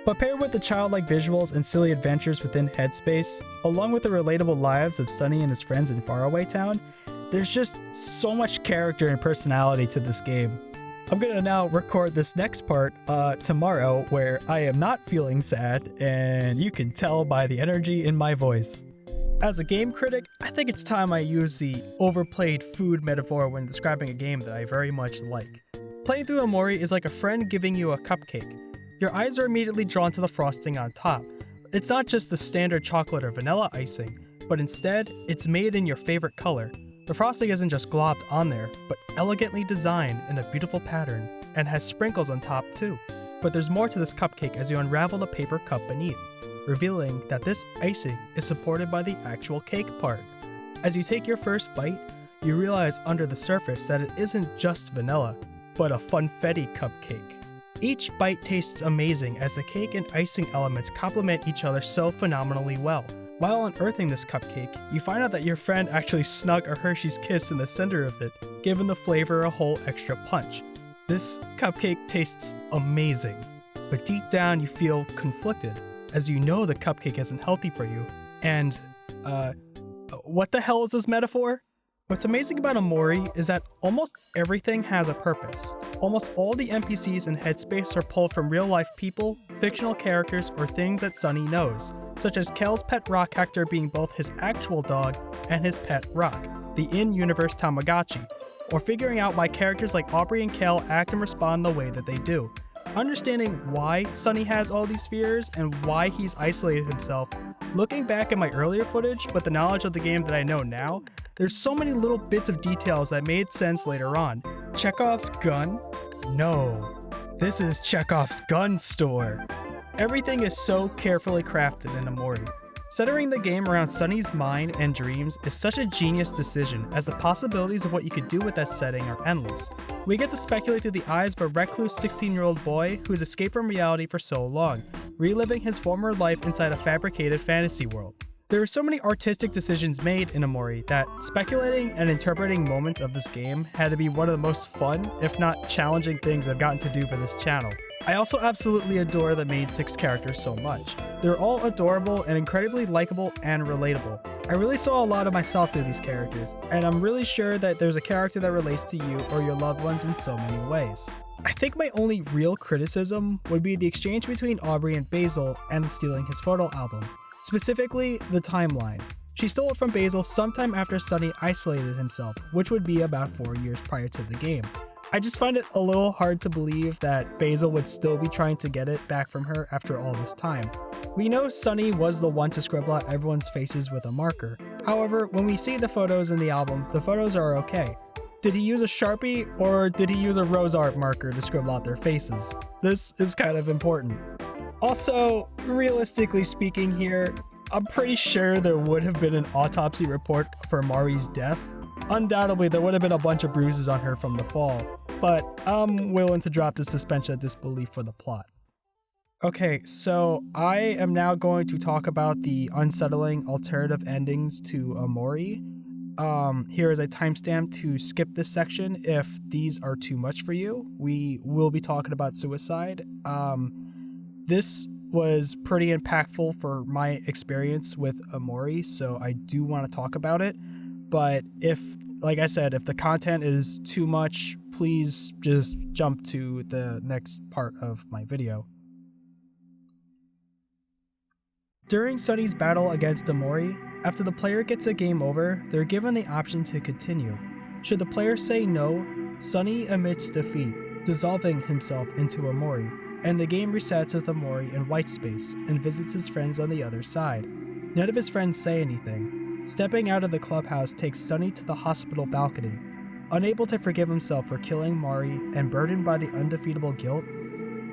but paired with the childlike visuals and silly adventures within Headspace, along with the relatable lives of Sunny and his friends in Faraway Town, there's just so much character and personality to this game. I'm gonna now record this next part tomorrow where I am not feeling sad, and you can tell by the energy in my voice. As a game critic, I think it's time I use the overplayed food metaphor when describing a game that I very much like. Playing through Omori is like a friend giving you a cupcake. Your eyes are immediately drawn to the frosting on top. It's not just the standard chocolate or vanilla icing, but instead, it's made in your favorite color. The frosting isn't just globbed on there, but elegantly designed in a beautiful pattern, and has sprinkles on top too. But there's more to this cupcake as you unravel the paper cup beneath, revealing that this icing is supported by the actual cake part. As you take your first bite, you realize under the surface that it isn't just vanilla, but a funfetti cupcake. Each bite tastes amazing as the cake and icing elements complement each other so phenomenally well. While unearthing this cupcake, you find out that your friend actually snuck a Hershey's Kiss in the center of it, giving the flavor a whole extra punch. This cupcake tastes amazing, but deep down you feel conflicted, as you know the cupcake isn't healthy for you. And, what the hell is this metaphor? What's amazing about Omori is that almost everything has a purpose. Almost all the NPCs in Headspace are pulled from real-life people, fictional characters, or things that Sunny knows, such as Kel's pet rock Hector being both his actual dog and his pet rock, the in-universe Tamagotchi, or figuring out why characters like Aubrey and Kel act and respond the way that they do. Understanding why Sunny has all these fears and why he's isolated himself, looking back at my earlier footage, but the knowledge of the game that I know now, there's so many little bits of details that made sense later on. Chekhov's gun? No. This is Chekhov's gun store. Everything is so carefully crafted in Omori. Centering the game around Sunny's mind and dreams is such a genius decision, as the possibilities of what you could do with that setting are endless. We get to speculate through the eyes of a recluse 16-year-old boy who has escaped from reality for so long, reliving his former life inside a fabricated fantasy world. There are so many artistic decisions made in Omori that speculating and interpreting moments of this game had to be one of the most fun, if not challenging things I've gotten to do for this channel. I also absolutely adore the main 6 characters so much. They're all adorable and incredibly likable and relatable. I really saw a lot of myself through these characters, and I'm really sure that there's a character that relates to you or your loved ones in so many ways. I think my only real criticism would be the exchange between Aubrey and Basil and stealing his photo album. Specifically, the timeline. She stole it from Basil sometime after Sunny isolated himself, which would be about 4 years prior to the game. I just find it a little hard to believe that Basil would still be trying to get it back from her after all this time. We know Sunny was the one to scribble out everyone's faces with a marker. However, when we see the photos in the album, the photos are okay. Did he use a Sharpie, or did he use a rose art marker to scribble out their faces? This is kind of important. Also, realistically speaking here, I'm pretty sure there would have been an autopsy report for Mari's death. Undoubtedly, there would have been a bunch of bruises on her from the fall, but I'm willing to drop the suspension of disbelief for the plot. Okay, so I am now going to talk about the unsettling alternative endings to Omori. Here is a timestamp to skip this section if these are too much for you. We will be talking about suicide. This was pretty impactful for my experience with Omori, so I do want to talk about it. But if, like I said, if the content is too much, please just jump to the next part of my video. During Sunny's battle against Omori, after the player gets a game over, they're given the option to continue. Should the player say no, Sunny admits defeat, dissolving himself into Omori, and the game resets with Omori in white space and visits his friends on the other side. None of his friends say anything. Stepping out of the clubhouse takes Sunny to the hospital balcony. Unable to forgive himself for killing Mari and burdened by the undefeatable guilt,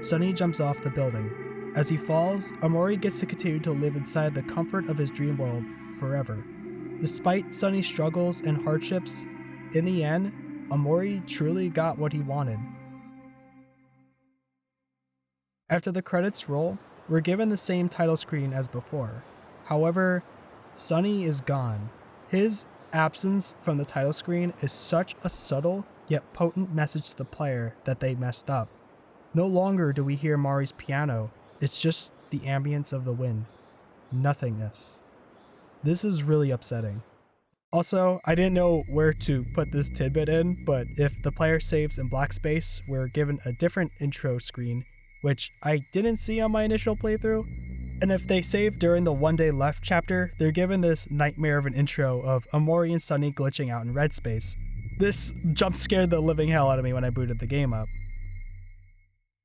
Sunny jumps off the building. As he falls, Omori gets to continue to live inside the comfort of his dream world forever. Despite Sunny's struggles and hardships, in the end, Omori truly got what he wanted. After the credits roll, we're given the same title screen as before. However, Sunny is gone. His absence from the title screen is such a subtle yet potent message to the player that they messed up. No longer do we hear Mari's piano, it's just the ambience of the wind. Nothingness. This is really upsetting. Also, I didn't know where to put this tidbit in, but if the player saves in black space, we're given a different intro screen, which I didn't see on my initial playthrough. And if they save during the One Day Left chapter, they're given this nightmare of an intro of Omori and Sunny glitching out in red space. This jump scared the living hell out of me when I booted the game up.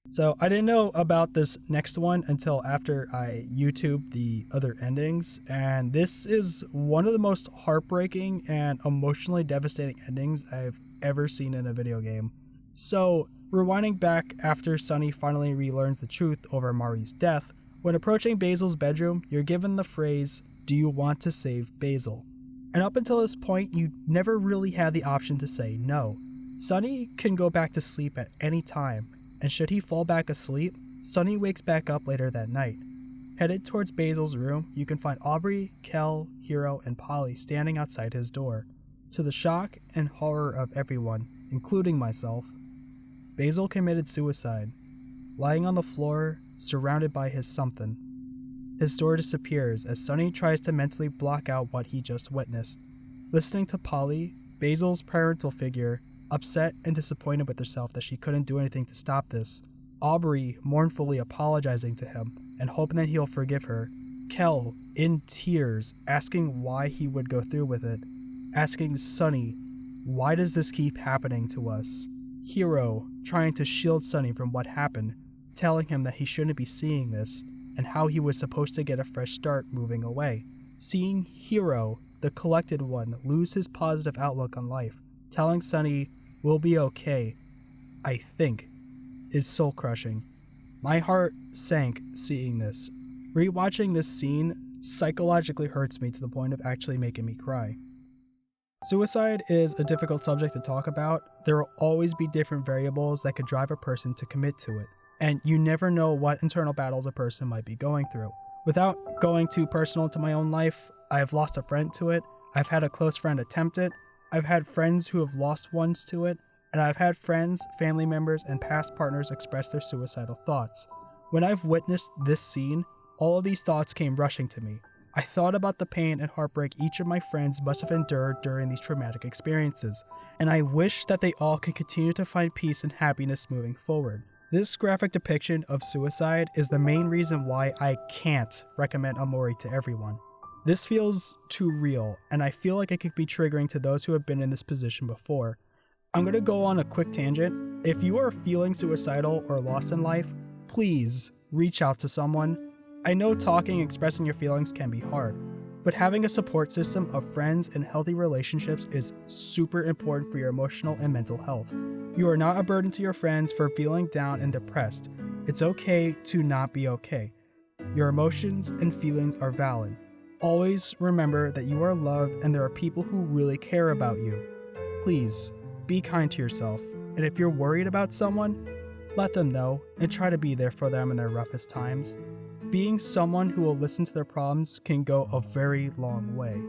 So I didn't know about this next one until after I YouTubed the other endings, and this is one of the most heartbreaking and emotionally devastating endings I've ever seen in a video game. So, rewinding back after Sunny finally relearns the truth over Mari's death, when approaching Basil's bedroom, you're given the phrase, "Do you want to save Basil?" And up until this point, you never really had the option to say no. Sunny can go back to sleep at any time, and should he fall back asleep, Sunny wakes back up later that night. Headed towards Basil's room, you can find Aubrey, Kel, Hero, and Polly standing outside his door. To the shock and horror of everyone, including myself, Basil committed suicide, lying on the floor, surrounded by his something. His door disappears as Sunny tries to mentally block out what he just witnessed. Listening to Polly, Basil's parental figure, upset and disappointed with herself that she couldn't do anything to stop this, Aubrey mournfully apologizing to him and hoping that he'll forgive her, Kel in tears asking why he would go through with it, asking Sunny, why does this keep happening to us? Hero trying to shield Sunny from what happened, telling him that he shouldn't be seeing this and how he was supposed to get a fresh start moving away. Seeing Hero, the collected one, lose his positive outlook on life, telling Sunny, "We'll be okay, I think," is soul-crushing. My heart sank seeing this. Rewatching this scene psychologically hurts me to the point of actually making me cry. Suicide is a difficult subject to talk about. There will always be different variables that could drive a person to commit to it, and you never know what internal battles a person might be going through. Without going too personal into my own life, I've lost a friend to it, I've had a close friend attempt it, I've had friends who have lost ones to it, and I've had friends, family members, and past partners express their suicidal thoughts. When I've witnessed this scene, all of these thoughts came rushing to me. I thought about the pain and heartbreak each of my friends must have endured during these traumatic experiences, and I wish that they all could continue to find peace and happiness moving forward. This graphic depiction of suicide is the main reason why I can't recommend Omori to everyone. This feels too real, and I feel like it could be triggering to those who have been in this position before. I'm going to go on a quick tangent. If you are feeling suicidal or lost in life, please reach out to someone. I know talking and expressing your feelings can be hard, but having a support system of friends and healthy relationships is super important for your emotional and mental health. You are not a burden to your friends for feeling down and depressed. It's okay to not be okay. Your emotions and feelings are valid. Always remember that you are loved and there are people who really care about you. Please, be kind to yourself, and if you're worried about someone, let them know and try to be there for them in their roughest times. Being someone who will listen to their problems can go a very long way.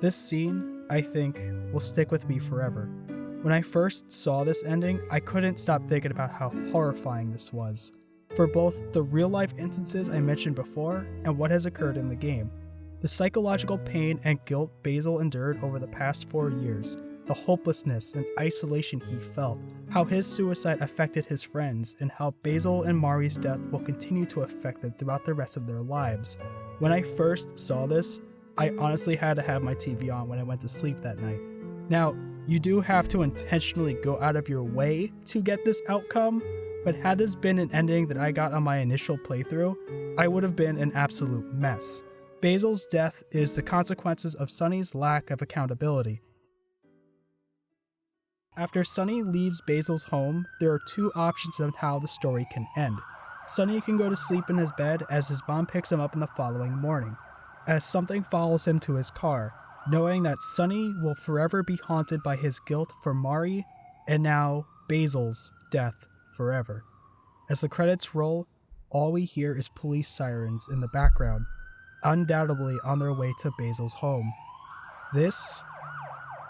This scene, I think, will stick with me forever. When I first saw this ending, I couldn't stop thinking about how horrifying this was, for both the real-life instances I mentioned before and what has occurred in the game. The psychological pain and guilt Basil endured over the past 4 years, the hopelessness and isolation he felt, how his suicide affected his friends, and how Basil and Mari's death will continue to affect them throughout the rest of their lives. When I first saw this, I honestly had to have my TV on when I went to sleep that night. Now, you do have to intentionally go out of your way to get this outcome, but had this been an ending that I got on my initial playthrough, I would have been an absolute mess. Basil's death is the consequences of Sunny's lack of accountability. After Sunny leaves Basil's home, there are two options on how the story can end. Sunny can go to sleep in his bed as his mom picks him up in the following morning, as something follows him to his car, knowing that Sunny will forever be haunted by his guilt for Mari and now Basil's death forever. As the credits roll, all we hear is police sirens in the background, undoubtedly on their way to Basil's home. This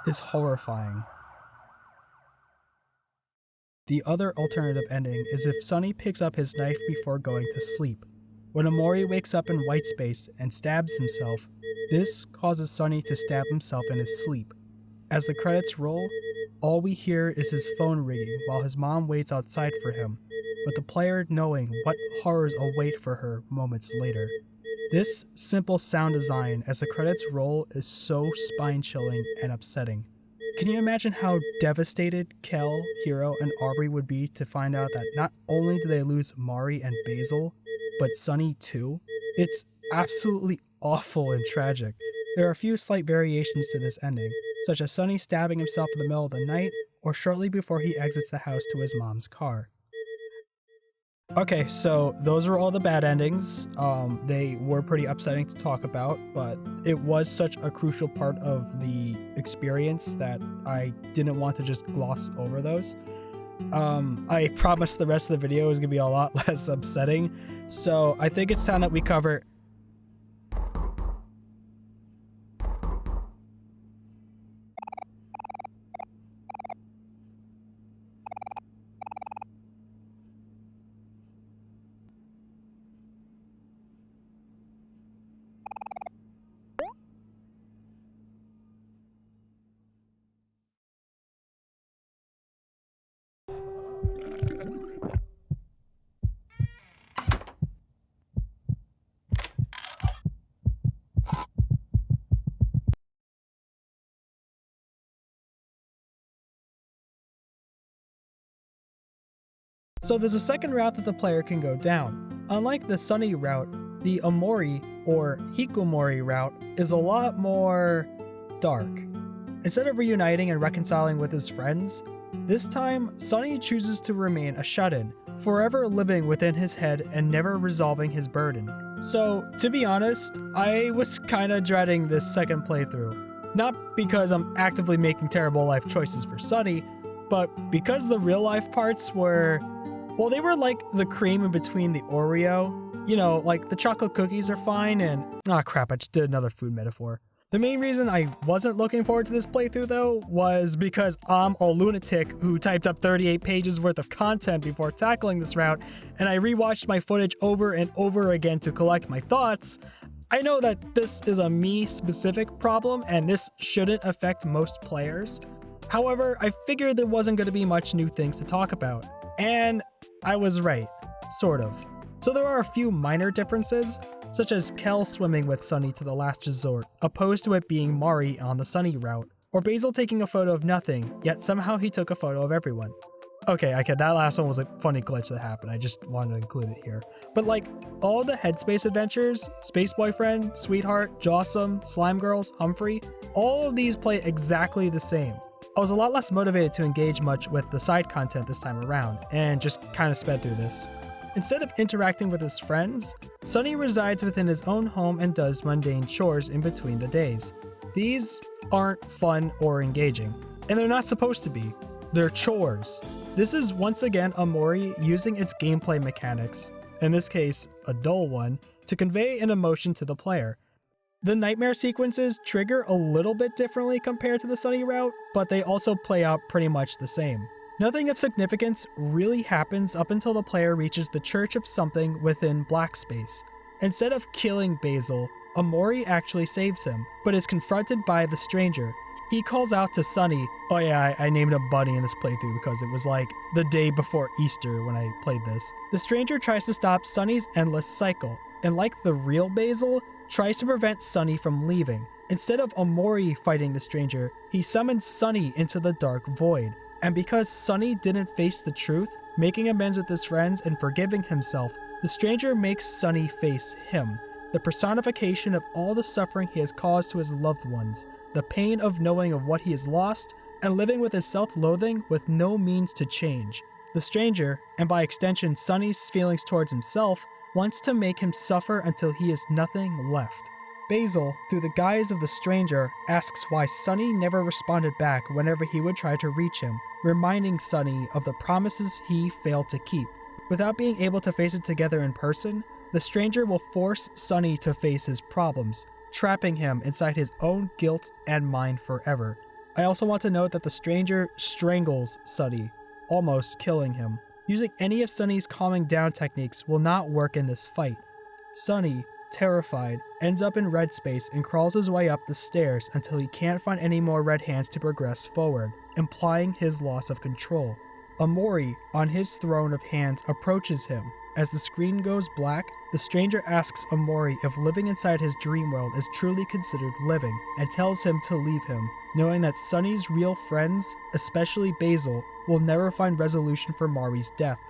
is horrifying. The other alternative ending is if Sunny picks up his knife before going to sleep. When Omori wakes up in white space and stabs himself, this causes Sunny to stab himself in his sleep. As the credits roll, all we hear is his phone ringing while his mom waits outside for him, with the player knowing what horrors await for her moments later. This simple sound design as the credits roll is so spine-chilling and upsetting. Can you imagine how devastated Kel, Hiro, and Aubrey would be to find out that not only do they lose Mari and Basil, but Sunny too? It's absolutely awful and tragic. There are a few slight variations to this ending, such as Sunny stabbing himself in the middle of the night, or shortly before he exits the house to his mom's car. Okay, so those are all the bad endings. They were pretty upsetting to talk about, but it was such a crucial part of the experience that I didn't want to just gloss over those. I promise the rest of the video is going to be a lot less upsetting, so I think it's time that we cover... So there's a second route that the player can go down. Unlike the Sunny route, the Omori or Hikikomori route is a lot more dark. Instead of reuniting and reconciling with his friends, this time Sunny chooses to remain a shut-in, forever living within his head and never resolving his burden. So, to be honest, I was kinda dreading this second playthrough. Not because I'm actively making terrible life choices for Sunny, but because the real life parts were... well, they were like the cream in between the Oreo. You know, like the chocolate cookies are fine and... ah, crap, I just did another food metaphor. The main reason I wasn't looking forward to this playthrough, though, was because I'm a lunatic who typed up 38 pages worth of content before tackling this route, and I rewatched my footage over and over again to collect my thoughts. I know that this is a me-specific problem, and this shouldn't affect most players. However, I figured there wasn't going to be much new things to talk about. And I was right, sort of. So there are a few minor differences, such as Kel swimming with Sunny to the last resort, opposed to it being Mari on the Sunny route, or Basil taking a photo of nothing, yet somehow he took a photo of everyone. Okay, that last one was a funny glitch that happened, I just wanted to include it here. But like, all the Headspace adventures, Space Boyfriend, Sweetheart, Jawsome, Slime Girls, Humphrey, all of these play exactly the same. I was a lot less motivated to engage much with the side content this time around, and just kinda sped through this. Instead of interacting with his friends, Sunny resides within his own home and does mundane chores in between the days. These aren't fun or engaging, and they're not supposed to be. They're chores. This is once again Omori using its gameplay mechanics, in this case a dull one, to convey an emotion to the player. The nightmare sequences trigger a little bit differently compared to the Sunny route, but they also play out pretty much the same. Nothing of significance really happens up until the player reaches the Church of Something within Black Space. Instead of killing Basil, Omori actually saves him, but is confronted by the stranger. He calls out to Sunny. Oh yeah, I named him Bunny in this playthrough because it was like the day before Easter when I played this. The stranger tries to stop Sunny's endless cycle, and like the real Basil, tries to prevent Sunny from leaving. Instead of Omori fighting the stranger, he summons Sunny into the dark void. And because Sunny didn't face the truth, making amends with his friends and forgiving himself, the stranger makes Sunny face him, the personification of all the suffering he has caused to his loved ones, the pain of knowing of what he has lost, and living with his self-loathing with no means to change. The stranger, and by extension Sunny's feelings towards himself, wants to make him suffer until he has nothing left. Basil, through the guise of the stranger, asks why Sunny never responded back whenever he would try to reach him, reminding Sunny of the promises he failed to keep. Without being able to face it together in person, the stranger will force Sunny to face his problems, trapping him inside his own guilt and mind forever. I also want to note that the stranger strangles Sunny, almost killing him. Using any of Sunny's calming down techniques will not work in this fight. Sunny, terrified, ends up in red space and crawls his way up the stairs until he can't find any more red hands to progress forward, implying his loss of control. Omori, on his throne of hands, approaches him. As the screen goes black, the stranger asks Omori if living inside his dream world is truly considered living, and tells him to leave him, knowing that Sunny's real friends, especially Basil, will never find resolution for Mari's death,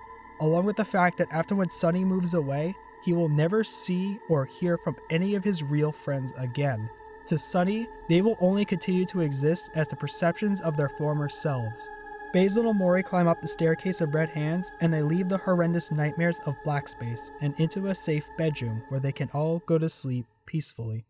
along with the fact that after when Sunny moves away, he will never see or hear from any of his real friends again. To Sunny, they will only continue to exist as the perceptions of their former selves. Basil and Omori climb up the staircase of red hands, and they leave the horrendous nightmares of black space and into a safe bedroom where they can all go to sleep peacefully.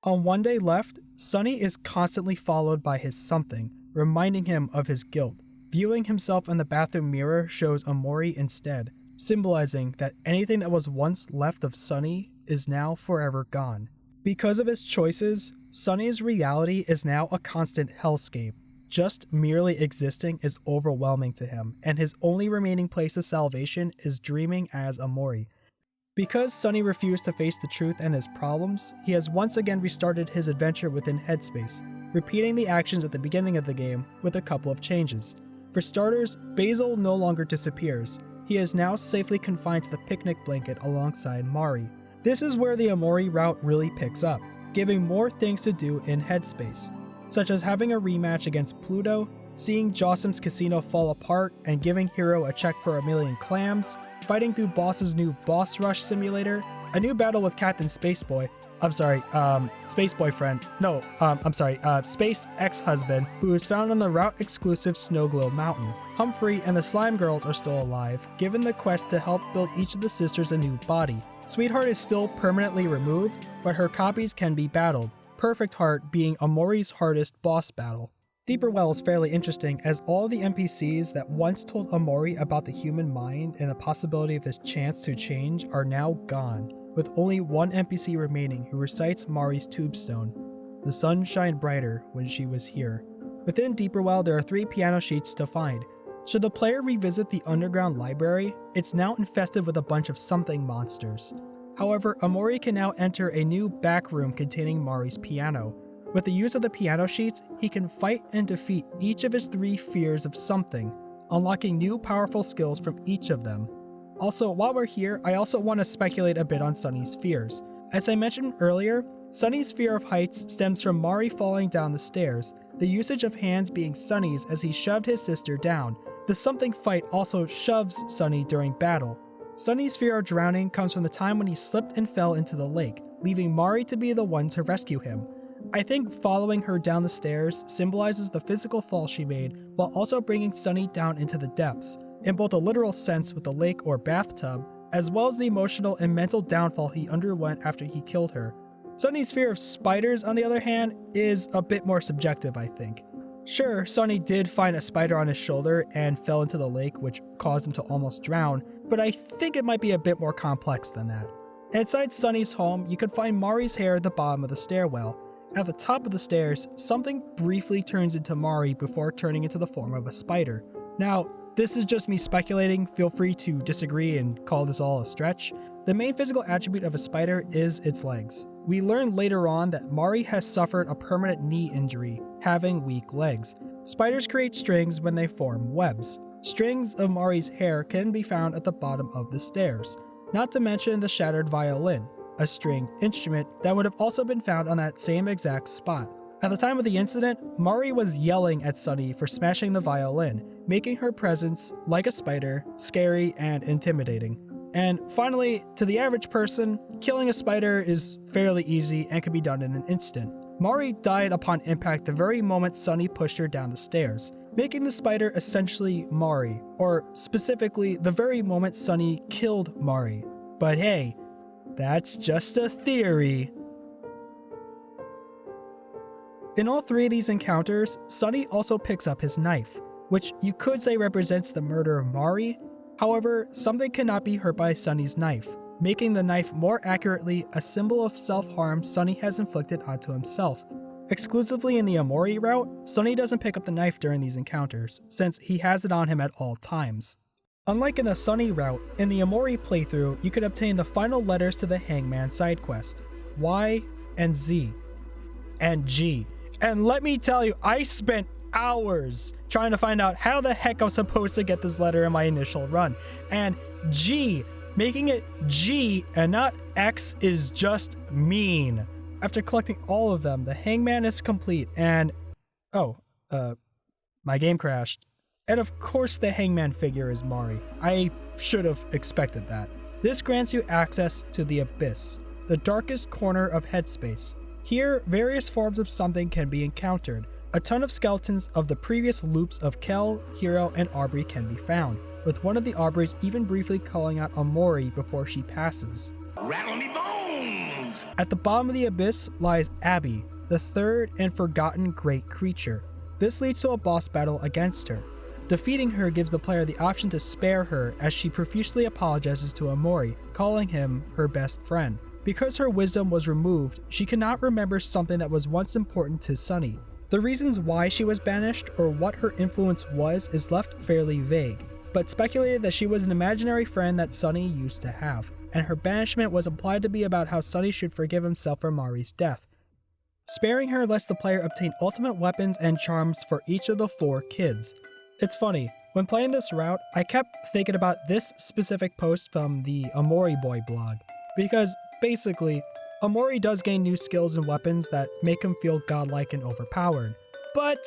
On one day left, Sunny is constantly followed by his something, reminding him of his guilt. Viewing himself in the bathroom mirror shows Omori instead, symbolizing that anything that was once left of Sunny is now forever gone. Because of his choices, Sunny's reality is now a constant hellscape. Just merely existing is overwhelming to him, and his only remaining place of salvation is dreaming as Omori. Because Sunny refused to face the truth and his problems, he has once again restarted his adventure within Headspace, repeating the actions at the beginning of the game with a couple of changes. For starters, Basil no longer disappears. He is now safely confined to the picnic blanket alongside Mari. This is where the Omori route really picks up, giving more things to do in Headspace, such as having a rematch against Pluto, seeing Jossam's casino fall apart and giving Hiro a check for 1,000,000 clams, fighting through Boss's new Boss Rush simulator, a new battle with Captain Space ex-husband, who is found on the route-exclusive Snowglow Mountain. Humphrey and the Slime Girls are still alive, given the quest to help build each of the sisters a new body. Sweetheart is still permanently removed, but her copies can be battled, Perfect Heart being Omori's hardest boss battle. Deeper Well is fairly interesting, as all the NPCs that once told Omori about the human mind and the possibility of his chance to change are now gone, with only one NPC remaining who recites Mari's tombstone. The sun shined brighter when she was here. Within Deeper Well, there are 3 piano sheets to find. Should the player revisit the underground library, it's now infested with a bunch of something monsters. However, Omori can now enter a new back room containing Mari's piano. With the use of the piano sheets, he can fight and defeat each of his 3 fears of something, unlocking new powerful skills from each of them. Also, while we're here, I also want to speculate a bit on Sunny's fears. As I mentioned earlier, Sunny's fear of heights stems from Mari falling down the stairs, the usage of hands being Sunny's as he shoved his sister down. The something fight also shoves Sunny during battle. Sunny's fear of drowning comes from the time when he slipped and fell into the lake, leaving Mari to be the one to rescue him. I think following her down the stairs symbolizes the physical fall she made, while also bringing Sunny down into the depths, in both a literal sense with the lake or bathtub, as well as the emotional and mental downfall he underwent after he killed her. Sunny's fear of spiders, on the other hand, is a bit more subjective, I think. Sure, Sunny did find a spider on his shoulder and fell into the lake, which caused him to almost drown, but I think it might be a bit more complex than that. Inside Sunny's home, you can find Mari's hair at the bottom of the stairwell. At the top of the stairs, something briefly turns into Mari before turning into the form of a spider. Now, this is just me speculating, feel free to disagree and call this all a stretch. The main physical attribute of a spider is its legs. We learn later on that Mari has suffered a permanent knee injury, having weak legs. Spiders create strings when they form webs. Strings of Mari's hair can be found at the bottom of the stairs, not to mention the shattered violin, a stringed instrument that would have also been found on that same exact spot. At the time of the incident, Mari was yelling at Sunny for smashing the violin, making her presence, like a spider, scary and intimidating. And finally, to the average person, killing a spider is fairly easy and can be done in an instant. Mari died upon impact the very moment Sunny pushed her down the stairs, making the spider essentially Mari, or specifically the very moment Sunny killed Mari. But hey, that's just a theory. In all 3 of these encounters, Sunny also picks up his knife, which you could say represents the murder of Mari, However, something cannot be hurt by Sunny's knife, making the knife more accurately a symbol of self-harm Sunny has inflicted onto himself. Exclusively in the Omori route, Sunny doesn't pick up the knife during these encounters, since he has it on him at all times. Unlike in the Sunny route, in the Omori playthrough, you can obtain the final letters to the Hangman side quest, Y and Z and G. And let me tell you, I spent hours trying to find out how the heck I was supposed to get this letter in my initial run. And G, making it G and not X, is just mean. After collecting all of them, the Hangman is complete and... my game crashed. And of course the Hangman figure is Mari. I should have expected that. This grants you access to the Abyss, the darkest corner of Headspace. Here, various forms of something can be encountered. A ton of skeletons of the previous loops of Kel, Hero, and Aubrey can be found, with one of the Aubreys even briefly calling out Omori before she passes. Rattle me bones! At the bottom of the Abyss lies Abby, the third and forgotten great creature. This leads to a boss battle against her. Defeating her gives the player the option to spare her as she profusely apologizes to Omori, calling him her best friend. Because her wisdom was removed, she cannot remember something that was once important to Sunny. The reasons why she was banished or what her influence was is left fairly vague, but speculated that she was an imaginary friend that Sunny used to have, and her banishment was implied to be about how Sunny should forgive himself for Mari's death. Sparing her lets the player obtain ultimate weapons and charms for each of the 4 kids. It's funny, when playing this route, I kept thinking about this specific post from the Omori Boy blog, because basically, Omori does gain new skills and weapons that make him feel godlike and overpowered, but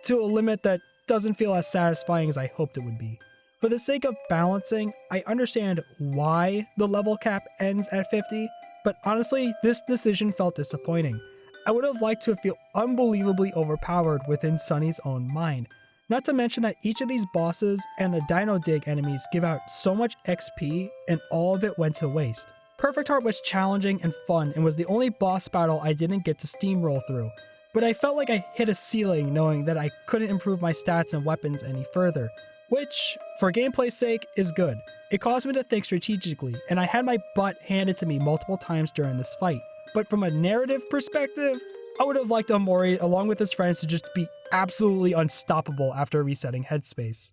to a limit that doesn't feel as satisfying as I hoped it would be. For the sake of balancing, I understand why the level cap ends at 50, but honestly, this decision felt disappointing. I would have liked to feel unbelievably overpowered within Sunny's own mind. Not to mention that each of these bosses and the Dino Dig enemies give out so much XP and all of it went to waste. Perfect Heart was challenging and fun and was the only boss battle I didn't get to steamroll through, but I felt like I hit a ceiling knowing that I couldn't improve my stats and weapons any further, which, for gameplay's sake, is good. It caused me to think strategically, and I had my butt handed to me multiple times during this fight. But from a narrative perspective, I would have liked Omori along with his friends to just be absolutely unstoppable after resetting Headspace.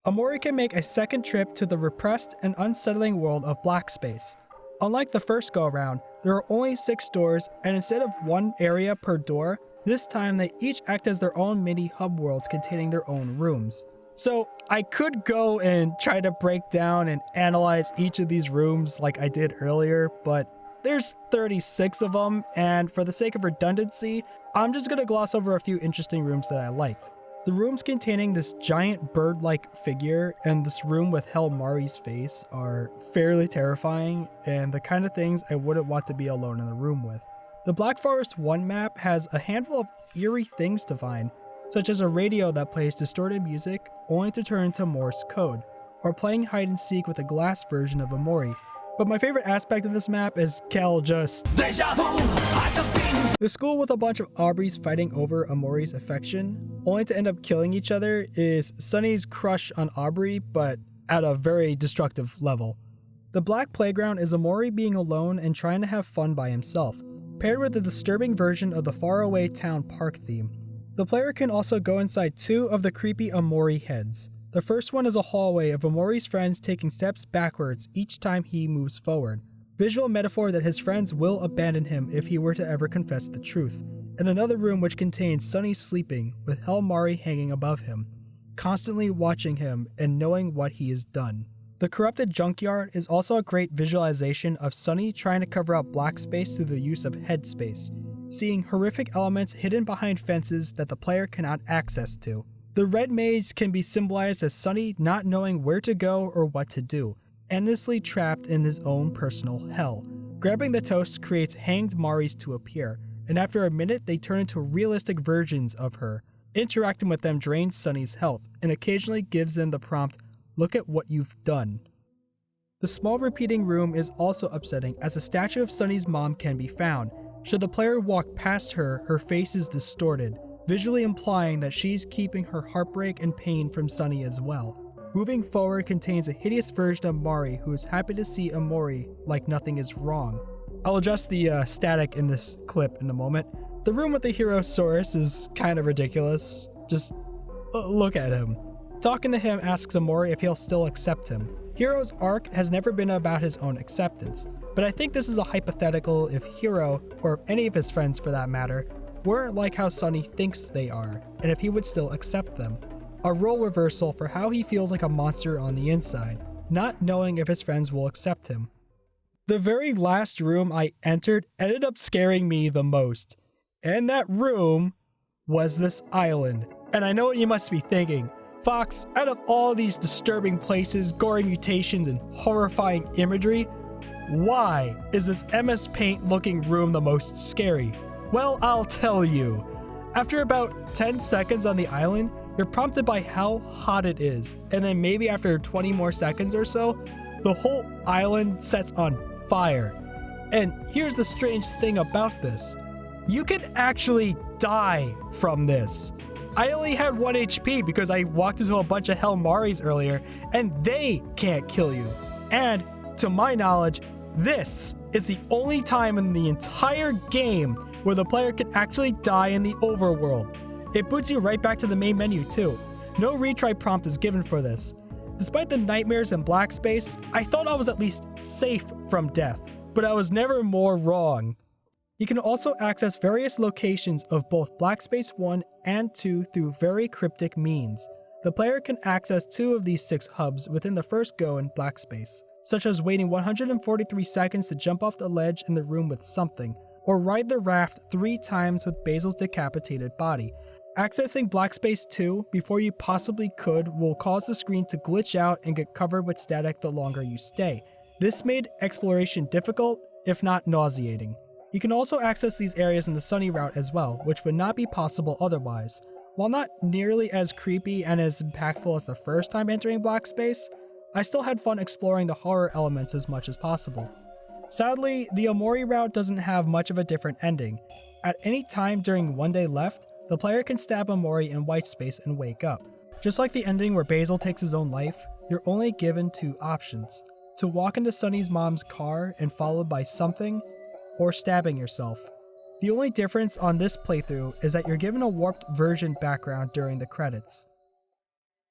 Omori can make a second trip to the repressed and unsettling world of Black Space. Unlike the first go-around, there are only 6 doors, and instead of 1 area per door, this time they each act as their own mini hub worlds containing their own rooms. So I could go and try to break down and analyze each of these rooms like I did earlier, but there's 36 of them, and for the sake of redundancy, I'm just gonna gloss over a few interesting rooms that I liked. The rooms containing this giant bird-like figure and this room with Hell Mari's face are fairly terrifying and the kind of things I wouldn't want to be alone in a room with. The Black Forest 1 map has a handful of eerie things to find, such as a radio that plays distorted music only to turn into Morse code, or playing hide and seek with a glass version of Omori. But my favorite aspect of this map is Kel just... Deja vu, I just been... The school with a bunch of Aubreys fighting over Omori's affection, only to end up killing each other, is Sunny's crush on Aubrey, but at a very destructive level. The Black Playground is Omori being alone and trying to have fun by himself, paired with a disturbing version of the faraway town park theme. The player can also go inside 2 of the creepy Omori heads. The first one is a hallway of Omori's friends taking steps backwards each time he moves forward. Visual metaphor that his friends will abandon him if he were to ever confess the truth. And another room which contains Sunny sleeping with Hell Mari hanging above him, constantly watching him and knowing what he has done. The corrupted junkyard is also a great visualization of Sunny trying to cover up black space through the use of headspace, seeing horrific elements hidden behind fences that the player cannot access to. The red maze can be symbolized as Sunny not knowing where to go or what to do, endlessly trapped in his own personal hell. Grabbing the toast creates hanged Maris to appear, and after a minute they turn into realistic versions of her. Interacting with them drains Sunny's health, and occasionally gives them the prompt, "Look at what you've done." The small repeating room is also upsetting as a statue of Sunny's mom can be found. Should the player walk past her, her face is distorted, visually implying that she's keeping her heartbreak and pain from Sunny as well. Moving forward contains a hideous version of Mari who is happy to see Omori like nothing is wrong. I'll adjust the static in this clip in a moment. The room with the Herosaurus is kind of ridiculous. Just look at him. Talking to him asks Omori if he'll still accept him. Hiro's arc has never been about his own acceptance, but I think this is a hypothetical if Hiro, or any of his friends for that matter, weren't like how Sunny thinks they are, and if he would still accept them. A role reversal for how he feels like a monster on the inside, not knowing if his friends will accept him. The very last room I entered ended up scaring me the most, and that room was this island. And I know what you must be thinking. Fox, out of all these disturbing places, gory mutations, and horrifying imagery, why is this MS Paint looking room the most scary? Well, I'll tell you. After about 10 seconds on the island, you're prompted by how hot it is, and then maybe after 20 more seconds or so, the whole island sets on fire. And here's the strange thing about this. You can actually die from this. I only had 1 HP because I walked into a bunch of Hell Maris earlier, and they can't kill you. And, to my knowledge, this is the only time in the entire game where the player can actually die in the overworld. It boots you right back to the main menu too. No retry prompt is given for this. Despite the nightmares and black space, I thought I was at least safe from death, but I was never more wrong. You can also access various locations of both Black Space 1 and 2 through very cryptic means. The player can access 2 of these 6 hubs within the first go in Black Space, such as waiting 143 seconds to jump off the ledge in the room with something, or ride the raft 3 times with Basil's decapitated body. Accessing Black Space 2 before you possibly could will cause the screen to glitch out and get covered with static the longer you stay. This made exploration difficult, if not nauseating. You can also access these areas in the Sunny route as well, which would not be possible otherwise. While not nearly as creepy and as impactful as the first time entering Black Space, I still had fun exploring the horror elements as much as possible. Sadly, the Omori route doesn't have much of a different ending. At any time during One Day Left, the player can stab Omori in white space and wake up. Just like the ending where Basil takes his own life, you're only given 2 options: to walk into Sunny's mom's car and followed by something, or stabbing yourself. The only difference on this playthrough is that you're given a warped version background during the credits.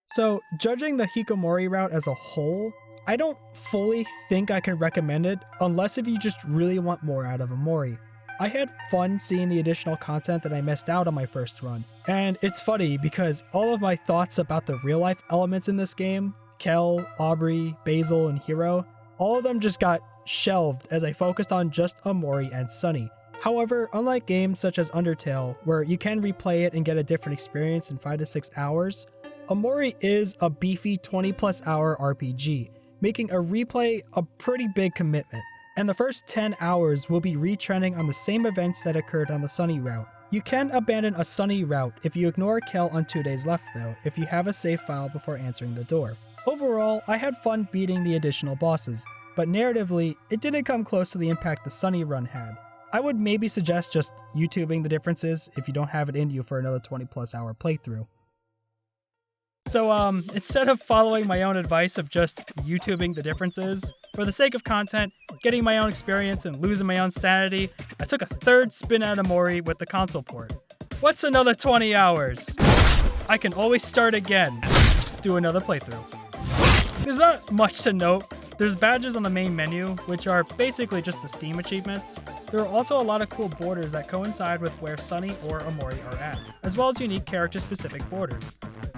So, judging the Hikikomori route as a whole, I don't fully think I can recommend it unless if you just really want more out of Omori. I had fun seeing the additional content that I missed out on my first run, and it's funny because all of my thoughts about the real life elements in this game, Kel, Aubrey, Basil, and Hiro, all of them just got shelved as I focused on just Omori and Sunny. However, unlike games such as Undertale, where you can replay it and get a different experience in 5 to 6 hours, Omori is a beefy 20+ hour RPG, making a replay a pretty big commitment, and the first 10 hours will be retrending on the same events that occurred on the Sunny route. You can abandon a Sunny route if you ignore Kel on 2 days left though, if you have a save file before answering the door. Overall, I had fun beating the additional bosses, but narratively, it didn't come close to the impact the Sunny run had. I would maybe suggest just YouTubing the differences if you don't have it in you for another 20+ hour playthrough. So instead of following my own advice of just YouTubing the differences, for the sake of content, getting my own experience, and losing my own sanity, I took a 3rd spin at Omori with the console port. What's another 20 hours? I can always start again. Do another playthrough. There's not much to note. There's badges on the main menu, which are basically just the Steam achievements. There are also a lot of cool borders that coincide with where Sunny or Omori are at, as well as unique character-specific borders.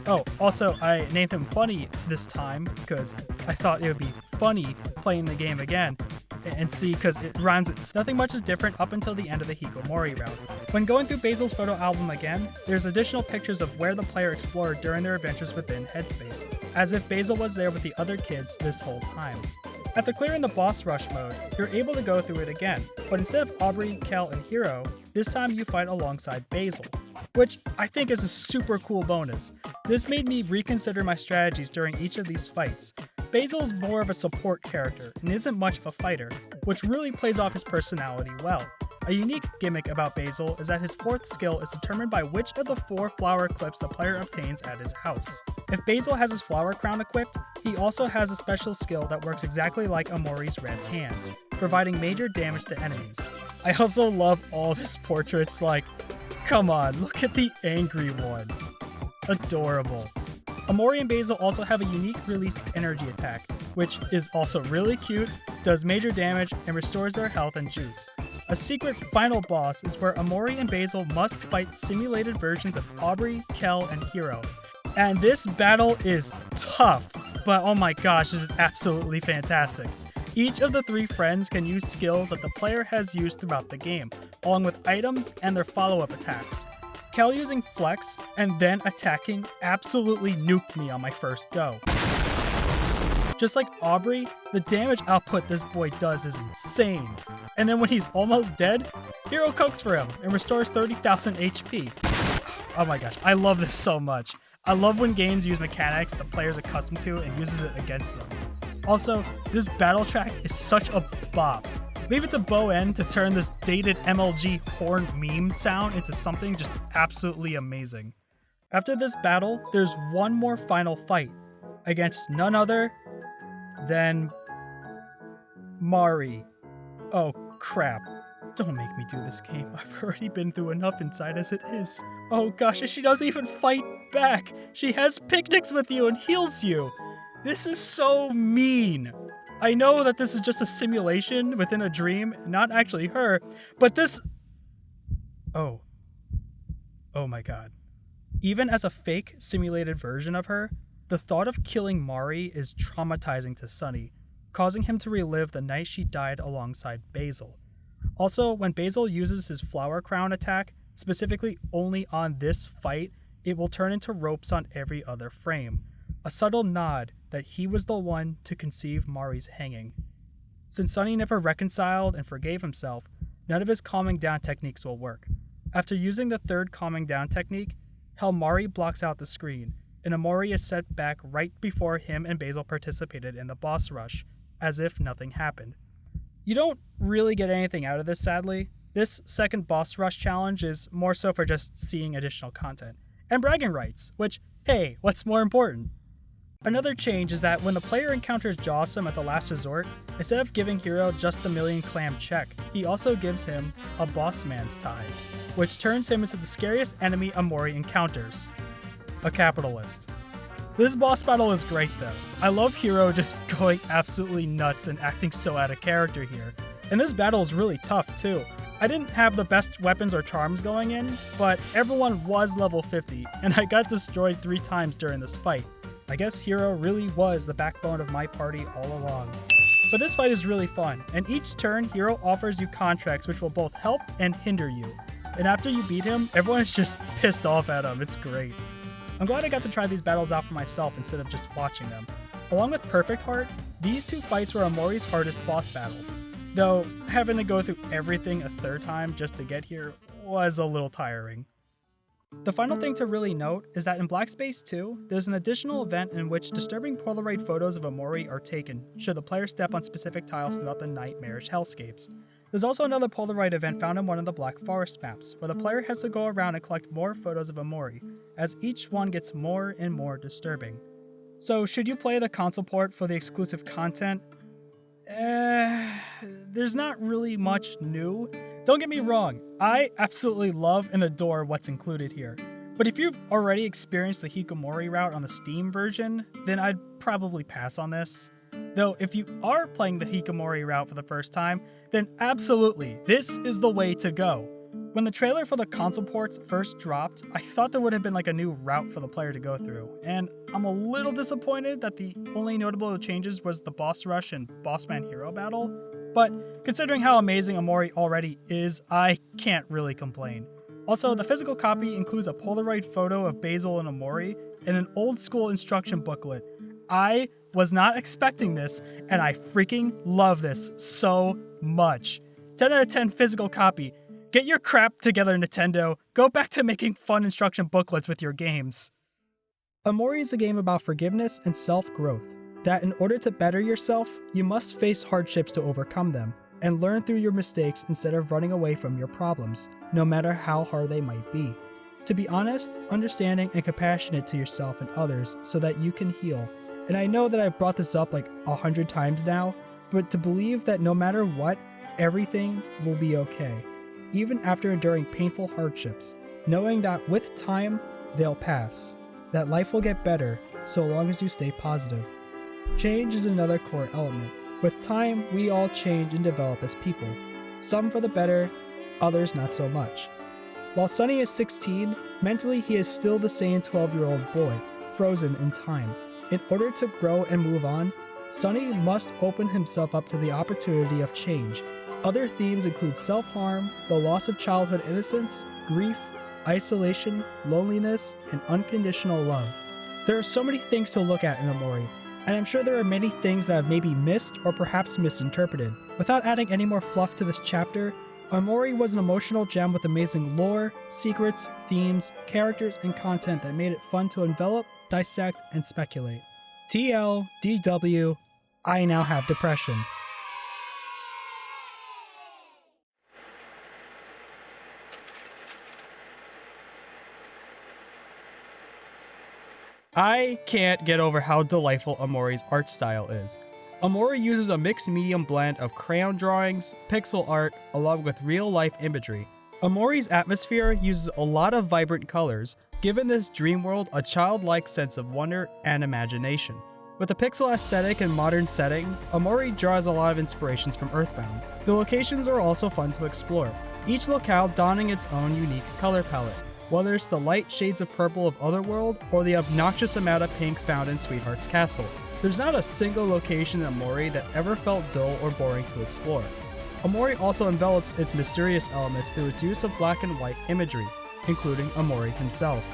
Oh, also, I named him Funny this time because I thought it would be funny playing the game again. And see, because it rhymes with nothing much is different up until the end of the Hikikomori route. When going through Basil's photo album again, there's additional pictures of where the player explored during their adventures within Headspace, as if Basil was there with the other kids this whole time. After clearing the boss rush mode, you're able to go through it again, but instead of Aubrey, Kel, and Hiro, this time you fight alongside Basil, which I think is a super cool bonus. This made me reconsider my strategies during each of these fights. Basil's more of a support character and isn't much of a fighter, which really plays off his personality well. A unique gimmick about Basil is that his 4th skill is determined by which of the 4 flower clips the player obtains at his house. If Basil has his flower crown equipped, he also has a special skill that works exactly like Omori's red hands, providing major damage to enemies. I also love all of his portraits, like, come on, look at the angry one. Adorable. Omori and Basil also have a unique release energy attack, which is also really cute, does major damage, and restores their health and juice. A secret final boss is where Omori and Basil must fight simulated versions of Aubrey, Kel, and Hero. And this battle is tough, but oh my gosh, this is absolutely fantastic. Each of the 3 friends can use skills that the player has used throughout the game, along with items and their follow-up attacks. Kel using Flex and then attacking absolutely nuked me on my first go. Just like Aubrey, the damage output this boy does is insane. And then when he's almost dead, Hero cooks for him and restores 30,000 HP. Oh my gosh, I love this so much. I love when games use mechanics the player's accustomed to and uses it against them. Also, this battle track is such a bop. Leave it to Bo-En to turn this dated MLG horn meme sound into something just absolutely amazing. After this battle, there's one more final fight against none other than Mari. Oh crap. Don't make me do this game. I've already been through enough inside as it is. Oh gosh, and she doesn't even fight back. She has picnics with you and heals you. This is so mean. I know that this is just a simulation within a dream, not actually her, but this... Oh my god. Even as a fake simulated version of her, the thought of killing Mari is traumatizing to Sunny, causing him to relive the night she died alongside Basil. Also, when Basil uses his flower crown attack, specifically only on this fight, it will turn into ropes on every other frame. A subtle nod that he was the one to conceive Mari's hanging. Since Sunny never reconciled and forgave himself, none of his calming down techniques will work. After using the 3rd calming down technique, Mari blocks out the screen, and Omori is set back right before him and Basil participated in the boss rush, as if nothing happened. You don't really get anything out of this, sadly. This 2nd boss rush challenge is more so for just seeing additional content, and bragging rights, which, hey, what's more important? Another change is that when the player encounters Jawsome at the last resort, instead of giving Hero just the million clam check, he also gives him a boss man's tie, which turns him into the scariest enemy Omori encounters, a capitalist. This boss battle is great though. I love Hero just going absolutely nuts and acting so out of character here. And this battle is really tough too. I didn't have the best weapons or charms going in, but everyone was level 50, and I got destroyed 3 times during this fight. I guess Hero really was the backbone of my party all along. But this fight is really fun, and each turn Hero offers you contracts which will both help and hinder you. And after you beat him, everyone is just pissed off at him. It's great. I'm glad I got to try these battles out for myself instead of just watching them. Along with Perfect Heart, these 2 fights were Omori's hardest boss battles, though having to go through everything a 3rd time just to get here was a little tiring. The final thing to really note is that in Black Space 2, there's an additional event in which disturbing Polaroid photos of Omori are taken should the player step on specific tiles throughout the nightmarish hellscapes. There's also another Polaroid event found in one of the Black Forest maps, where the player has to go around and collect more photos of Omori, as each one gets more and more disturbing. So should you play the console port for the exclusive content? There's not really much new. Don't get me wrong, I absolutely love and adore what's included here. But if you've already experienced the Hikikomori route on the Steam version, then I'd probably pass on this. Though if you are playing the Hikikomori route for the first time, then absolutely, this is the way to go. When the trailer for the console ports first dropped, I thought there would have been like a new route for the player to go through, and I'm a little disappointed that the only notable changes was the boss rush and bossman hero battle, but considering how amazing Omori already is, I can't really complain. Also, the physical copy includes a Polaroid photo of Basil and Omori and an old school instruction booklet. I was not expecting this, and I freaking love this so much. 10 out of 10 physical copy. Get your crap together, Nintendo. Go back to making fun instruction booklets with your games. Omori is a game about forgiveness and self-growth, that in order to better yourself, you must face hardships to overcome them. and learn through your mistakes instead of running away from your problems, no matter how hard they might be. To be honest, understanding, and compassionate to yourself and others so that you can heal. And I know that I've brought this up like 100 times now, but to believe that no matter what, everything will be okay. Even after enduring painful hardships, knowing that with time, they'll pass. That life will get better so long as you stay positive. Change is another core element. With time, we all change and develop as people. Some for the better, others not so much. While Sunny is 16, mentally he is still the same 12-year-old boy, frozen in time. In order to grow and move on, Sunny must open himself up to the opportunity of change. Other themes include self-harm, the loss of childhood innocence, grief, isolation, loneliness, and unconditional love. There are so many things to look at in Omori, and I'm sure there are many things that I've maybe missed or perhaps misinterpreted. Without adding any more fluff to this chapter, Omori was an emotional gem with amazing lore, secrets, themes, characters, and content that made it fun to envelop, dissect, and speculate. TL, DW, I now have depression. I can't get over how delightful Omori's art style is. Omori uses a mixed medium blend of crayon drawings, pixel art, along with real-life imagery. Omori's atmosphere uses a lot of vibrant colors, giving this dream world a childlike sense of wonder and imagination. With a pixel aesthetic and modern setting, Omori draws a lot of inspirations from Earthbound. The locations are also fun to explore, each locale donning its own unique color palette, whether it's the light shades of purple of Otherworld or the obnoxious amount of pink found in Sweetheart's Castle. There's not a single location in Omori that ever felt dull or boring to explore. Omori also envelops its mysterious elements through its use of black and white imagery, including Omori himself.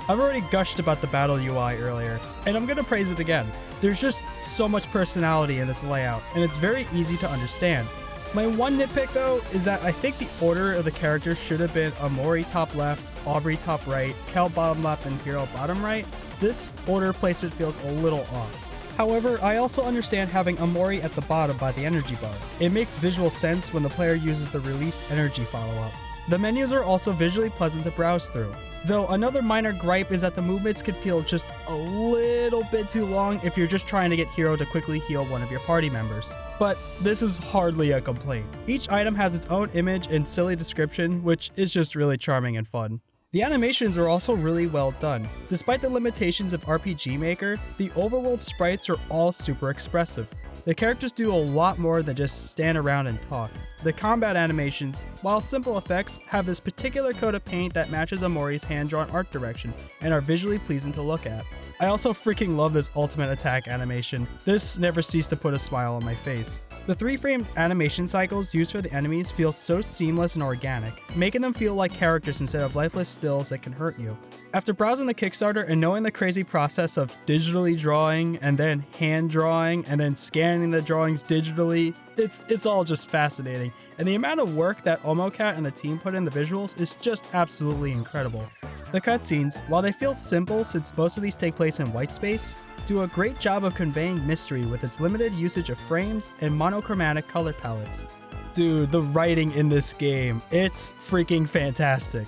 I've already gushed about the battle UI earlier, and I'm gonna praise it again. There's just so much personality in this layout, and it's very easy to understand. My one nitpick though is that I think the order of the characters should have been Omori top left, Aubrey top right, Kel bottom left, and Hiro bottom right. This order placement feels a little off. However, I also understand having Omori at the bottom by the energy bar. It makes visual sense when the player uses the release energy follow-up. The menus are also visually pleasant to browse through, though another minor gripe is that the movements could feel just a little bit too long if you're just trying to get Hiro to quickly heal one of your party members. But this is hardly a complaint. Each item has its own image and silly description, which is just really charming and fun. The animations are also really well done. Despite the limitations of RPG Maker, the overworld sprites are all super expressive. The characters do a lot more than just stand around and talk. The combat animations, while simple effects, have this particular coat of paint that matches Omori's hand-drawn art direction and are visually pleasing to look at. I also freaking love this ultimate attack animation. This never ceased to put a smile on my face. The 3-frame animation cycles used for the enemies feel so seamless and organic, making them feel like characters instead of lifeless stills that can hurt you. After browsing the Kickstarter and knowing the crazy process of digitally drawing and then hand drawing and then scanning the drawings digitally, it's all just fascinating, and the amount of work that OmoCat and the team put in the visuals is just absolutely incredible. The cutscenes, while they feel simple since most of these take place in white space, do a great job of conveying mystery with its limited usage of frames and monochromatic color palettes. Dude, the writing in this game, it's freaking fantastic.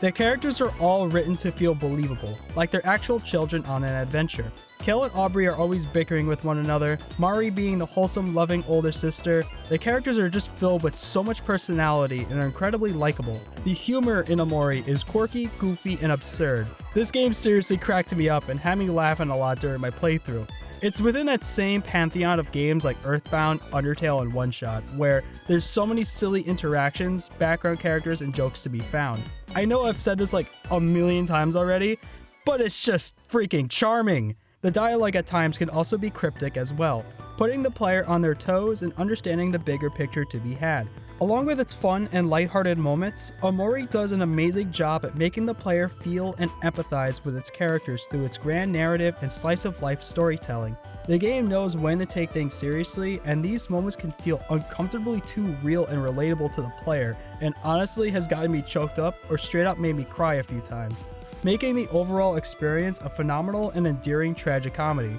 The characters are all written to feel believable, like they're actual children on an adventure. Kel and Aubrey are always bickering with one another, Mari being the wholesome, loving older sister. The characters are just filled with so much personality and are incredibly likable. The humor in Omori is quirky, goofy, and absurd. This game seriously cracked me up and had me laughing a lot during my playthrough. It's within that same pantheon of games like Earthbound, Undertale, and One Shot, where there's so many silly interactions, background characters, and jokes to be found. I know I've said this like a million times already, but it's just freaking charming. The dialogue at times can also be cryptic as well, putting the player on their toes and understanding the bigger picture to be had. Along with its fun and lighthearted moments, Omori does an amazing job at making the player feel and empathize with its characters through its grand narrative and slice-of-life storytelling. The game knows when to take things seriously, and these moments can feel uncomfortably too real and relatable to the player, and honestly has gotten me choked up or straight up made me cry a few times, making the overall experience a phenomenal and endearing tragicomedy.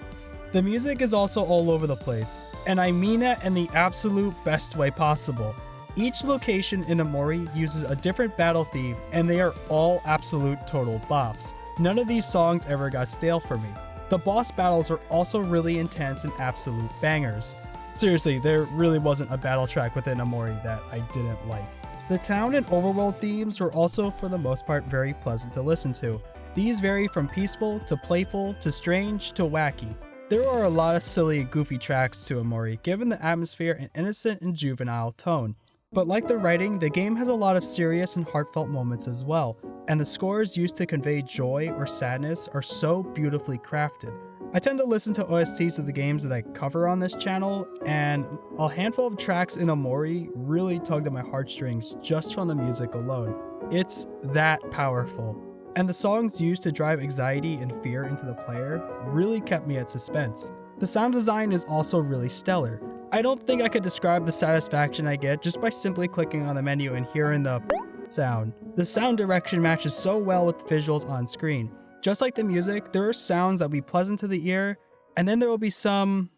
The music is also all over the place, and I mean that in the absolute best way possible. Each location in Omori uses a different battle theme, and they are all absolute total bops. None of these songs ever got stale for me. The boss battles are also really intense and absolute bangers. Seriously, there really wasn't a battle track within Omori that I didn't like. The town and overworld themes were also for the most part very pleasant to listen to. These vary from peaceful to playful to strange to wacky. There are a lot of silly and goofy tracks to Omori, given the atmosphere and innocent and juvenile tone. But like the writing, the game has a lot of serious and heartfelt moments as well, and the scores used to convey joy or sadness are so beautifully crafted. I tend to listen to OSTs of the games that I cover on this channel, and a handful of tracks in Omori really tugged at my heartstrings just from the music alone. It's that powerful. And the songs used to drive anxiety and fear into the player really kept me at suspense. The sound design is also really stellar. I don't think I could describe the satisfaction I get just by simply clicking on the menu and hearing the sound. The sound direction matches so well with the visuals on screen. Just like the music, there are sounds that will be pleasant to the ear, and then there will be some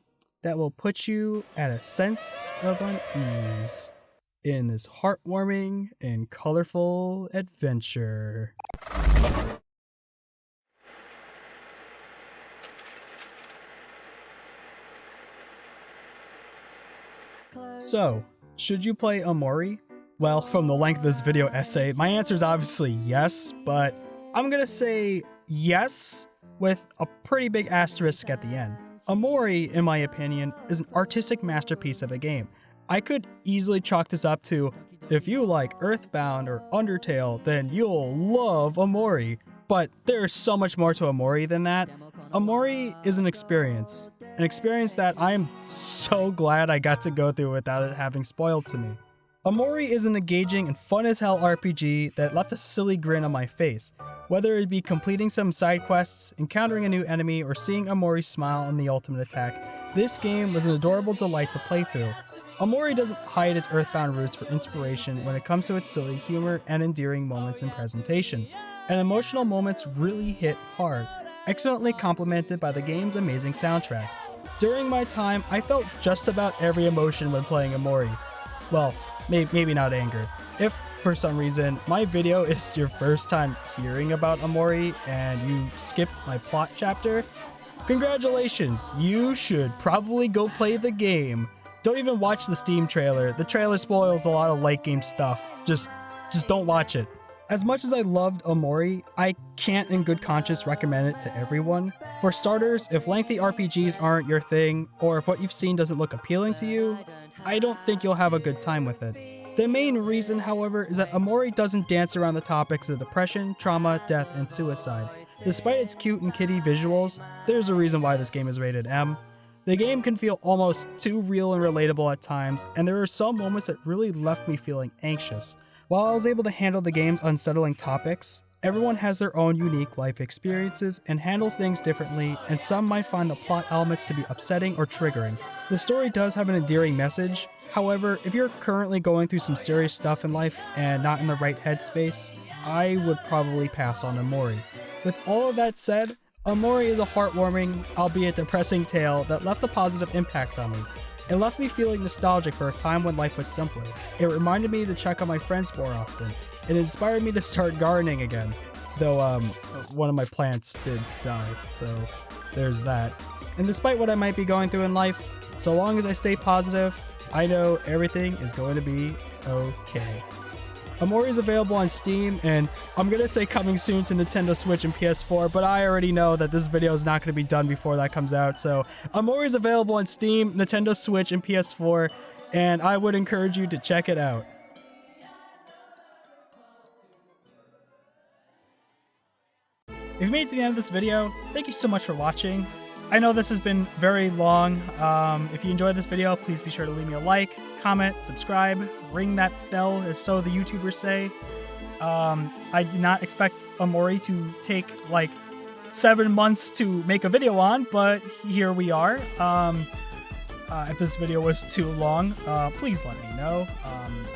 that will put you at a sense of unease in this heartwarming and colorful adventure. So, should you play Omori? Well, from the length of this video essay, my answer is obviously yes, but I'm gonna say yes with a pretty big asterisk at the end. Omori, in my opinion, is an artistic masterpiece of a game. I could easily chalk this up to, if you like Earthbound or Undertale, then you'll love Omori. But there's so much more to Omori than that. Omori is an experience that I am so glad I got to go through without it having spoiled to me. Omori is an engaging and fun as hell RPG that left a silly grin on my face. Whether it be completing some side quests, encountering a new enemy, or seeing Omori smile in the ultimate attack, this game was an adorable delight to play through. Omori doesn't hide its Earthbound roots for inspiration when it comes to its silly humor and endearing moments in presentation, and emotional moments really hit hard, excellently complemented by the game's amazing soundtrack. During my time, I felt just about every emotion when playing Omori. Well, maybe not anger. If, for some reason, my video is your first time hearing about Omori and you skipped my plot chapter, congratulations, you should probably go play the game. Don't even watch the Steam trailer. The trailer spoils a lot of late game stuff. Just don't watch it. As much as I loved Omori, I can't in good conscience recommend it to everyone. For starters, if lengthy RPGs aren't your thing, or if what you've seen doesn't look appealing to you, I don't think you'll have a good time with it. The main reason, however, is that Omori doesn't dance around the topics of depression, trauma, death, and suicide. Despite its cute and kitty visuals, there's a reason why this game is rated M. The game can feel almost too real and relatable at times, and there are some moments that really left me feeling anxious. While I was able to handle the game's unsettling topics, everyone has their own unique life experiences and handles things differently, and some might find the plot elements to be upsetting or triggering. The story does have an endearing message. However, if you're currently going through some serious stuff in life and not in the right headspace, I would probably pass on Omori. With all of that said, Omori is a heartwarming, albeit depressing tale that left a positive impact on me. It left me feeling nostalgic for a time when life was simpler. It reminded me to check on my friends more often. It inspired me to start gardening again, though one of my plants did die, so there's that. And despite what I might be going through in life, so long as I stay positive, I know everything is going to be okay. Omori is available on Steam, and I'm gonna say coming soon to Nintendo Switch and PS4, but I already know that this video is not gonna be done before that comes out, so Omori is available on Steam, Nintendo Switch, and PS4, and I would encourage you to check it out. If you made it to the end of this video, thank you so much for watching. I know this has been very long. If you enjoyed this video, please be sure to leave me a like, comment, subscribe, ring that bell, as so the YouTubers say. I did not expect Omori to take like 7 months to make a video on, but here we are. If this video was too long, please let me know.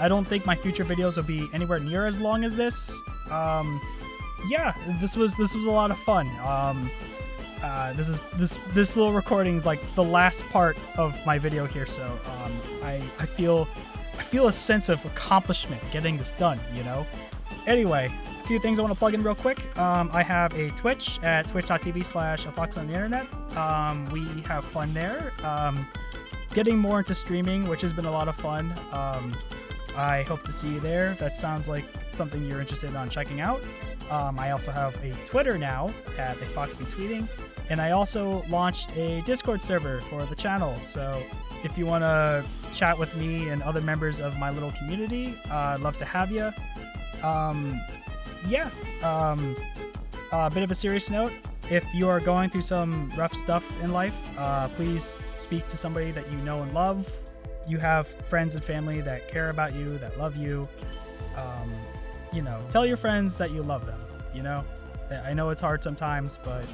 I don't think my future videos will be anywhere near as long as this. Yeah, this was a lot of fun. this little recording is like the last part of my video here, so I feel a sense of accomplishment getting this done, you know? Anyway, a few things I want to plug in real quick. I have a Twitch at twitch.tv/afox on the internet. We have fun there. Getting more into streaming, which has been a lot of fun. I hope to see you there. That sounds like something you're interested in checking out. I also have a Twitter now at @AfoxBeTweeting, and I also launched a Discord server for the channel. So if you want to chat with me and other members of my little community, I'd love to have you. A bit of a serious note. If you are going through some rough stuff in life, please speak to somebody that you know and love. You have friends and family that care about you, that love you. Tell your friends that you love them, you know? I know it's hard sometimes, but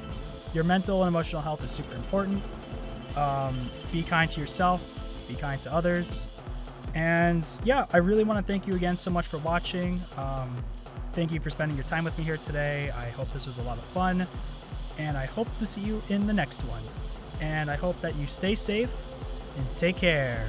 your mental and emotional health is super important. Be kind to yourself, be kind to others. And yeah, I really want to thank you again so much for watching. Thank you for spending your time with me here today. I hope this was a lot of fun, and I hope to see you in the next one. And I hope that you stay safe and take care.